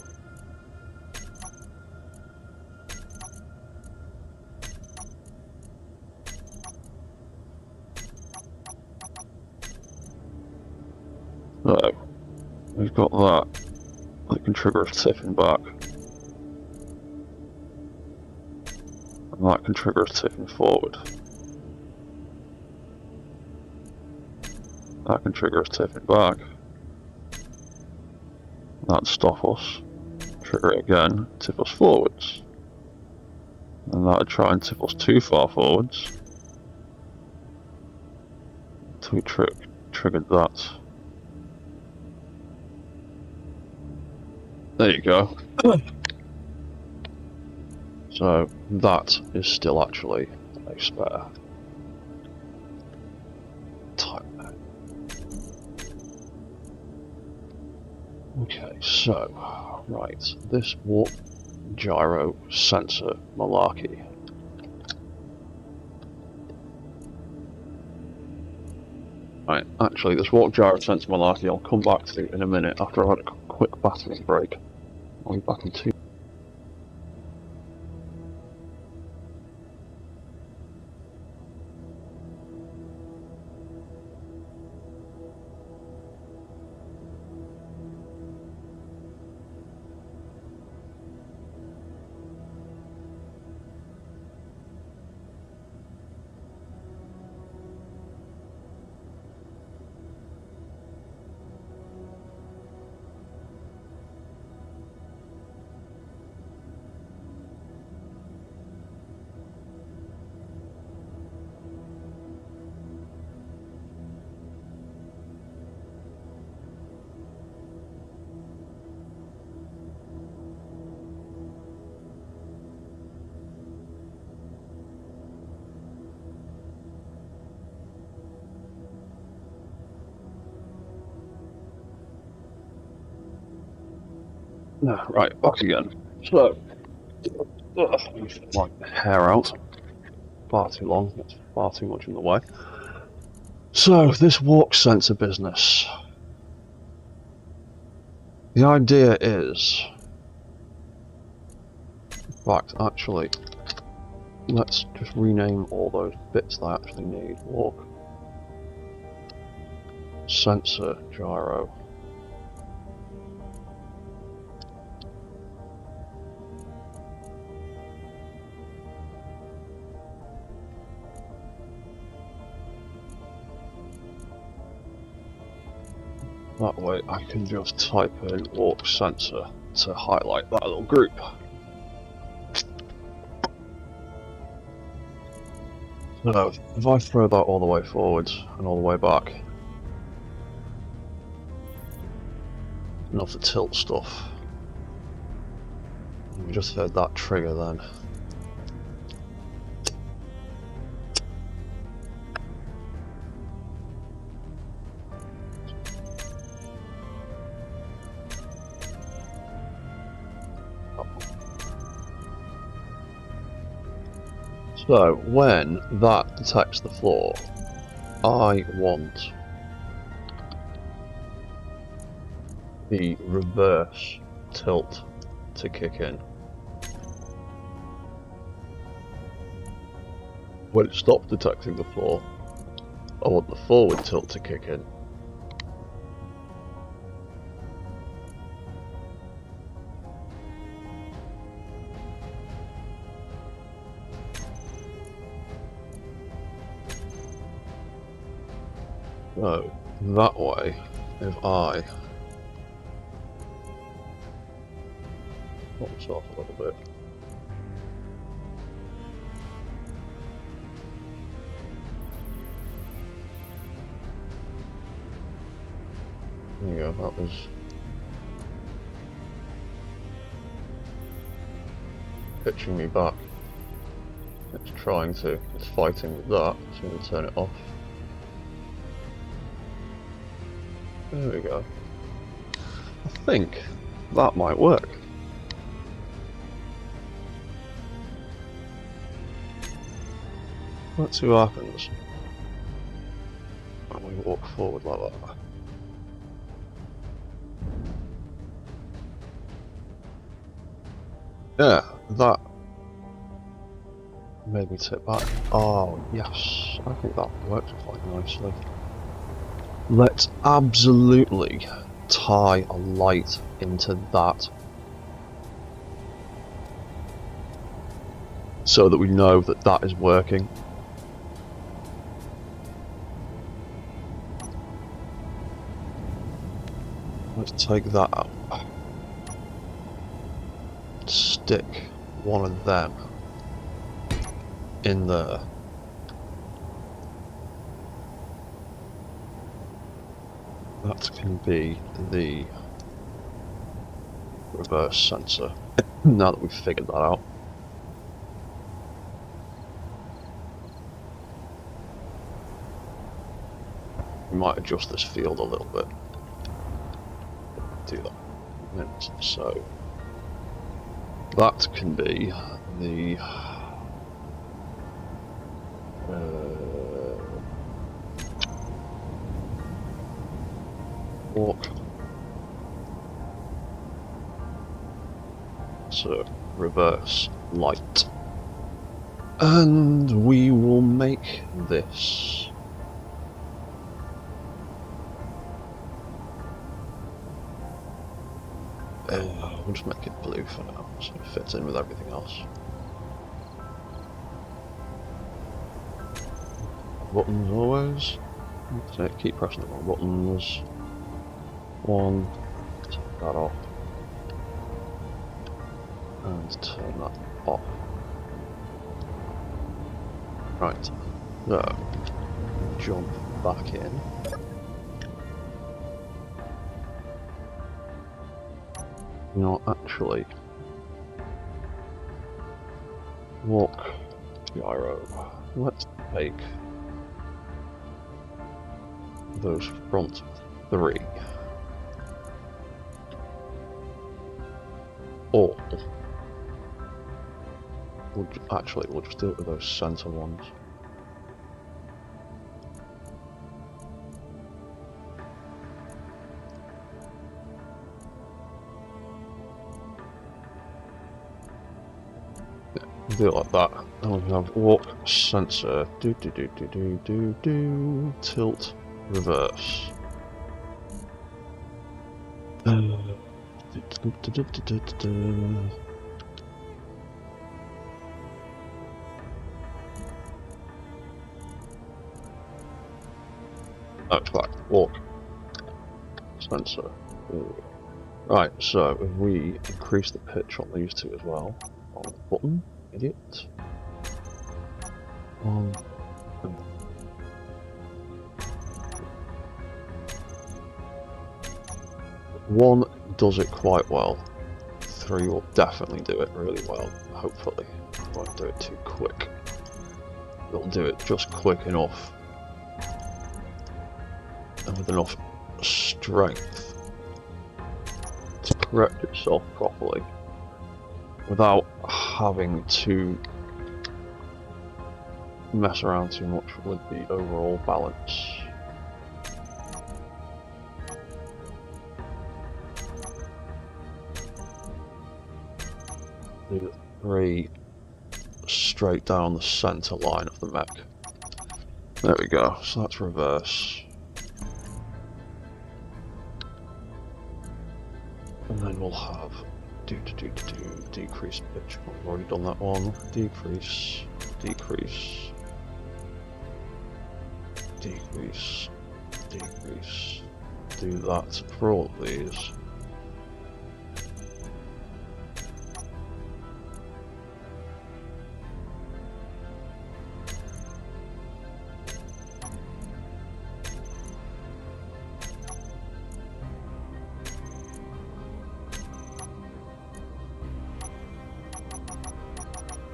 Speaker 1: So, we've got that. That can trigger us tipping back. And that can trigger us tipping forward. That can trigger us tipping back. That'd stop us. Trigger it again, tip us forwards. And that'd try and tip us too far forwards. Until we triggered that. There you go. So that is still actually a spare. Okay, so, right, this warp gyro sensor malarkey. Right, actually, this warp gyro sensor malarkey I'll come back to in a minute after I've had a quick bathroom break. I'll be back in 2. Right, back again. So, my hair out. Far too long, that's far too much in the way. So, this walk sensor business. The idea is... In fact, actually, let's just rename all those bits that I actually need. Walk. Sensor gyro. That way I can just type in walk sensor to highlight that little group. So if I throw that all the way forwards and all the way back, enough the tilt stuff. We just heard that trigger then. So when that detects the floor, I want the reverse tilt to kick in. When it stops detecting the floor, I want the forward tilt to kick in. So, that way, if I pop this off a little bit. There you go, that was... pitching me back. It's trying to. It's fighting with that, so I'm going to turn it off. There we go. I think that might work. Let's see what happens when we walk forward like that. Yeah, that made me tip back. Oh, yes, I think that worked quite nicely. Let's absolutely tie a light into that so that we know that that is working. Let's take that out. Stick one of them in there. That can be the reverse sensor. Now that we've figured that out. We might adjust this field a little bit. Do that. So that can be the walk. So reverse light. And we will make this we'll just make it blue for now, so it fits in with everything else. Buttons always. So keep pressing the wrong buttons. One, take that off, and turn that off. Right, so jump back in. No, actually, walk gyro. Let's take those front three. Or we'll just do it with those center ones. Do it like that, and we have walk, sensor, tilt, reverse. That's right, walk, sensor. Right, so if we increase the pitch on these two as well, on the button. Idiot. One does it quite well. Three will definitely do it really well, hopefully. Won't do it too quick. It'll do it just quick enough and with enough strength to correct itself properly without having to mess around too much with the overall balance. Leave it three straight down the centre line of the mech. There we go, so that's reverse. And then we'll have decrease pitch. I've already done that one. Decrease, decrease, decrease, decrease. Do that for all of these.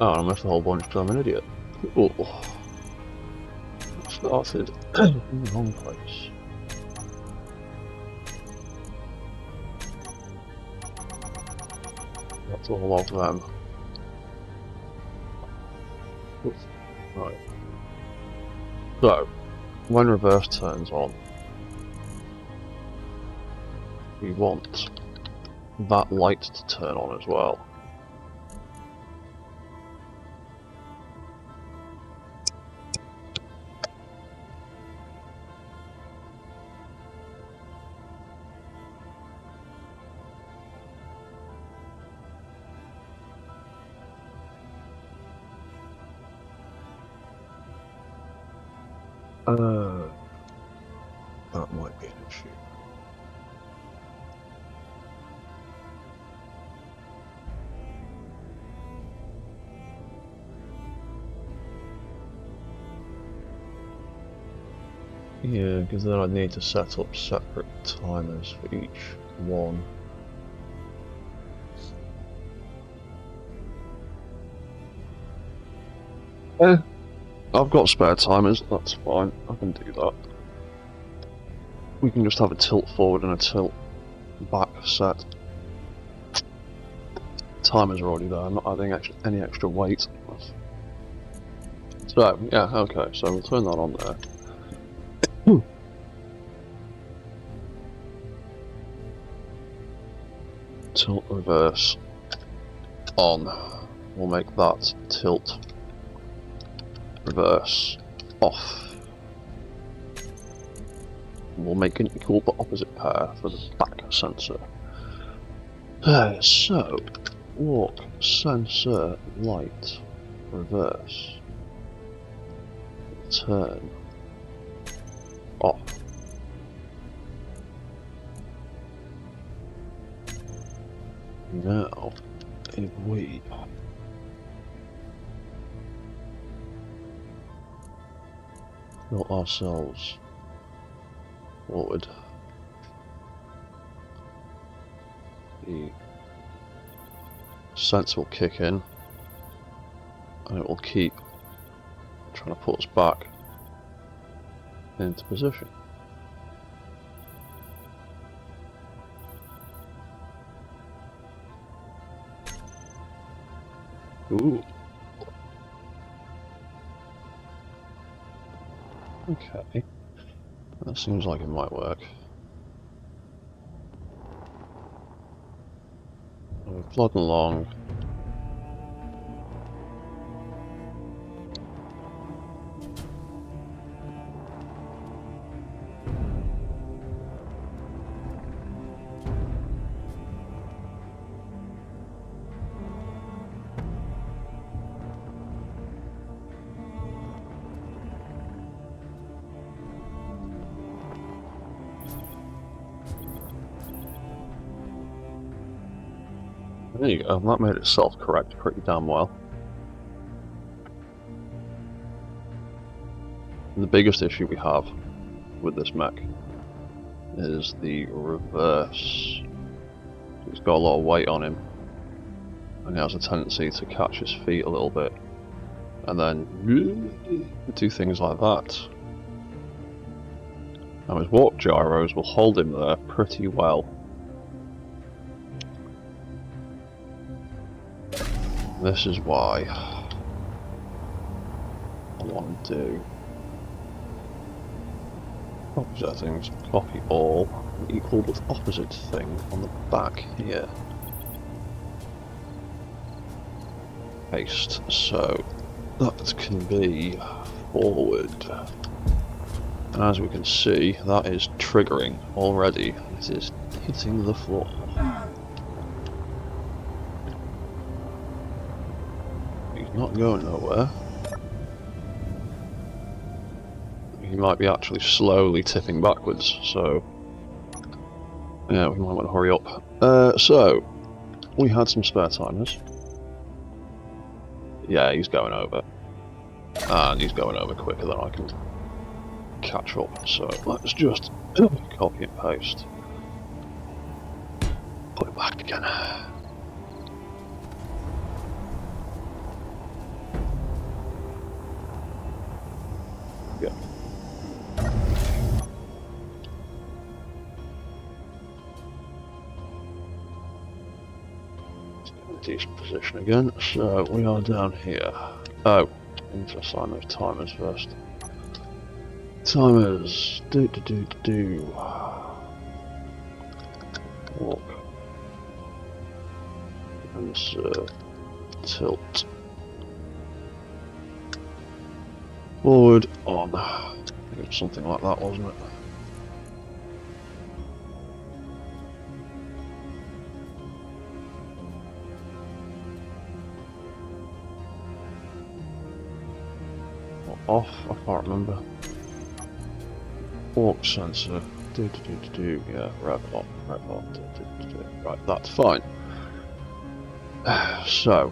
Speaker 1: Oh, I missed a whole bunch because I'm an idiot. Oh. Started in the wrong place. That's all of them. Oops. Right. So, when reverse turns on, we want that light to turn on as well. That might be an issue. Yeah, because then I'd need to set up separate timers for each one. I've got spare timers, that's fine, I can do that. We can just have a tilt forward and a tilt back set. Timers are already there, I'm not adding any extra weight. So, yeah, okay, so we'll turn that on there. Tilt reverse on. We'll make that tilt reverse off. We'll make an equal but opposite pair for the back sensor. So, walk, sensor, light, reverse, turn, off. Now, if we tilt ourselves forward, the sense will kick in and it will keep trying to put us back into position. Ooh. Okay. That seems like it might work. We're plodding along. There you go, that made it self-correct pretty damn well. And the biggest issue we have with this mech is the reverse. He's got a lot of weight on him, and he has a tendency to catch his feet a little bit, and then do things like that. Now his warp gyros will hold him there pretty well. This is why I want to do copy settings, copy all, equal with opposite thing on the back here. Paste, so that can be forward. And as we can see, that is triggering already. It is hitting the floor. Not going nowhere. He might be actually slowly tipping backwards, so yeah, we might want to hurry up. So we had some spare timers. Yeah, he's going over, and he's going over quicker than I can catch up. So let's just copy and paste, put it back again. decent position again. So we are down here. Oh, I need to assign those timers first. Timers. Walk. And tilt. Forward on. I think it was something like that, wasn't it? Off, I can't remember. Walk sensor. Yeah, rev on. Right, that's fine. So.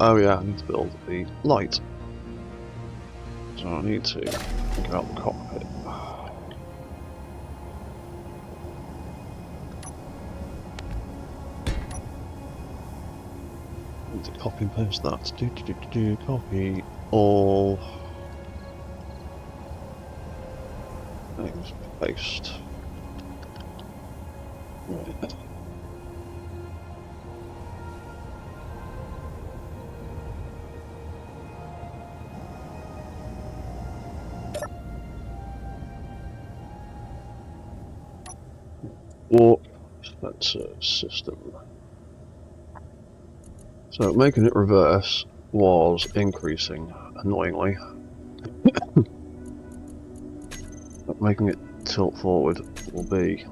Speaker 1: Oh yeah, I need to build the light. So I need to figure out the cockpit. I need to copy and paste that. Copy all things, paste. Right. Warp sensor system. So making it reverse was increasing, annoyingly. But making it tilt forward will be.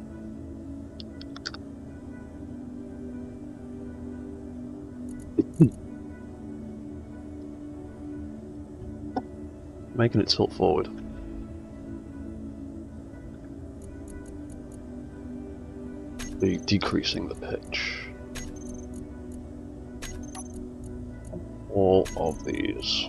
Speaker 1: Making it tilt forward. Be decreasing the pitch. All of these.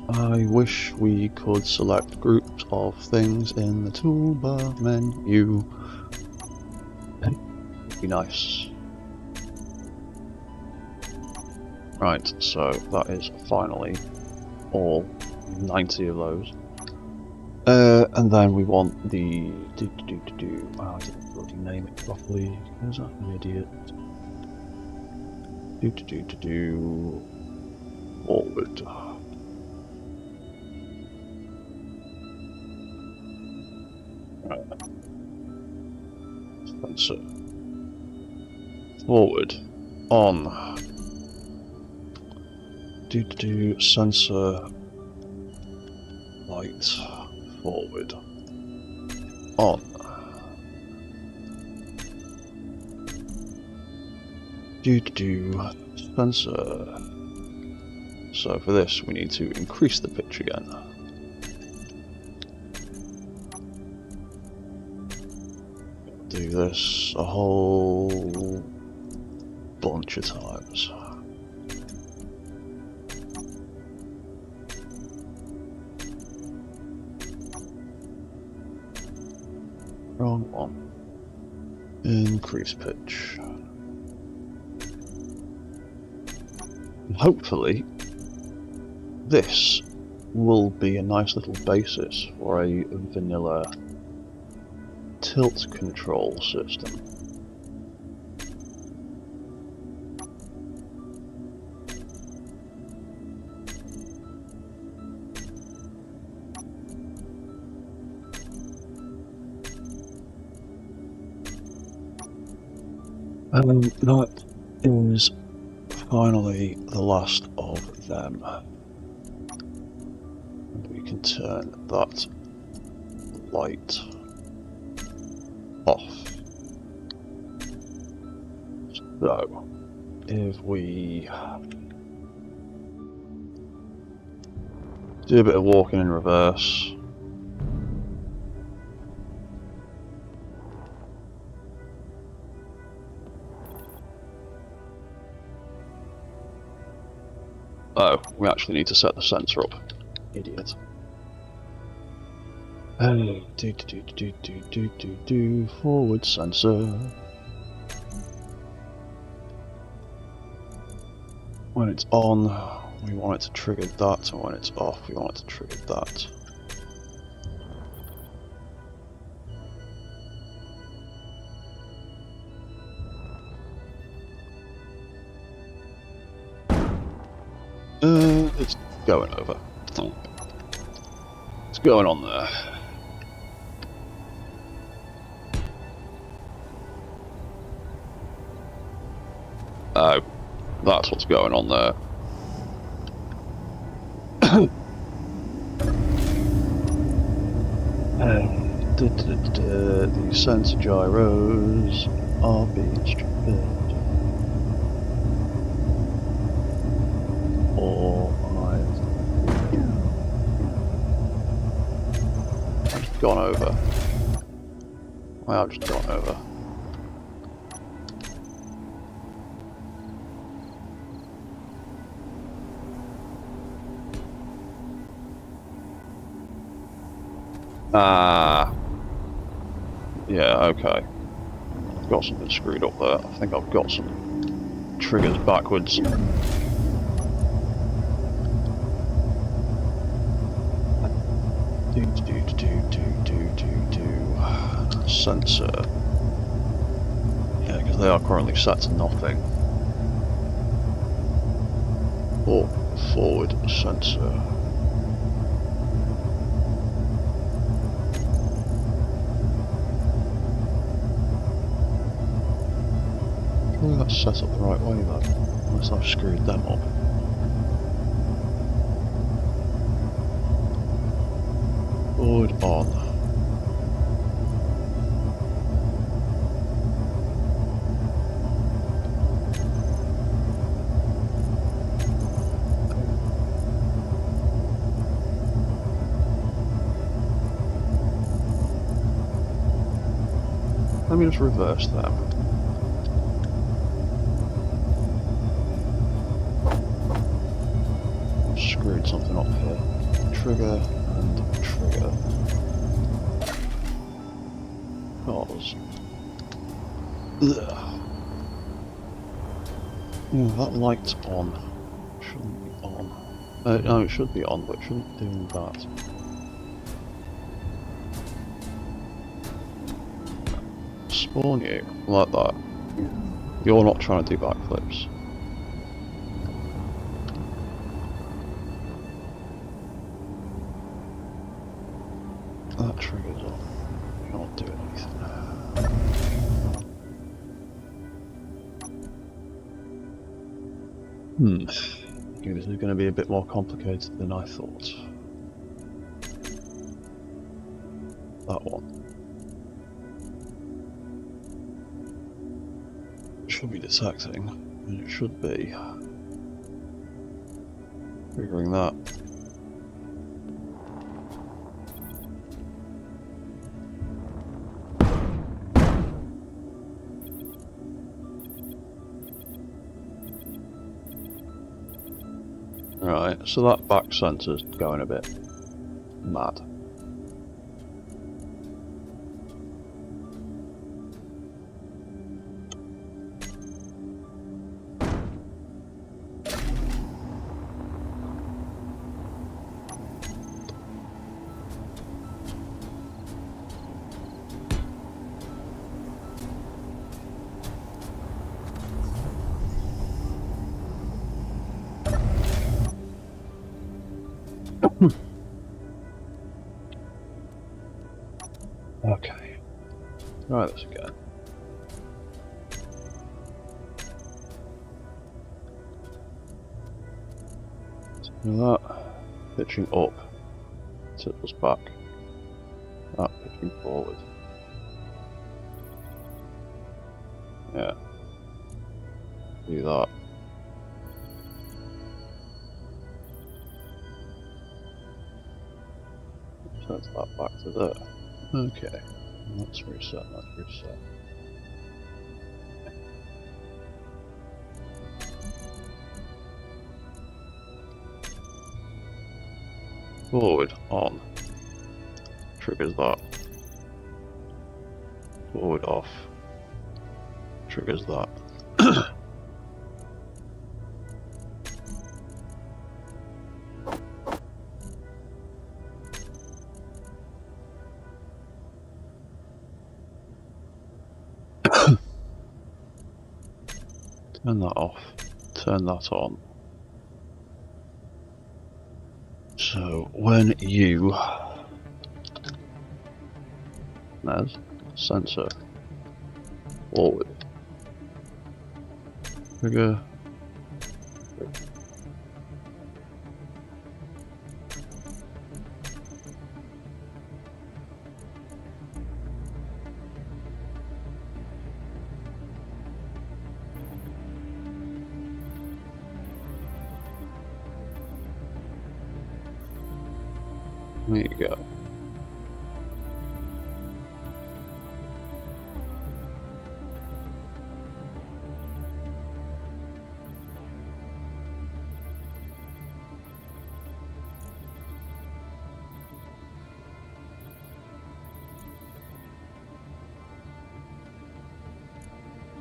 Speaker 1: I wish we could select groups of things in the toolbar menu. It'd be nice. Right, so that is finally all 90 of those. And then we want the I didn't bloody name it properly because I'm an idiot. Forward. Right. Sensor. Forward. On. Sensor. Light. Forward. On. Sensor. So for this we need to increase the pitch again. Do this a whole bunch of times. Wrong one. Increase pitch. And hopefully this will be a nice little basis for a vanilla tilt control system. That is finally the last of them. And we can turn that light off. So, if we do a bit of walking in reverse, Oh, we actually need to set the sensor up. Idiot. Forward sensor. When it's on, we want it to trigger that, and when it's off, we want it to trigger that. It's going over. It's going on there. Oh, that's what's going on there. The sensor gyros are being stupid. I've just gone over. I've just gone over. Ah. Yeah, okay. I've got something screwed up there. I think I've got some triggers backwards. Sensor. Yeah, because they are currently set to nothing. Or forward sensor. Surely that's set up the right way though, unless I've screwed them up. Forward on. Let me just reverse them. I've screwed something up here. Trigger and trigger. Cause. Yeah, that light's on. Shouldn't be on. No, it should be on, but it shouldn't be doing that. Spawn you like that. You're not trying to do backflips. That triggers off. You're not doing anything. Okay, this is going to be a bit more complicated than I thought. That one. Should be detecting, and it should be triggering that. Right, so that back sensor's going a bit mad. Okay, try this again. So that pitching up, tipples back. That pitching forward. Yeah. Do that. Set that back to there. Okay. Let's reset, let's reset. Forward, on. Triggers that. Forward, off. Triggers that. Turn that off. Turn that on. So when you there's sensor forward trigger there you go.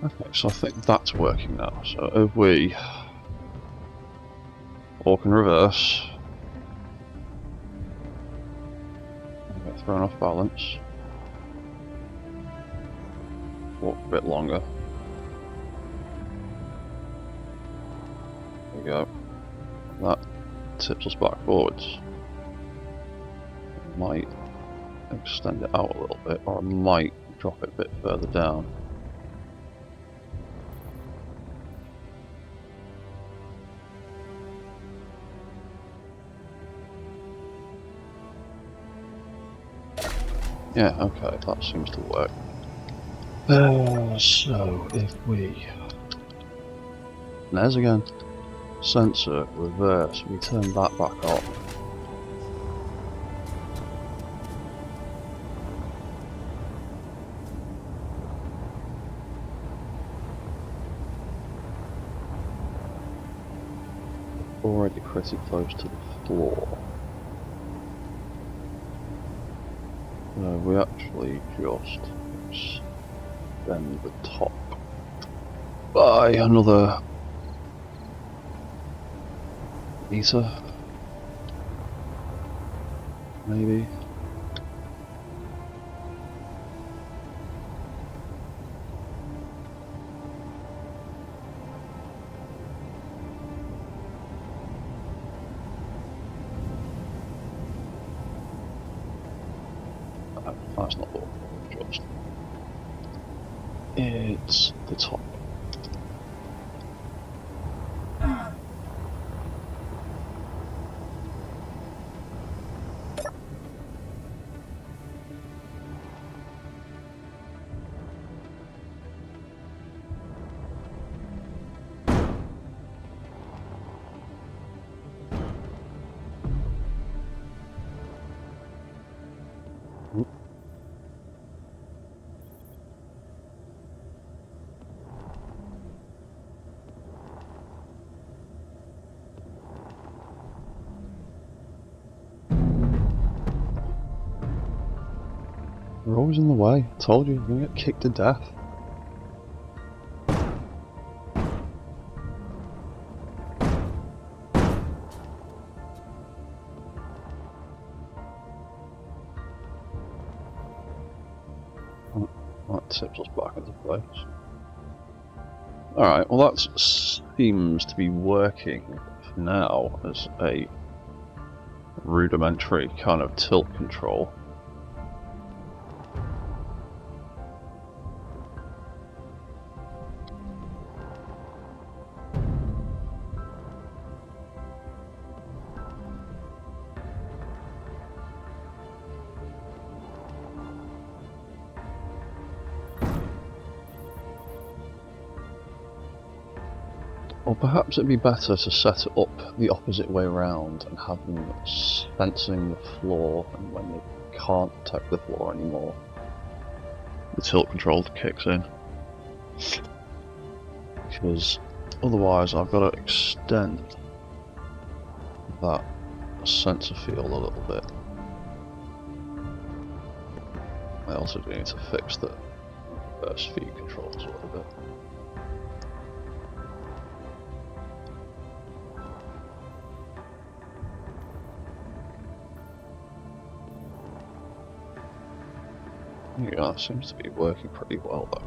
Speaker 1: Okay, so I think that's working now. So if we walk in reverse, get thrown off balance, walk a bit longer. There we go. That tips us back forwards. I might extend it out a little bit, or I might drop it a bit further down. Yeah, okay, that seems to work. So if we... There's again. Sensor, reverse, we turn that back on. Already pretty close to the floor. No, we actually just extend the top by another meter, maybe. That's not what we're just. It's the top. We're always in the way. I told you, you're gonna get kicked to death. That tips us back into place. Alright, well that seems to be working for now as a rudimentary kind of tilt control. Or perhaps it'd be better to set it up the opposite way around and have them sensing the floor, and when they can't detect the floor anymore, the tilt control kicks in. Because otherwise I've got to extend that sensor field a little bit. I also do need to fix the speed controls a little bit. Yeah, that seems to be working pretty well though.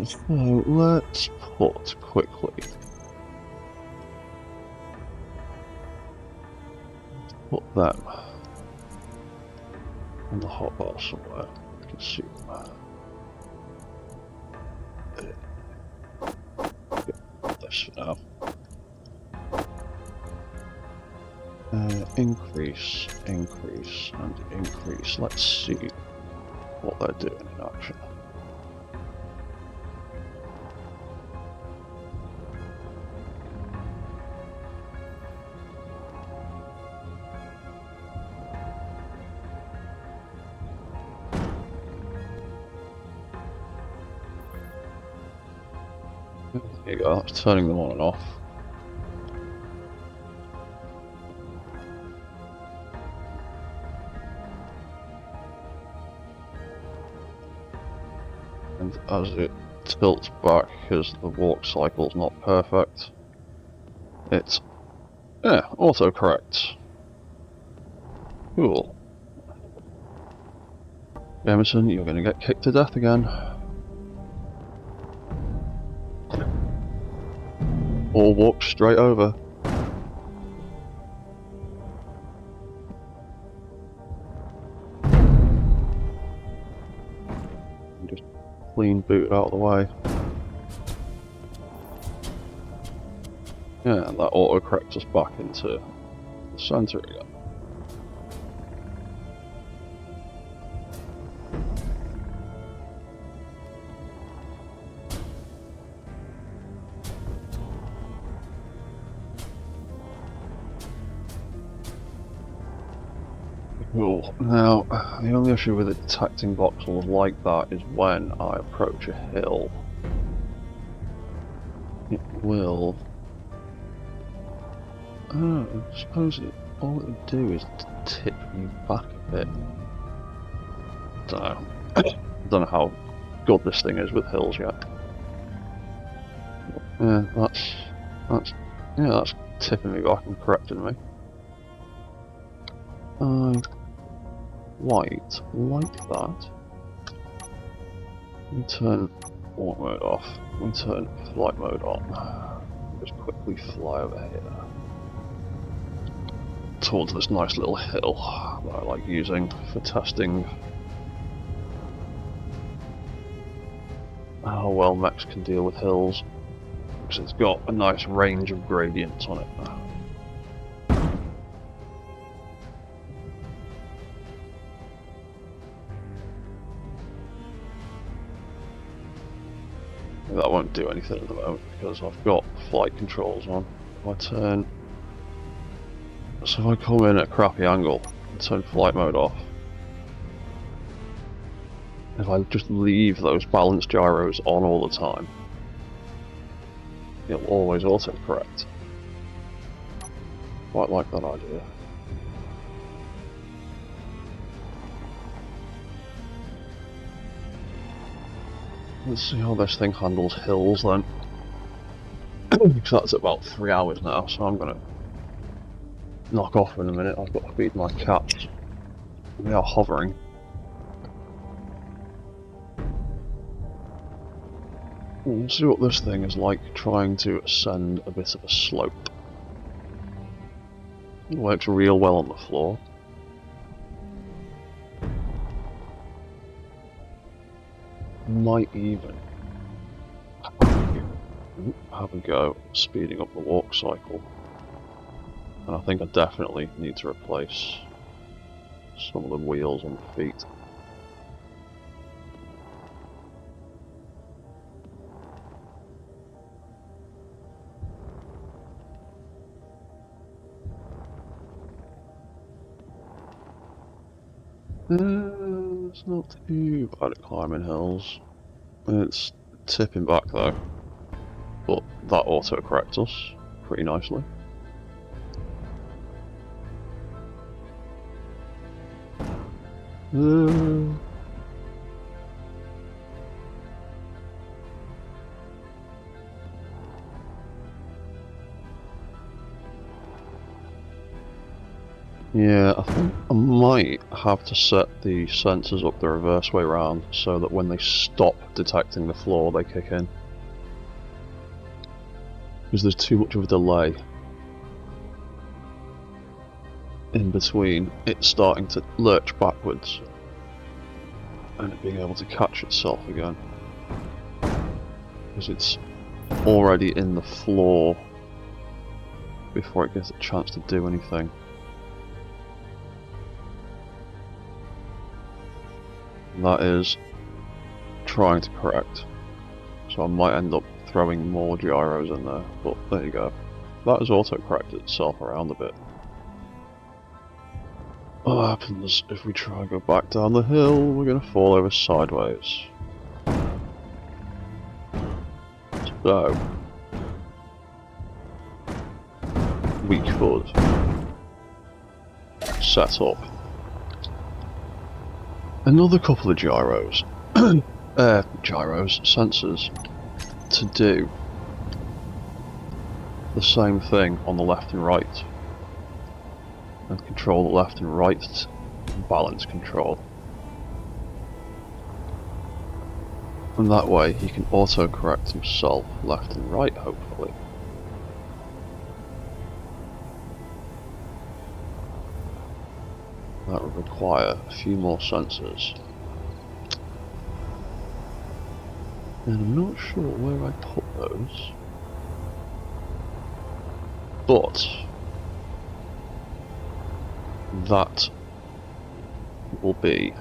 Speaker 1: So let's put quickly. Put them on the hotbar somewhere. I can see this for now. Increase, increase, and increase. Let's see what they're doing in action. There you go, that's turning them on and off. And as it tilts back because the walk cycle's not perfect, it's auto-corrects. Cool. Emerson, you're going to get kicked to death again. Or walk straight over. And just clean boot out of the way. Yeah, and that auto-corrects us back into the centre again. Cool. Now, the only issue with it detecting voxels like that is when I approach a hill. It will... I suppose all it would do is tip me back a bit. Don't know. Don't know how good this thing is with hills yet. Yeah, that's tipping me back and correcting me. Light like that. We turn walk mode off. We turn flight mode on. Just quickly fly over here towards this nice little hill that I like using for testing how well mechs can deal with hills, because it's got a nice range of gradients on it. That won't do anything at the moment because I've got flight controls on. If I turn, so if I come in at a crappy angle and turn flight mode off, if I just leave those balance gyros on all the time, it'll always auto-correct. Quite like that idea. Let's see how this thing handles hills then. Because that's about 3 hours now, so I'm gonna knock off in a minute. I've got to feed my cats. They are hovering. Let's see what this thing is like trying to ascend a bit of a slope. It works real well on the floor. Might even have a go speeding up the walk cycle. And I think I definitely need to replace some of the wheels on the feet. It's not too bad at climbing hills. It's tipping back though, but that auto-corrects us pretty nicely. Yeah, I think I might have to set the sensors up the reverse way around so that when they stop detecting the floor, they kick in. Because there's too much of a delay in between it starting to lurch backwards and it being able to catch itself again. Because it's already in the floor before it gets a chance to do anything. That is trying to correct. So I might end up throwing more gyros in there, but there you go. That has auto-corrected itself around a bit. What happens if we try and go back down the hill? We're going to fall over sideways. So, we could set up another couple of gyros, sensors, to do the same thing on the left and right, and control the left and right balance control. And that way he can auto-correct himself left and right, hopefully. That would require a few more sensors. And I'm not sure where I put those. But that will be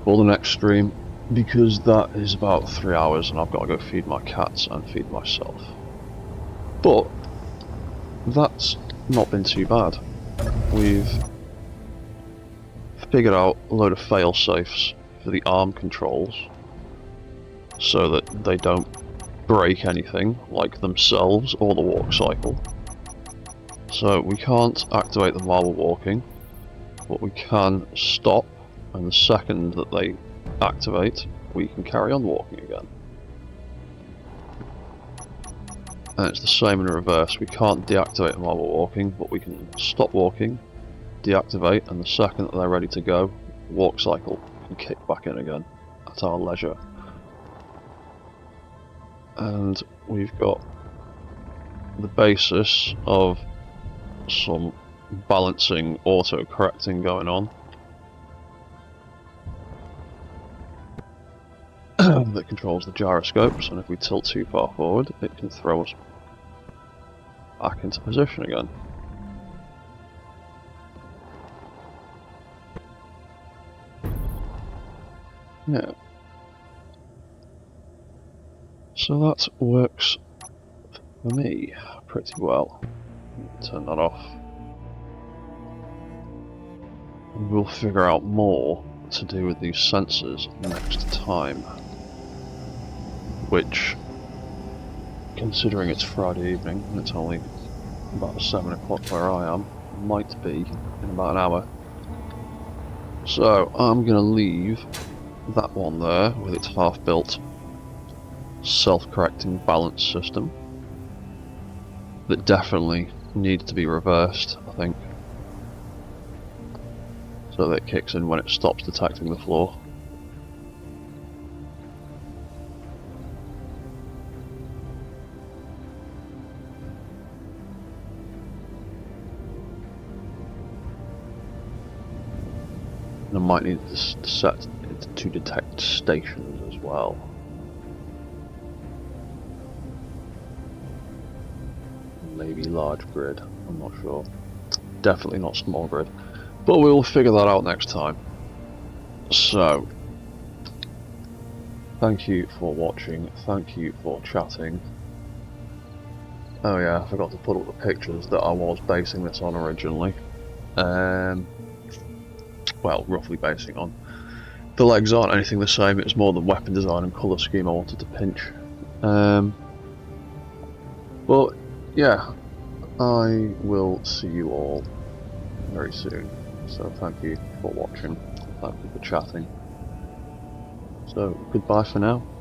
Speaker 1: for the next stream, because that is about 3 hours and I've got to go feed my cats and feed myself. But that's not been too bad. We've figured out a load of fail-safes for the arm controls so that they don't break anything, like themselves or the walk cycle. So we can't activate them while we're walking, but we can stop, and the second that they activate, we can carry on walking again. And it's the same in reverse. We can't deactivate them while we're walking, but we can stop walking, deactivate, and the second that they're ready to go, walk cycle can kick back in again at our leisure. And we've got the basis of some balancing auto-correcting going on that controls the gyroscopes, and if we tilt too far forward it can throw us back into position again. Yeah. So that works for me pretty well. Turn that off. And we'll figure out more to do with these sensors next time. Which, considering it's Friday evening and it's only about 7 o'clock where I am, might be in about an hour. So I'm going to leave that one there with its half-built self-correcting balance system that definitely needs to be reversed, I think, so that it kicks in when it stops detecting the floor. And I might need to set it to detect stations as well. Maybe large grid, I'm not sure. Definitely not small grid. But we'll figure that out next time. So, thank you for watching, thank you for chatting. Oh yeah, I forgot to put up the pictures that I was basing this on originally. well, roughly basing on. The legs aren't anything the same, it's more the weapon design and colour scheme I wanted to pinch. But yeah, I will see you all very soon. So thank you for watching, thank you for chatting. So goodbye for now.